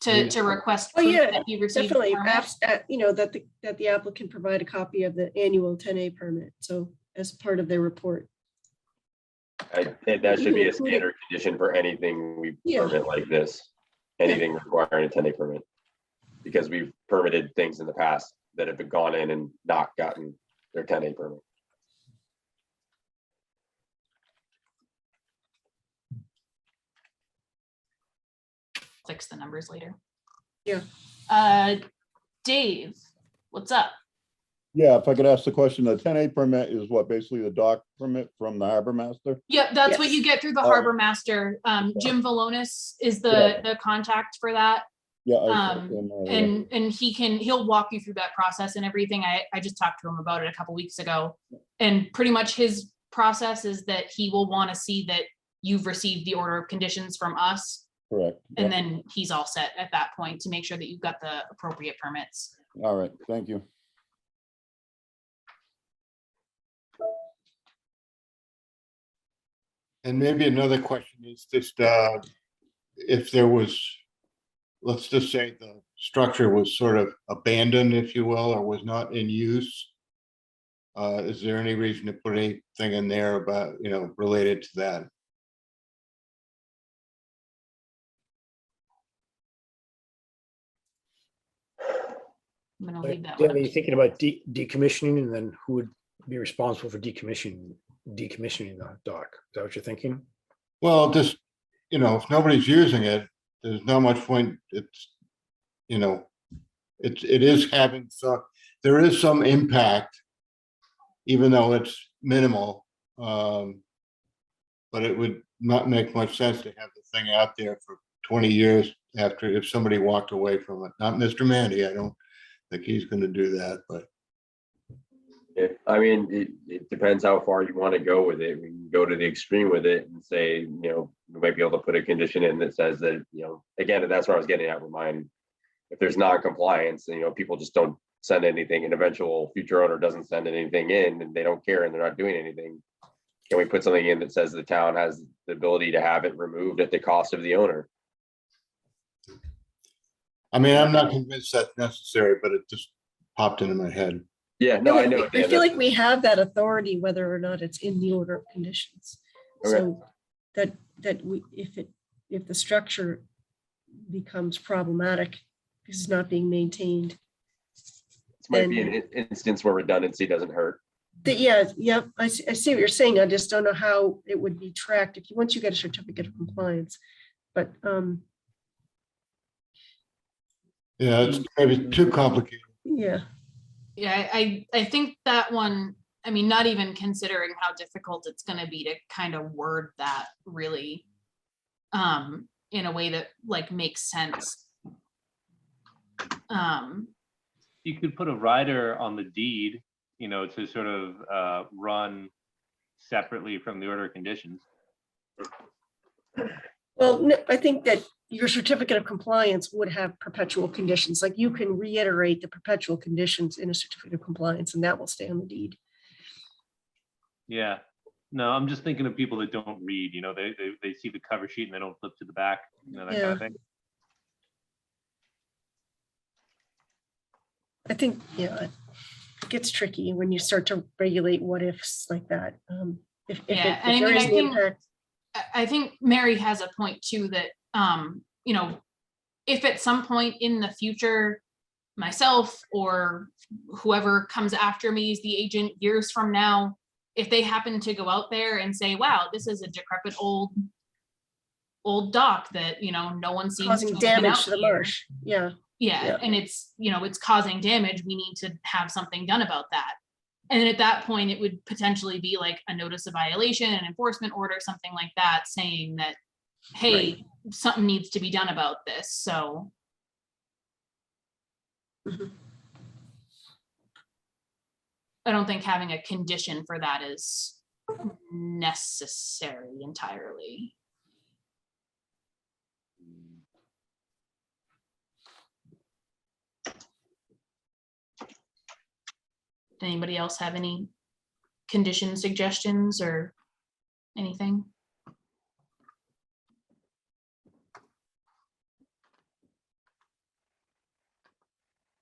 to request Oh, proof yeah, that you received a definitely. permit? That the applicant provide a copy of the annual 10A permit. So as part of their report. That should be a standard condition for anything we permit like this, anything requiring a 10-day permit. Because we've permitted things in the past that have gone in and not gotten their 10-day permit. Fix the numbers later. Yeah. Dave, what's up? Yeah, if I could ask the question, the 10A permit is what, basically the dock permit from the harbor master? Yep, that's what you get through the harbor master. Jim Valonis is the contact for that. Yeah. And he'll walk you through that process and everything. I just talked to him about it a couple weeks ago, and pretty much his process is that he will want to see that you've received the order of conditions from us. Correct. And then he's all set at that point to make sure that you've got the appropriate permits. All right, thank you. And maybe another question is just if there was, let's just say the structure was sort of abandoned, if you will, or was not in use. Is there any reason to put anything in there about, related to that? I'm gonna leave that Dan, one. are you thinking about decommissioning, and then who would be responsible for decommissioning the dock? Is that what you're thinking? Well, just, if nobody's using it, there's not much point. It's, it is having some, there is some impact, even though it's minimal. But it would not make much sense to have the thing out there for 20 years after, if somebody walked away from it. Not Mr. Mandy, I don't think he's going to do that, but. Yeah, it depends how far you want to go with it. We can go to the extreme with it and say, we might be able to put a condition in that says that, again, that's what I was getting at with mine. If there's non-compliance, people just don't send anything, an eventual future owner doesn't send anything in, and they don't care and they're not doing anything. Can we put something in that says the town has the ability to have it removed at the cost of the owner? I'm not convinced that's necessary, but it just popped into my head. Yeah, no, I know. I feel like we have that authority, whether or not it's in the order of conditions. Okay. So if the structure becomes problematic because it's not being maintained. This might be an instance where redundancy doesn't hurt. I see what you're saying. I just don't know how it would be tracked once you get a certificate of compliance. But yeah, it's maybe too complicated. Yeah. Yeah, I think that one, not even considering how difficult it's going to be to kind of word that really in a way that makes sense. You could put a rider on the deed, to sort of run separately from the order of conditions. Well, no, I think that your certificate of compliance would have perpetual conditions. Like you can reiterate the perpetual conditions in a certificate of compliance, and that will stay on the deed. Yeah. No, I'm just thinking of people that don't read, they see the cover sheet and they don't flip to the back, that kind of thing. I think, yeah, it gets tricky when you start to regulate what ifs like that. Yeah, If there is I the think, impact, I think Mary has a point too, that, you know, if at some point in the future, myself or whoever comes after me as the agent years from now, if they happen to go out there and say, wow, this is a decrepit old dock that, you know, no one seems to causing have been damage out to the here. marsh. Yeah. Yeah, and it's, you know, it's causing damage. We need to have something done about that. And then at that point, it would potentially be like a notice of violation, an enforcement order, something like that, saying that, hey, something needs to be done about this. So. Mhm. I don't think having a condition for that is necessary entirely. Does anybody else have any condition suggestions or anything?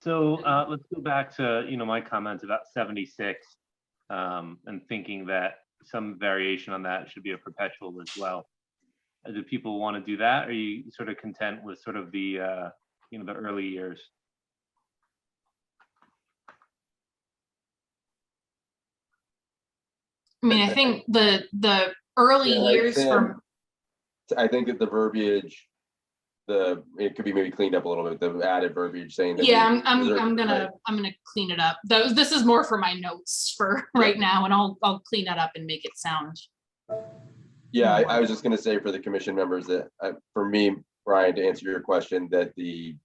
So let's go back to, you know, my comments about 76 and thinking that some variation on that should be a perpetual as well. Do people want to do that? Or are you sort of content with sort of the, you know, the early years? I mean, I think the early Yeah, like years Sam, from, I think that the verbiage, it could be maybe cleaned up a little bit, the added verbiage saying that. yeah, we reserve I'm the right. gonna clean it up. This is more for my notes for right now, and I'll clean that up and make it sound. Yeah, I was just gonna say for the commission members that, for me, Brian, to answer your question, that the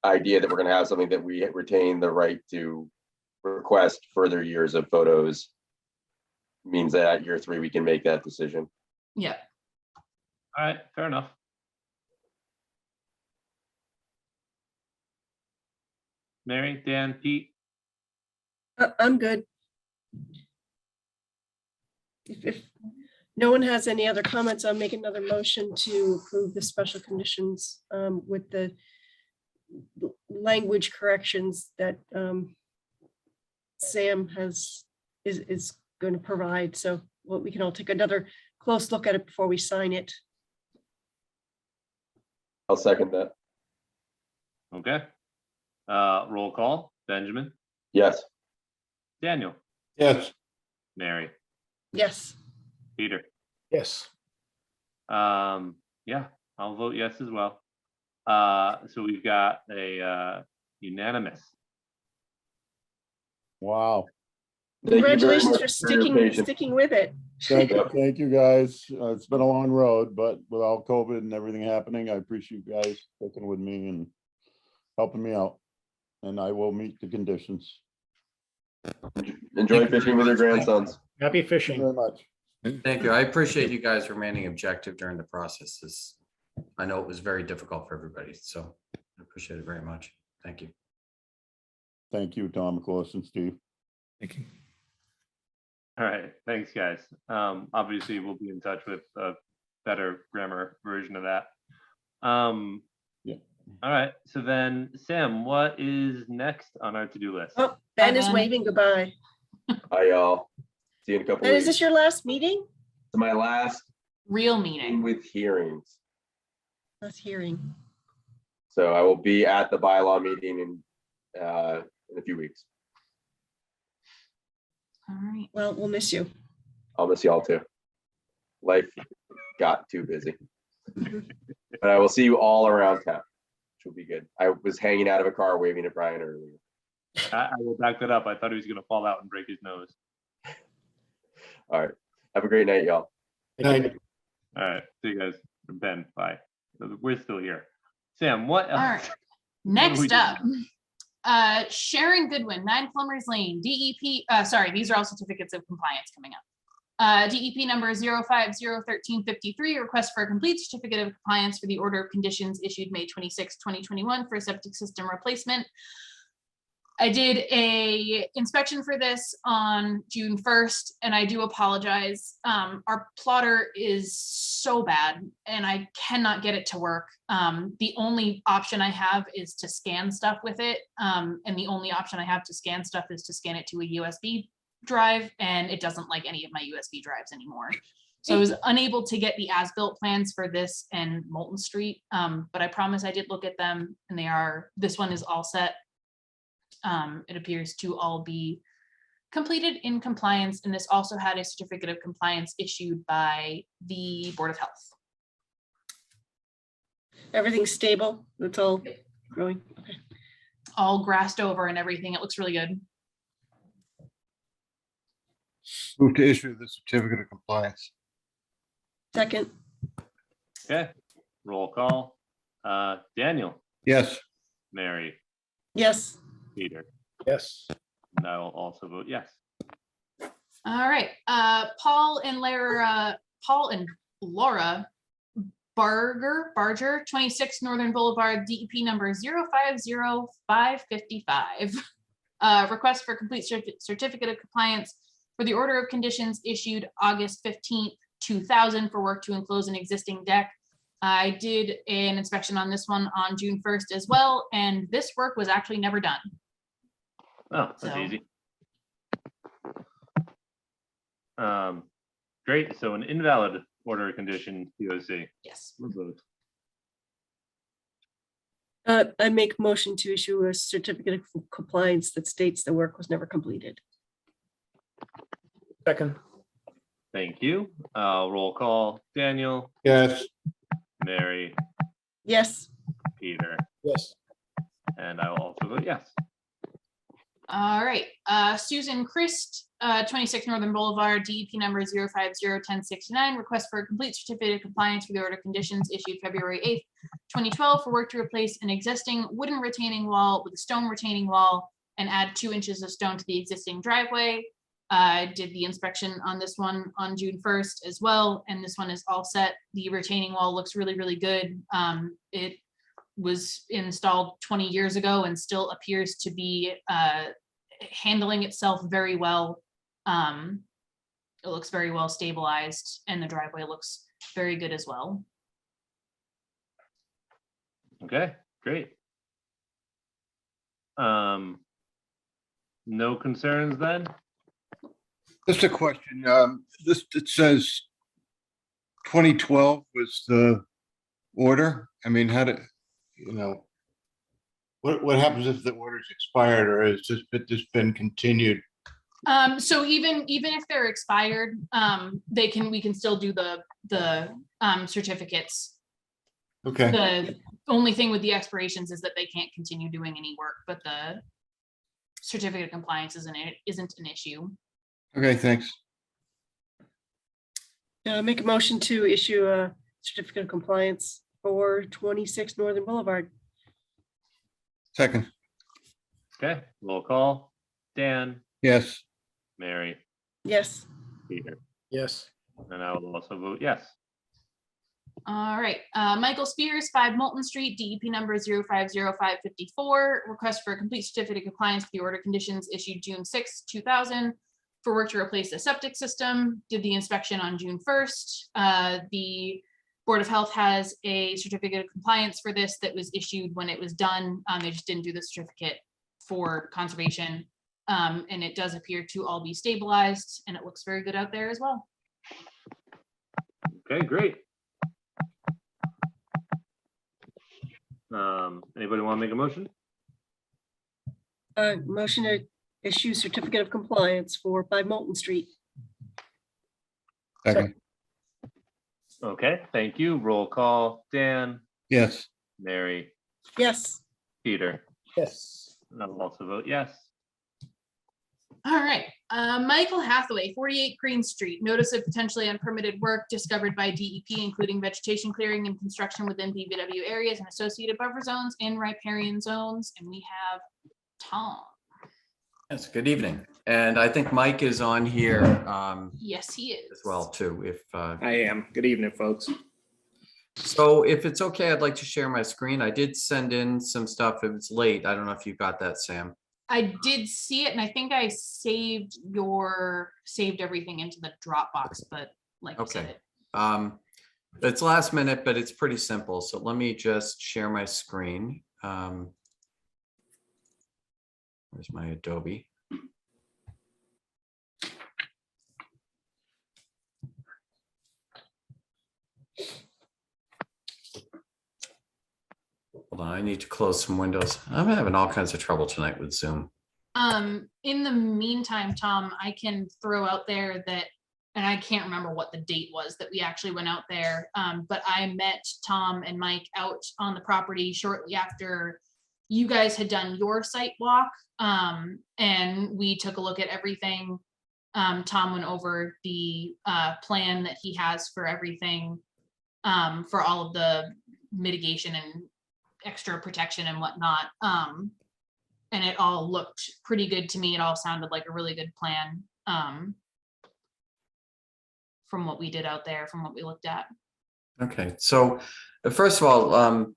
idea that we're gonna have something that we retain the right to request further years of photos means that at year 3, we can make that decision. Yeah. All right, fair enough. Mary, Dan, Pete? I'm good. If no one has any other comments, I'll make another motion to approve the special conditions with the language corrections that Sam is going to provide. So we can all take another close look at it before we sign it. I'll second that. Okay. Roll call. Benjamin? Yes. Daniel? Yes. Mary? Yes. Peter? Yes. Yeah, I'll vote yes as well. So we've got a unanimous. Wow. Congratulations for your patience. sticking with it. Thank you, guys. It's been a long road, but with all COVID and everything happening, I appreciate you guys sticking with me and helping me out. And I will meet the conditions. Enjoy fishing with your grandsons. Happy Thank you fishing. very much. Thank you. I appreciate you guys remaining objective during the process. I know it was very difficult for everybody, so I appreciate it very much. Thank you. Thank you, Tom, of course, and Steve. Thank you. All right, thanks, guys. Obviously, we'll be in touch with a better grammar version of that. Yeah. All right, so then, Sam, what is next on our to-do list? Oh, Ben is Ben. waving goodbye. Hi, y'all. See you in a couple Ben, weeks. is this your last meeting? It's my last Real meeting. with hearings. Last hearing. So I will be at the bylaw meeting in a few weeks. All right. Well, we'll miss you. I'll miss y'all too. Life got too busy. But I will see you all around town, which will be good. I was hanging out of a car waving at Brian earlier. I will back that up. I thought he was going to fall out and break his nose. All right. Have a great night, y'all. Thank you. All right, see you guys. Ben, bye. We're still here. Sam, what else? All right. Next up, Sharon Goodwin, 9 Plumbers Lane, DEP, sorry, these are all certificates of compliance coming up. DEP number 0501353, request for a complete certificate of compliance for the order of conditions issued May 26, 2021 for a septic system replacement I did a inspection for this on June 1st, and I do apologize. Our plotter is so bad and I cannot get it to work. The only option I have is to scan stuff with it. And the only option I have to scan stuff is to scan it to a USB drive, and it doesn't like any of my USB drives anymore. So I was unable to get the as-built plans for this and Molten Street, but I promise I did look at them, and this one is all set. It appears to all be completed in compliance, and this also had a certificate of compliance issued by the Board of Health. Everything's stable. It's all growing. Okay. All grassed over and everything. It looks really good. Move to issue the certificate of compliance. Second, Okay, roll call. Daniel, Yes. Mary, yes. Peter, Yes. and I will also vote yes. All right, Paul and Laura Barger, 26 Northern Boulevard, DEP number 050555. Request for complete certificate of compliance for the order of conditions issued August 15th, 2000 for work to enclose an existing deck. I did an inspection on this one on June 1st as well, and this work was actually never done. Oh, that's So- easy. Great, so an invalid order of condition, POC. Yes. I make motion to issue a certificate of compliance that states the work was never completed. Second. Thank you. Roll call. Daniel, Yes. Mary, Yes. Peter, Yes. and I will also vote yes. All right, Susan Christ, 26 Northern Boulevard, DEP number 05011069, request for a complete certificate of compliance for the order of conditions issued February 8th, 2012 for work to replace an existing wooden retaining wall with a stone retaining wall and add 2 inches of stone to the existing driveway. I did the inspection on this one on June 1st as well, and this one is all set. The retaining wall looks really, really good. It was installed 20 years ago and still appears to be handling itself very well. It looks very well stabilized, and the driveway looks very good as well. Okay, great. No concerns then? Just a question. It says 2012 was the order. I mean, how did, what happens if the order's expired, or has just been continued? So even if they're expired, we can still do the certificates. Okay, The only thing with the expirations is that they can't continue doing any work, but the certificate of compliance isn't an issue. okay, thanks. Make a motion to issue a certificate of compliance for 26 Northern Boulevard. Second, Okay, roll call. Dan, yes. Mary, Yes. Peter, Yes. and I will also vote yes. All right, Michael Spears, 5 Molten Street, DEP number 050554, request for a complete certificate of compliance for the order conditions issued June 6, 2000 for work to replace the septic system. Did the inspection on June 1st. The Board of Health has a certificate of compliance for this that was issued when it was done. They just didn't do the certificate for conservation. And it does appear to all be stabilized, and it looks very good out there as well. Okay, great. Anybody want to make a motion? Motion to issue certificate of compliance for 5 Molten Street. Second, Okay, thank you. Roll call. Dan, yes. Mary, Yes. Peter, Yes. and I will also vote yes. All right, Michael Hathaway, 48 Green Street, notice of potentially unpermitted work discovered by DEP, including vegetation clearing and construction within BVW areas and associated buffer zones in riparian zones. And we have Tom. Yes, good evening. And I think Mike is on here Yes, he is. as well too, if I am. Good evening, folks. so if it's okay, I'd like to share my screen. I did send in some stuff. If it's late, I don't know if you got that, Sam. I did see it, and I think I saved everything into the Dropbox, but like you said, Okay. It's last minute, but it's pretty simple. So let me just share my screen. Where's my Adobe? Hold on, I need to close some windows. I'm having all kinds of trouble tonight with Zoom. in the meantime, Tom, I can throw out there that, and I can't remember what the date was that we actually went out there, but I met Tom and Mike out on the property shortly after you guys had done your site walk, and we took a look at everything. Tom went over the plan that he has for everything, for all of the mitigation and extra protection and whatnot. And it all looked pretty good to me. It all sounded like a really good plan, from what we did out there, from what we looked at. Okay, so first of all,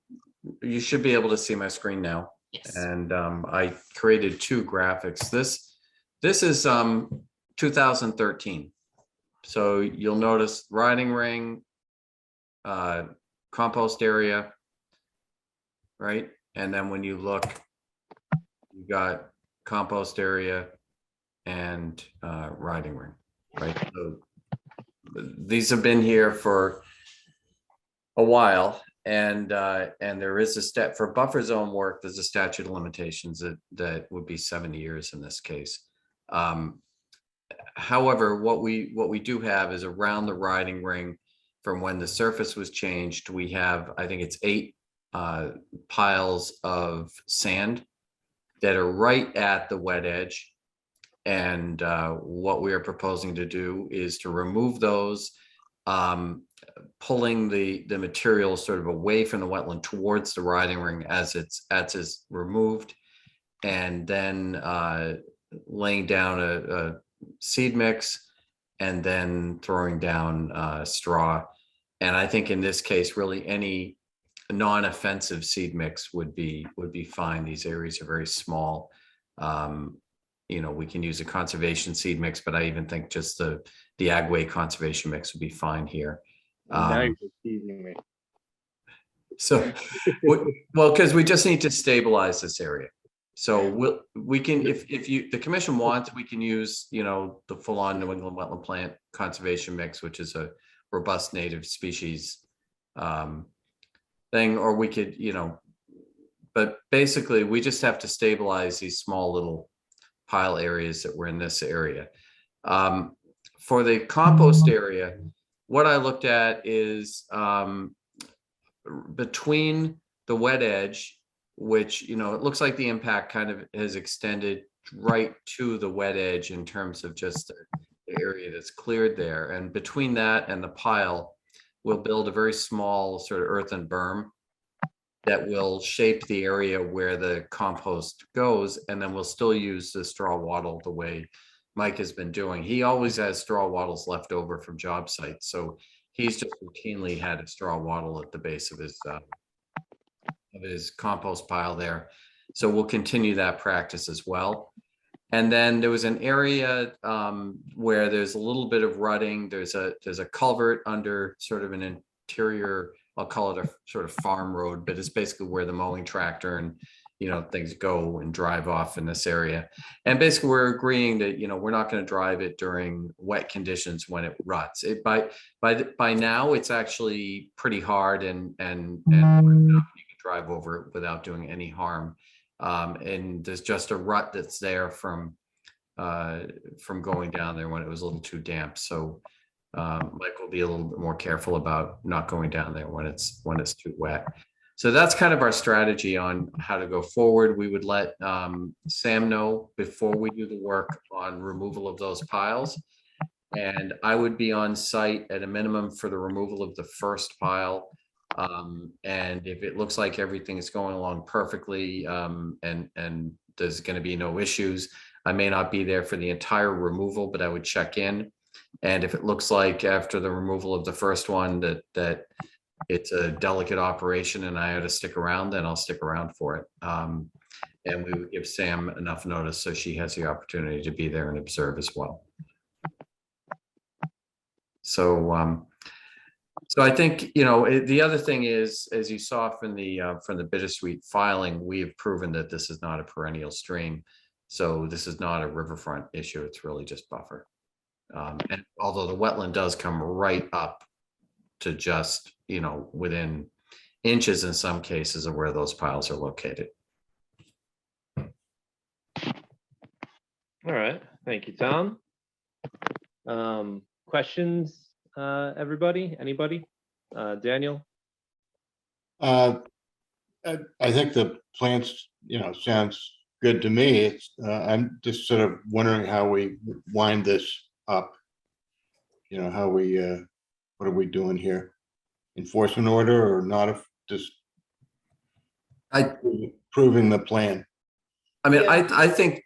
you should be able to see my screen now. Yes. And I created two graphics. This is 2013. So you'll notice riding ring, compost area, right? And then when you look, you got compost area and riding ring, right? So these have been here for a while, and there is a step for buffer zone work. There's a statute of limitations that would be 70 years in this case. However, what we do have is around the riding ring from when the surface was changed, we have, I think it's 8 piles of sand that are right at the wet edge. And what we are proposing to do is to remove those, pulling the material sort of away from the wetland towards the riding ring as it's removed, and then laying down a seed mix and then throwing down straw. And I think in this case, really any non-offensive seed mix would be fine. These areas are very small. You know, we can use a conservation seed mix, but I even think just the Gangway conservation mix would be fine here. Now you're teasing me. So, well, because we just need to stabilize this area. So we can, if the commission wants, we can use, you know, the full-on New England wetland plant conservation mix, which is a robust native species thing, or we could, you know, but basically we just have to stabilize these small little pile areas that were in this area. For the compost area, what I looked at is between the wet edge, which, you know, it looks like the impact kind of has extended right to the wet edge in terms of just the area that's cleared there. And between that and the pile, we'll build a very small sort of earthen berm that will shape the area where the compost goes. And then we'll still use the straw wattle the way Mike has been doing. He always has straw wattles left over from job sites. So he's just routinely had a straw wattle at the base of his compost pile there. So we'll continue that practice as well. And then there was an area where there's a little bit of rutting. There's a culvert under sort of an interior, I'll call it a sort of farm road, but it's basically where the mowing tractor and, you know, things go and drive off in this area. And basically we're agreeing that, you know, we're not going to drive it during wet conditions when it ruts. By now it's actually pretty hard and you can drive over it without doing any harm. And there's just a rut that's there from going down there when it was a little too damp. So Mike will be a little bit more careful about not going down there when it's too wet. So that's kind of our strategy on how to go forward. We would let Sam know before we do the work on removal of those piles. And I would be on site at a minimum for the removal of the first pile. And if it looks like everything is going along perfectly and there's going to be no issues, I may not be there for the entire removal, but I would check in. And if it looks like after the removal of the first one that it's a delicate operation and I had to stick around, then I'll stick around for it. And we would give Sam enough notice so she has the opportunity to be there and observe as well. So, so I think, you know, the other thing is, as you saw from the bittersweet filing, we have proven that this is not a perennial stream. So this is not a riverfront issue. It's really just buffer. And although the wetland does come right up to just, you know, within inches in some cases of where those piles are located. All right, thank you, Tom. Questions, everybody? Anybody? Daniel? I think the plans, you know, sounds good to me. It's, I'm just sort of wondering how we wind this up. You know, how we, what are we doing here? Enforcement order or not, just approving the plan? I mean, Yeah. I think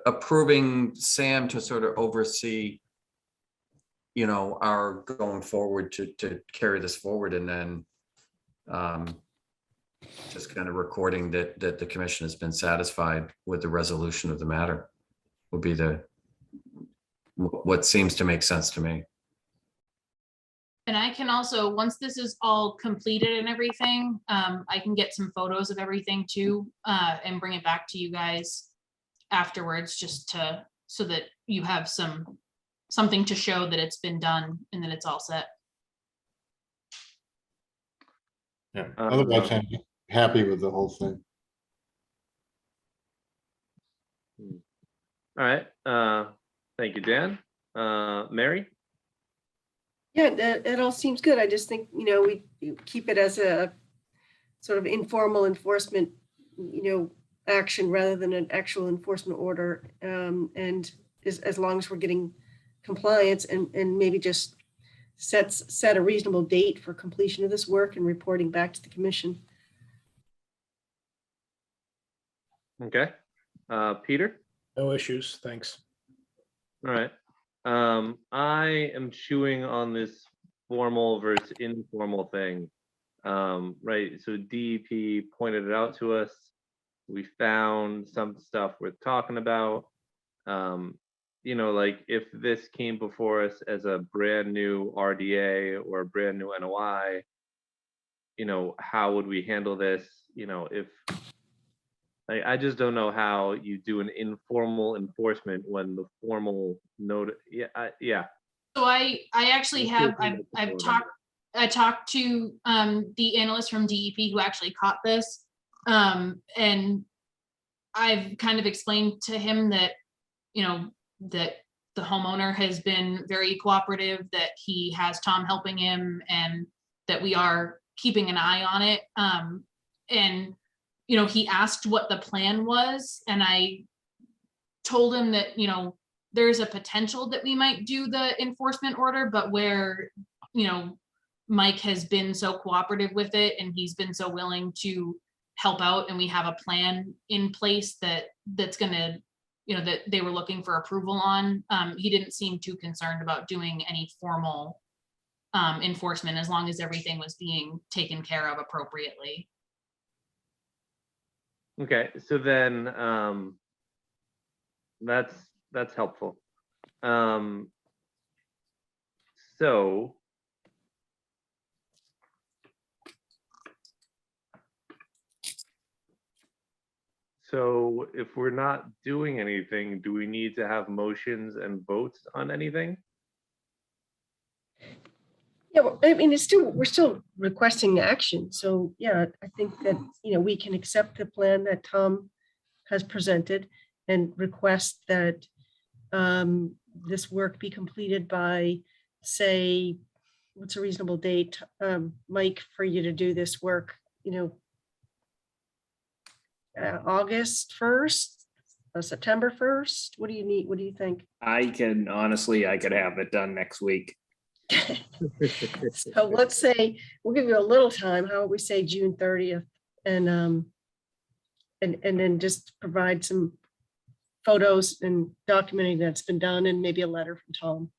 approving Sam to sort of oversee, you know, our going forward to carry this forward, and then just kind of recording that the commission has been satisfied with the resolution of the matter would be what seems to make sense to me. And I can also, once this is all completed and everything, I can get some photos of everything too, and bring it back to you guys afterwards, just to, so that you have something to show that it's been done and that it's all set. Yeah, otherwise I'm happy with the whole thing. All right, thank you, Dan. Mary? Yeah, that all seems good. I just think, you know, we keep it as a sort of informal enforcement, you know, action rather than an actual enforcement order. And as long as we're getting compliance, and maybe just set a reasonable date for completion of this work and reporting back to the commission. Okay, Peter? No issues, thanks. All right. I am chewing on this formal versus informal thing. Right, so DEP pointed it out to us. We found some stuff worth talking about. You know, like if this came before us as a brand new RDA or a brand new NOI, you know, how would we handle this? You know, if I just don't know how you do an informal enforcement when the formal note. Yeah, yeah. So I actually have, I talked to the analyst from DEP who actually caught this. And I've kind of explained to him that, you know, that the homeowner has been very cooperative, that he has Tom helping him, and that we are keeping an eye on it. And, you know, he asked what the plan was, and I told him that, you know, there's a potential that we might do the enforcement order, but where, you know, Mike has been so cooperative with it and he's been so willing to help out, and we have a plan in place that's gonna, you know, that they were looking for approval on. He didn't seem too concerned about doing any formal enforcement, as long as everything was being taken care of appropriately. Okay, so then that's helpful. So if we're not doing anything, do we need to have motions and votes on anything? Yeah, well, I mean, we're still requesting action. So yeah, I think that, you know, we can accept the plan that Tom has presented and request that this work be completed by, say, what's a reasonable date, Mike, for you to do this work, you know, August 1st, September 1st? What do you need? What do you think? I could have it done next week. So let's say, we'll give you a little time. How about we say June 30th, and then just provide some photos and documenting that's been done, and maybe a letter from Tom.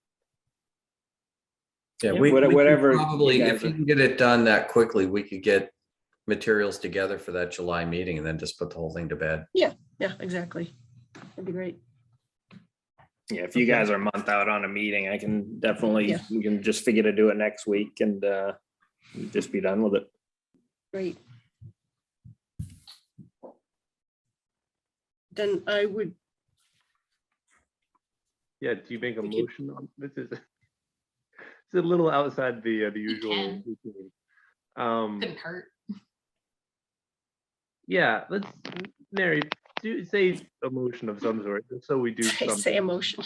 Yeah, Whatever probably, if you can get it done that quickly, we could get materials together for that July meeting and then just put the whole thing to bed. Yeah, exactly. That'd be great. Yeah, if you guys are a month out on a meeting, I can definitely, Yeah. we can just figure to do it next week and just be done with it. Great. Then I would, Yeah, do you make a Thank you. motion on this? Is it's a little outside the usual can. routine. Couldn't hurt. Yeah, let's, Mary, say a motion of some sort, just so we do I say something. a motion.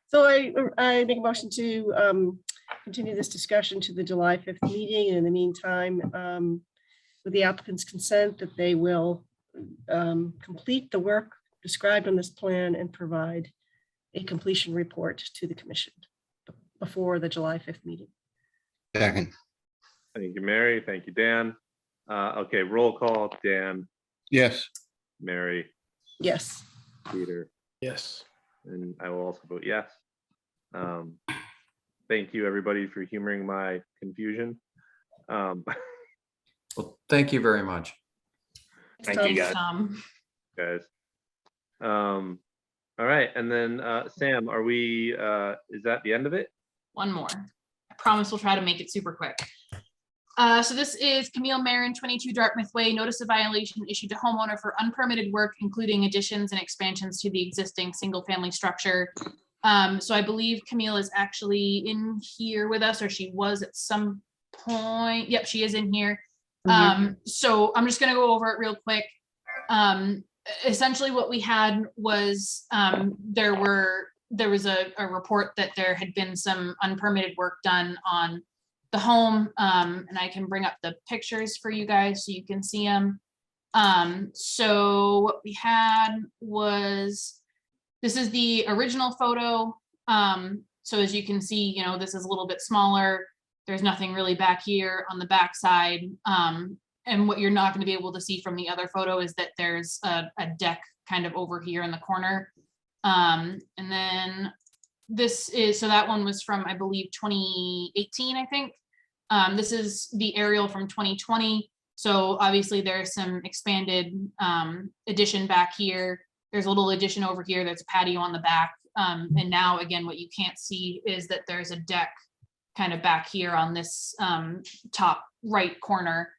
So I make a motion to continue this discussion to the July 5th meeting. And in the meantime, with the applicant's consent, that they will complete the work described on this plan and provide a completion report to the commission before the July 5th meeting. Second, Thank you, Mary. Thank you, Dan. Okay, roll call. Dan, yes. Mary, Yes. Peter, Yes. and I will also vote yes. Thank you, everybody, for humoring my confusion. Well, thank you very much. Thank you, guys. Guys. All right, and then Sam, are we, is that the end of it? One more. I promise we'll try to make it super quick. So this is Camille Marin, 22 Dartmouth Way, notice of violation issued to homeowner for unpermitted work, including additions and expansions to the existing single-family structure. So I believe Camille is actually in here with us, or she was at some point. Yep, she is in here. So I'm just gonna go over it real quick. Essentially what we had was there was a report that there had been some unpermitted work done on the home, and I can bring up the pictures for you guys so you can see them. So what we had was, this is the original photo. So as you can see, you know, this is a little bit smaller. There's nothing really back here on the back side. And what you're not going to be able to see from the other photo is that there's a deck kind of over here in the corner. And then this is, so that one was from, I believe, 2018, I think. This is the aerial from 2020. So obviously there's some expanded addition back here. There's a little addition over here. There's a patio on the back. And now, again, what you can't see is that there's a deck kind of back here on this top right corner.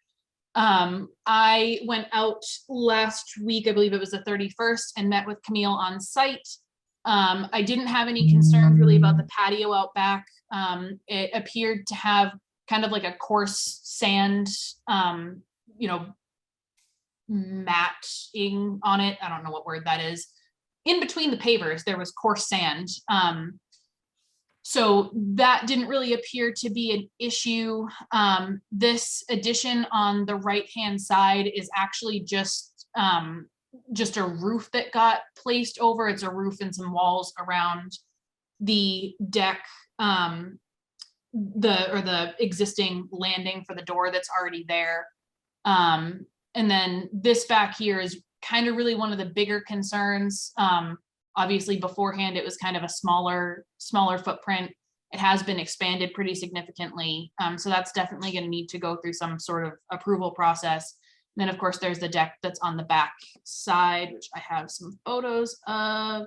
I went out last week, I believe it was the 31st, and met with Camille on site. I didn't have any concerns really about the patio out back. It appeared to have kind of like a coarse sand, you know, matting on it. I don't know what word that is. In between the pavers, there was coarse sand. So that didn't really appear to be an issue. This addition on the right-hand side is actually just a roof that got placed over. It's a roof and some walls around the deck, the existing landing for the door that's already there. And then this back here is kind of really one of the bigger concerns. Obviously beforehand, it was kind of a smaller footprint. It has been expanded pretty significantly. So that's definitely going to need to go through some sort of approval process. And then of course, there's the deck that's on the back side, which I have some photos of.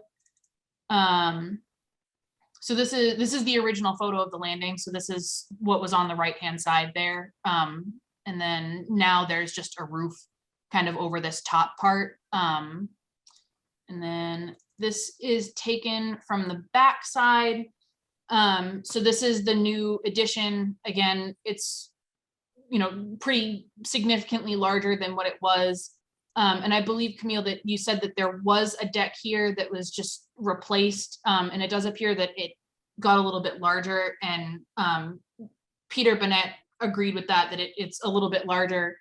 So this is the original photo of the landing. So this is what was on the right-hand side there. And then now there's just a roof kind of over this top part. And then this is taken from the back side. So this is the new addition. Again, it's, you know, pretty significantly larger than what it was. And I believe, Camille, that you said that there was a deck here that was just replaced. And it does appear that it got a little bit larger, and Peter Burnett agreed with that it's a little bit larger.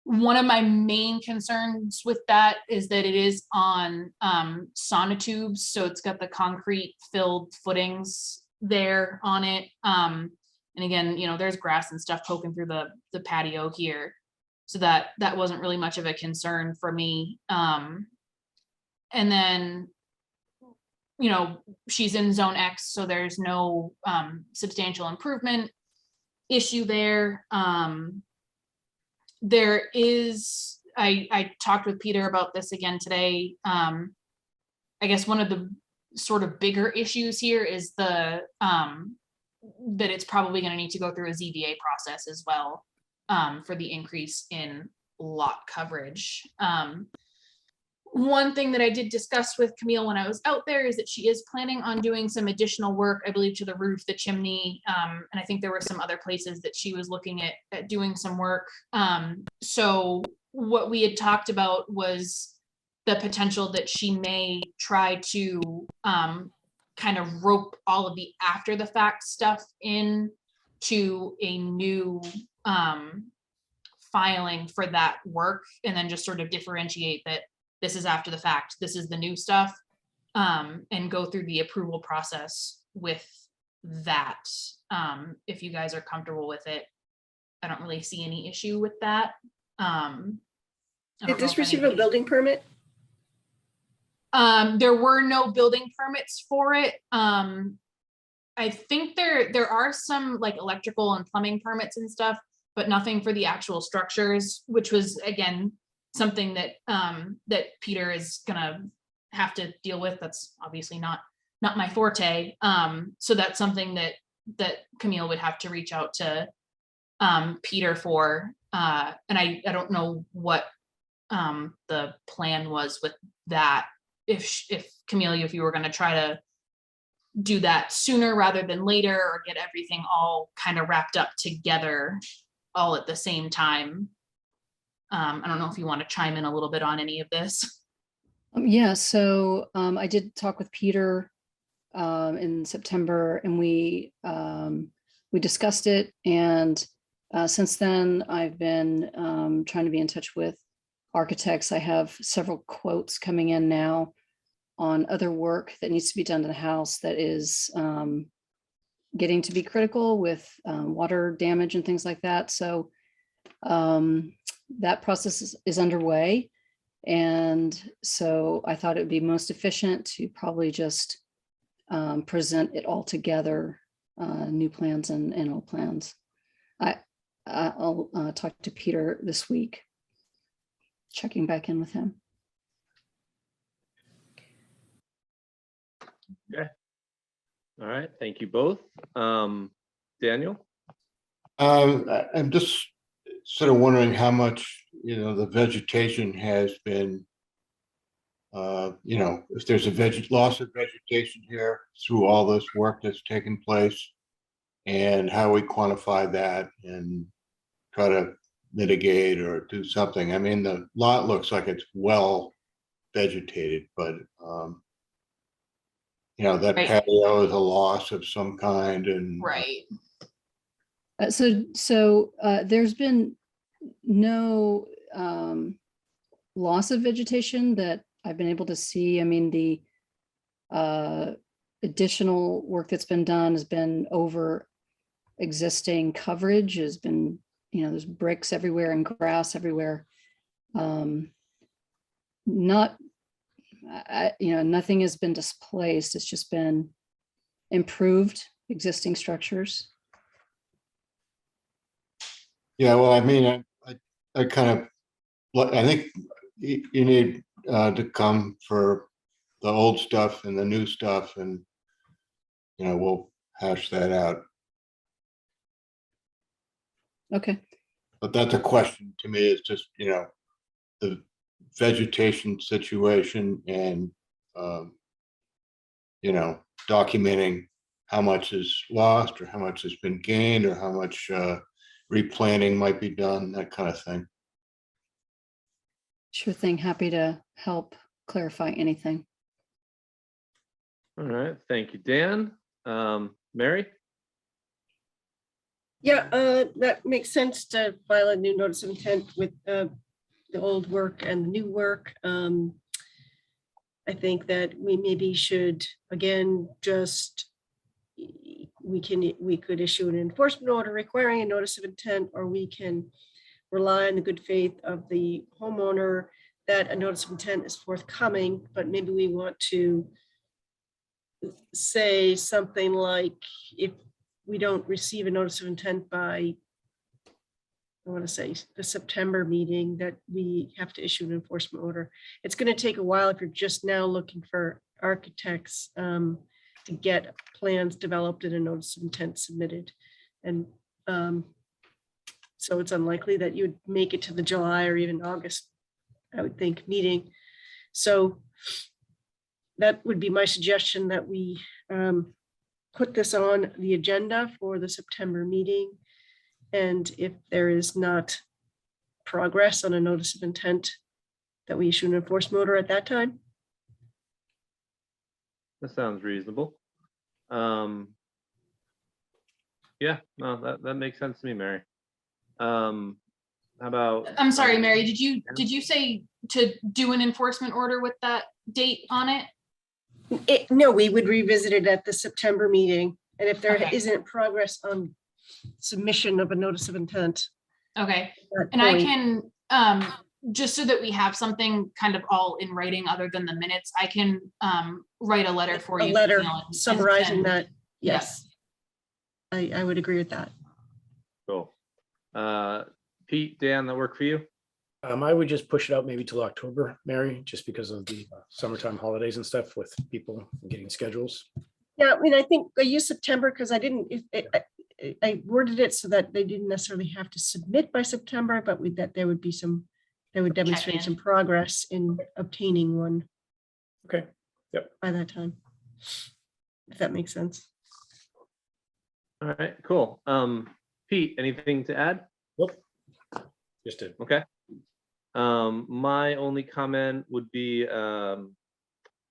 One of my main concerns with that is that it is on sonotubes, so it's got the concrete filled footings there on it. And again, you know, there's grass and stuff poking through the patio here, so that wasn't really much of a concern for me. And then, you know, she's in zone X, so there's no substantial improvement issue there. there is, I talked with Peter about this again today. I guess one of the sort of bigger issues here is the that it's probably going to need to go through a ZBA process as well for the increase in lot coverage. One thing that I did discuss with Camille when I was out there is that she is planning on doing some additional work, I believe, to the roof, the chimney, and I think there were some other places that she was looking at doing some work. So what we had talked about was the potential that she may try to kind of rope all of the after the fact stuff in to a new filing for that work, and then just sort of differentiate that this is after the fact, this is the new stuff, and go through the approval process with that. If you guys are comfortable with it, I don't really see any issue with that. Did this receive a building permit? There were no building permits for it. I think there are some like electrical and plumbing permits and stuff, but nothing for the actual structures, which was again something that that Peter is gonna have to deal with. That's obviously not my forte. So that's something that Camille would have to reach out to Peter for. And I don't know what the plan was with that. If Camille, if you were going to try to do that sooner rather than later, or get everything all kind of wrapped up together all at the same time. I don't know if you want to chime in a little bit on any of this. Yeah, so I did talk with Peter in September, and we discussed it. And since then, I've been trying to be in touch with architects. I have several quotes coming in now on other work that needs to be done to the house that is getting to be critical with water damage and things like that. So that process is underway. And so I thought it would be most efficient to probably just present it all together, new plans and old plans. I'll talk to Peter this week, checking back in with him. Okay. All right. Thank you both. Daniel? I'm just sort of wondering how much, the vegetation has been, if there's a loss of vegetation here through all this work that's taken place, and how we quantify that and try to mitigate or do something. I mean, the lot looks like it's well vegetated, but that Right. patio is a loss of some kind, and Right. So there's been no loss of vegetation that I've been able to see. I mean, the additional work that's been done has been over existing coverage, has been, there's bricks everywhere and grass everywhere. Nothing has been displaced. It's just been improved existing structures. yeah, well, I mean, I think you need to come for the old stuff and the new stuff, and we'll hash that out. Okay. But that's a question to me, is just, the vegetation situation and, documenting how much is lost or how much has been gained or how much replanting might be done, that kind of thing. Sure thing. Happy to help clarify anything. All right. Thank you, Dan. Mary? Yeah, that makes sense to file a new notice of intent with the old work and the new work. I think that we maybe should, again, we could issue an enforcement order requiring a notice of intent, or we can rely on the good faith of the homeowner that a notice of intent is forthcoming, but maybe we want to say something like, if we don't receive a notice of intent by I want to say, the September meeting that we have to issue an enforcement order. It's going to take a while if you're just now looking for architects to get plans developed and a notice of intent submitted. And so it's unlikely that you would make it to the July or even August, I would think, meeting. So that would be my suggestion, that we put this on the agenda for the September meeting. And if there is not progress on a notice of intent, that we issue an enforcement order at that time. That sounds reasonable. Yeah, no, that makes sense to me, Mary. How about? I'm sorry, Mary, did you say to do an enforcement order with that date on it? No, we would revisit it at the September meeting. And if there Okay. isn't progress on submission of a notice of intent. Okay, at that and I point- can, just so that we have something kind of all in writing other than the minutes, I can write a letter for you. A letter Neil, and summarizing send- that, Yeah. yes. I would agree with that. Cool. Pete, Dan, that work for you? I would just push it out maybe till October, Mary, just because of the summertime holidays and stuff with people getting schedules. Yeah, I mean, I think I use September because I didn't, I worded it so that they didn't necessarily have to submit by September, but that there would be some, they would demonstrate in. some progress in obtaining one. Okay, yep. By that time. If that makes sense. All right, cool. Pete, anything to add? Nope. Just did. Okay. My only comment would be,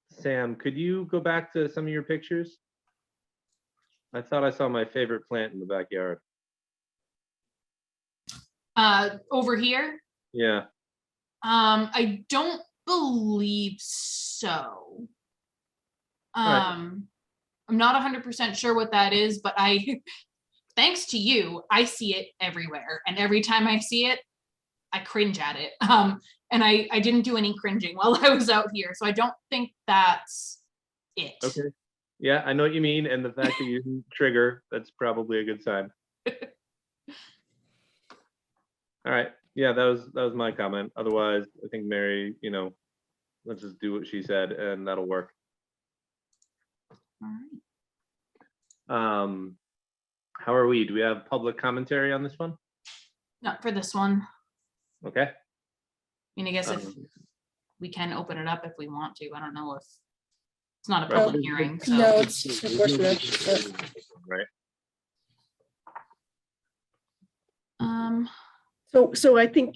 Sam, could you go back to some of your pictures? I thought I saw my favorite plant in the backyard. Over here, Yeah. I don't believe so. Alright. I'm not 100% sure what that is, but thanks to you, I see it everywhere. And every time I see it, I cringe at it. And I didn't do any cringing while I was out here. So I don't think that's it. Okay. Yeah, I know what you mean. And the fact that you didn't trigger, that's probably a good sign. All right. Yeah, that was my comment. Otherwise, I think Mary, let's just do what she said and that'll work. All right. How are we? Do we have public commentary on this one? Not for this one. Okay. I mean, I guess if Um, we can open it up if we want to. I don't know if it's not a Right. public hearing. So. No, it's enforcement. Right. So I think,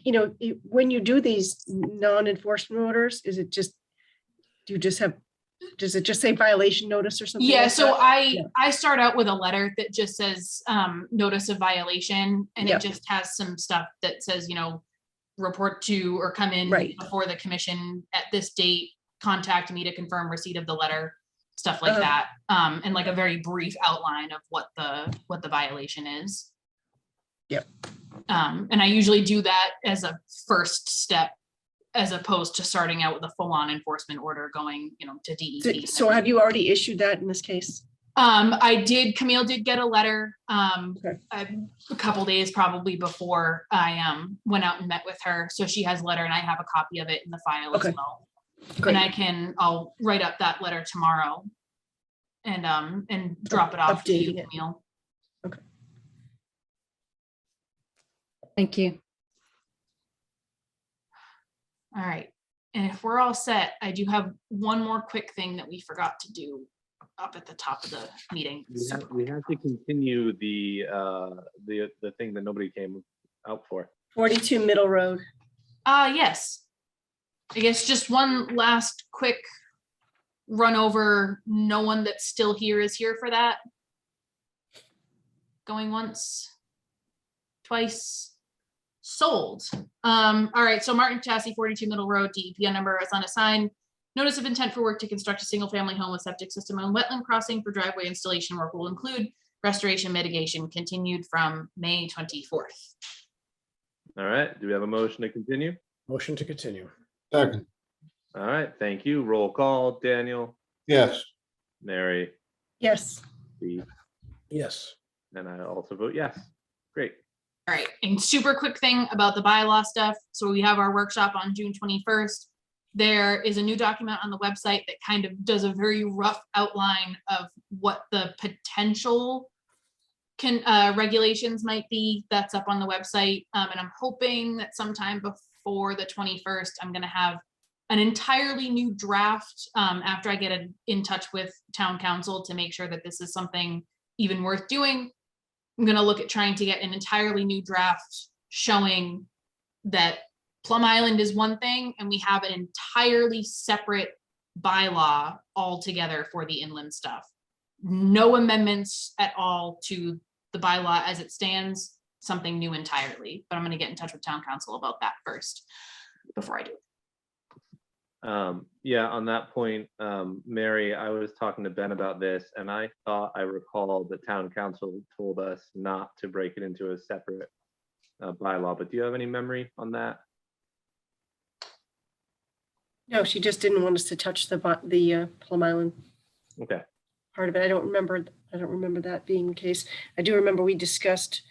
when you do these non-enforcement orders, is it just, does it just say violation notice or something? Yeah, like so that? I start out with a letter that just says notice of violation, and Yeah. it just has some stuff that says, report to or come in Right. before the commission at this date, contact me to confirm receipt of the letter, stuff like Uh-huh. that. And like a very brief outline of what the violation is. Yep. And I usually do that as a first step, as opposed to starting out with a full-on enforcement order going, to DEP. and So have you already issued that in this case? Camille did get a letter, Okay. a couple days probably before I, went out and met with her. So she has a letter and I have a copy of it in the file as Okay. well. Great. And I'll write up that letter tomorrow and drop it off to you, Updating it. Camille. Thank you. All right. And if we're all set, I do have one more quick thing that we forgot to do up at the top of the meeting. We have to continue the thing that nobody came out for. 42 Middle Road. Yes. I guess just one last quick run over. No one that's still here is here for that. Going once, twice, sold. All right, so Martin Chassis, 42 Middle Road, DEP number is unassigned. Notice of intent for work to construct a single-family home with septic system on wetland crossing for driveway installation work will include restoration mitigation continued from May 24th. All right, do we have a motion to continue? Motion to continue. Second, All right, thank you. Roll call, Daniel, yes. Yes. Steve, Yes. and I also vote yes. Great. All right, and super quick thing about the bylaw stuff. So we have our workshop on June 21st. There is a new document on the website that kind of does a very rough outline of what the potential regulations might be. That's up on the website. And I'm hoping that sometime before the 21st, I'm gonna have an entirely new draft after I get in touch with town council to make sure that this is something even worth doing. I'm gonna look at trying to get an entirely new draft showing that Plum Island is one thing and we have an entirely separate bylaw altogether for the inland stuff. No amendments at all to the bylaw as it stands, something new entirely, but I'm gonna get in touch with town council about that first before I do it. Yeah, on that point, Mary, I was talking to Ben about this and I thought I recalled the town council told us not to break it into a separate bylaw, but do you have any memory on that? No, she just didn't want us to touch the Plum Island Okay. part of it. I don't remember that being the case. I do remember we discussed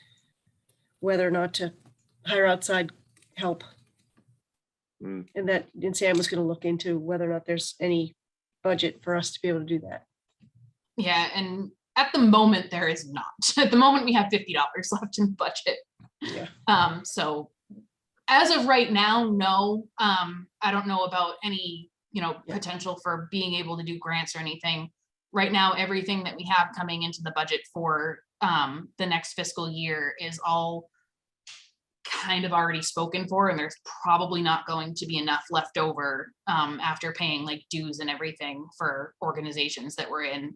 whether or not to hire outside help. Mm. And Sam was going to look into whether or not there's any budget for us to be able to do that. Yeah, and at the moment there is not. At the moment we have $50 left in the budget. Yeah. So as of right now, no. I don't know about any, potential for being able to do grants or anything. Right now, everything that we have coming into the budget for the next fiscal year is all kind of already spoken for, and there's probably not going to be enough left over after paying like dues and everything for organizations that we're in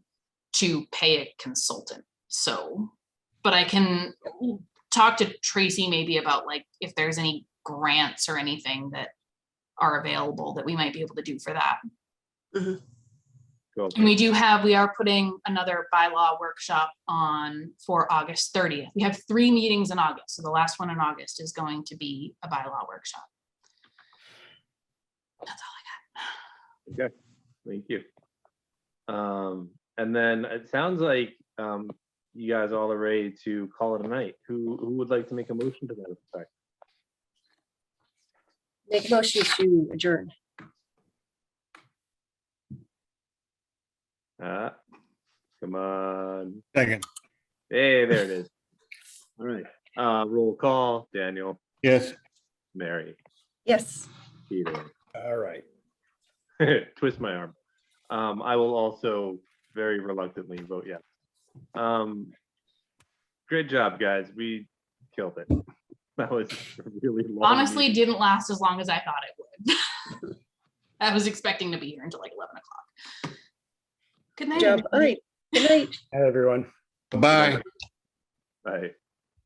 to pay a consultant. So, but I can talk to Tracy maybe about like if there's any grants or anything that are available that we might be able to do for that. Mhm. Cool. And we are putting another bylaw workshop on for August 30th. We have 3 meetings in August. So the last one in August is going to be a bylaw workshop. That's all I got. Okay, thank you. And then it sounds like you guys all are ready to call it a night. Who would like to make a motion to that effect? Make a motion to adjourn. Come on. Second. Hey, there it is. All right. Roll call. Daniel, Yes. Mary, Yes. Peter. All right. Twist my arm. I will also very reluctantly vote yes. Great job, guys. We killed it. That was a really long. Honestly, didn't last as long as I thought it would. I was expecting to be here until like 11 o'clock. Good night. Good job. All everybody. right. Good night. Hi, everyone. Bye. Bye.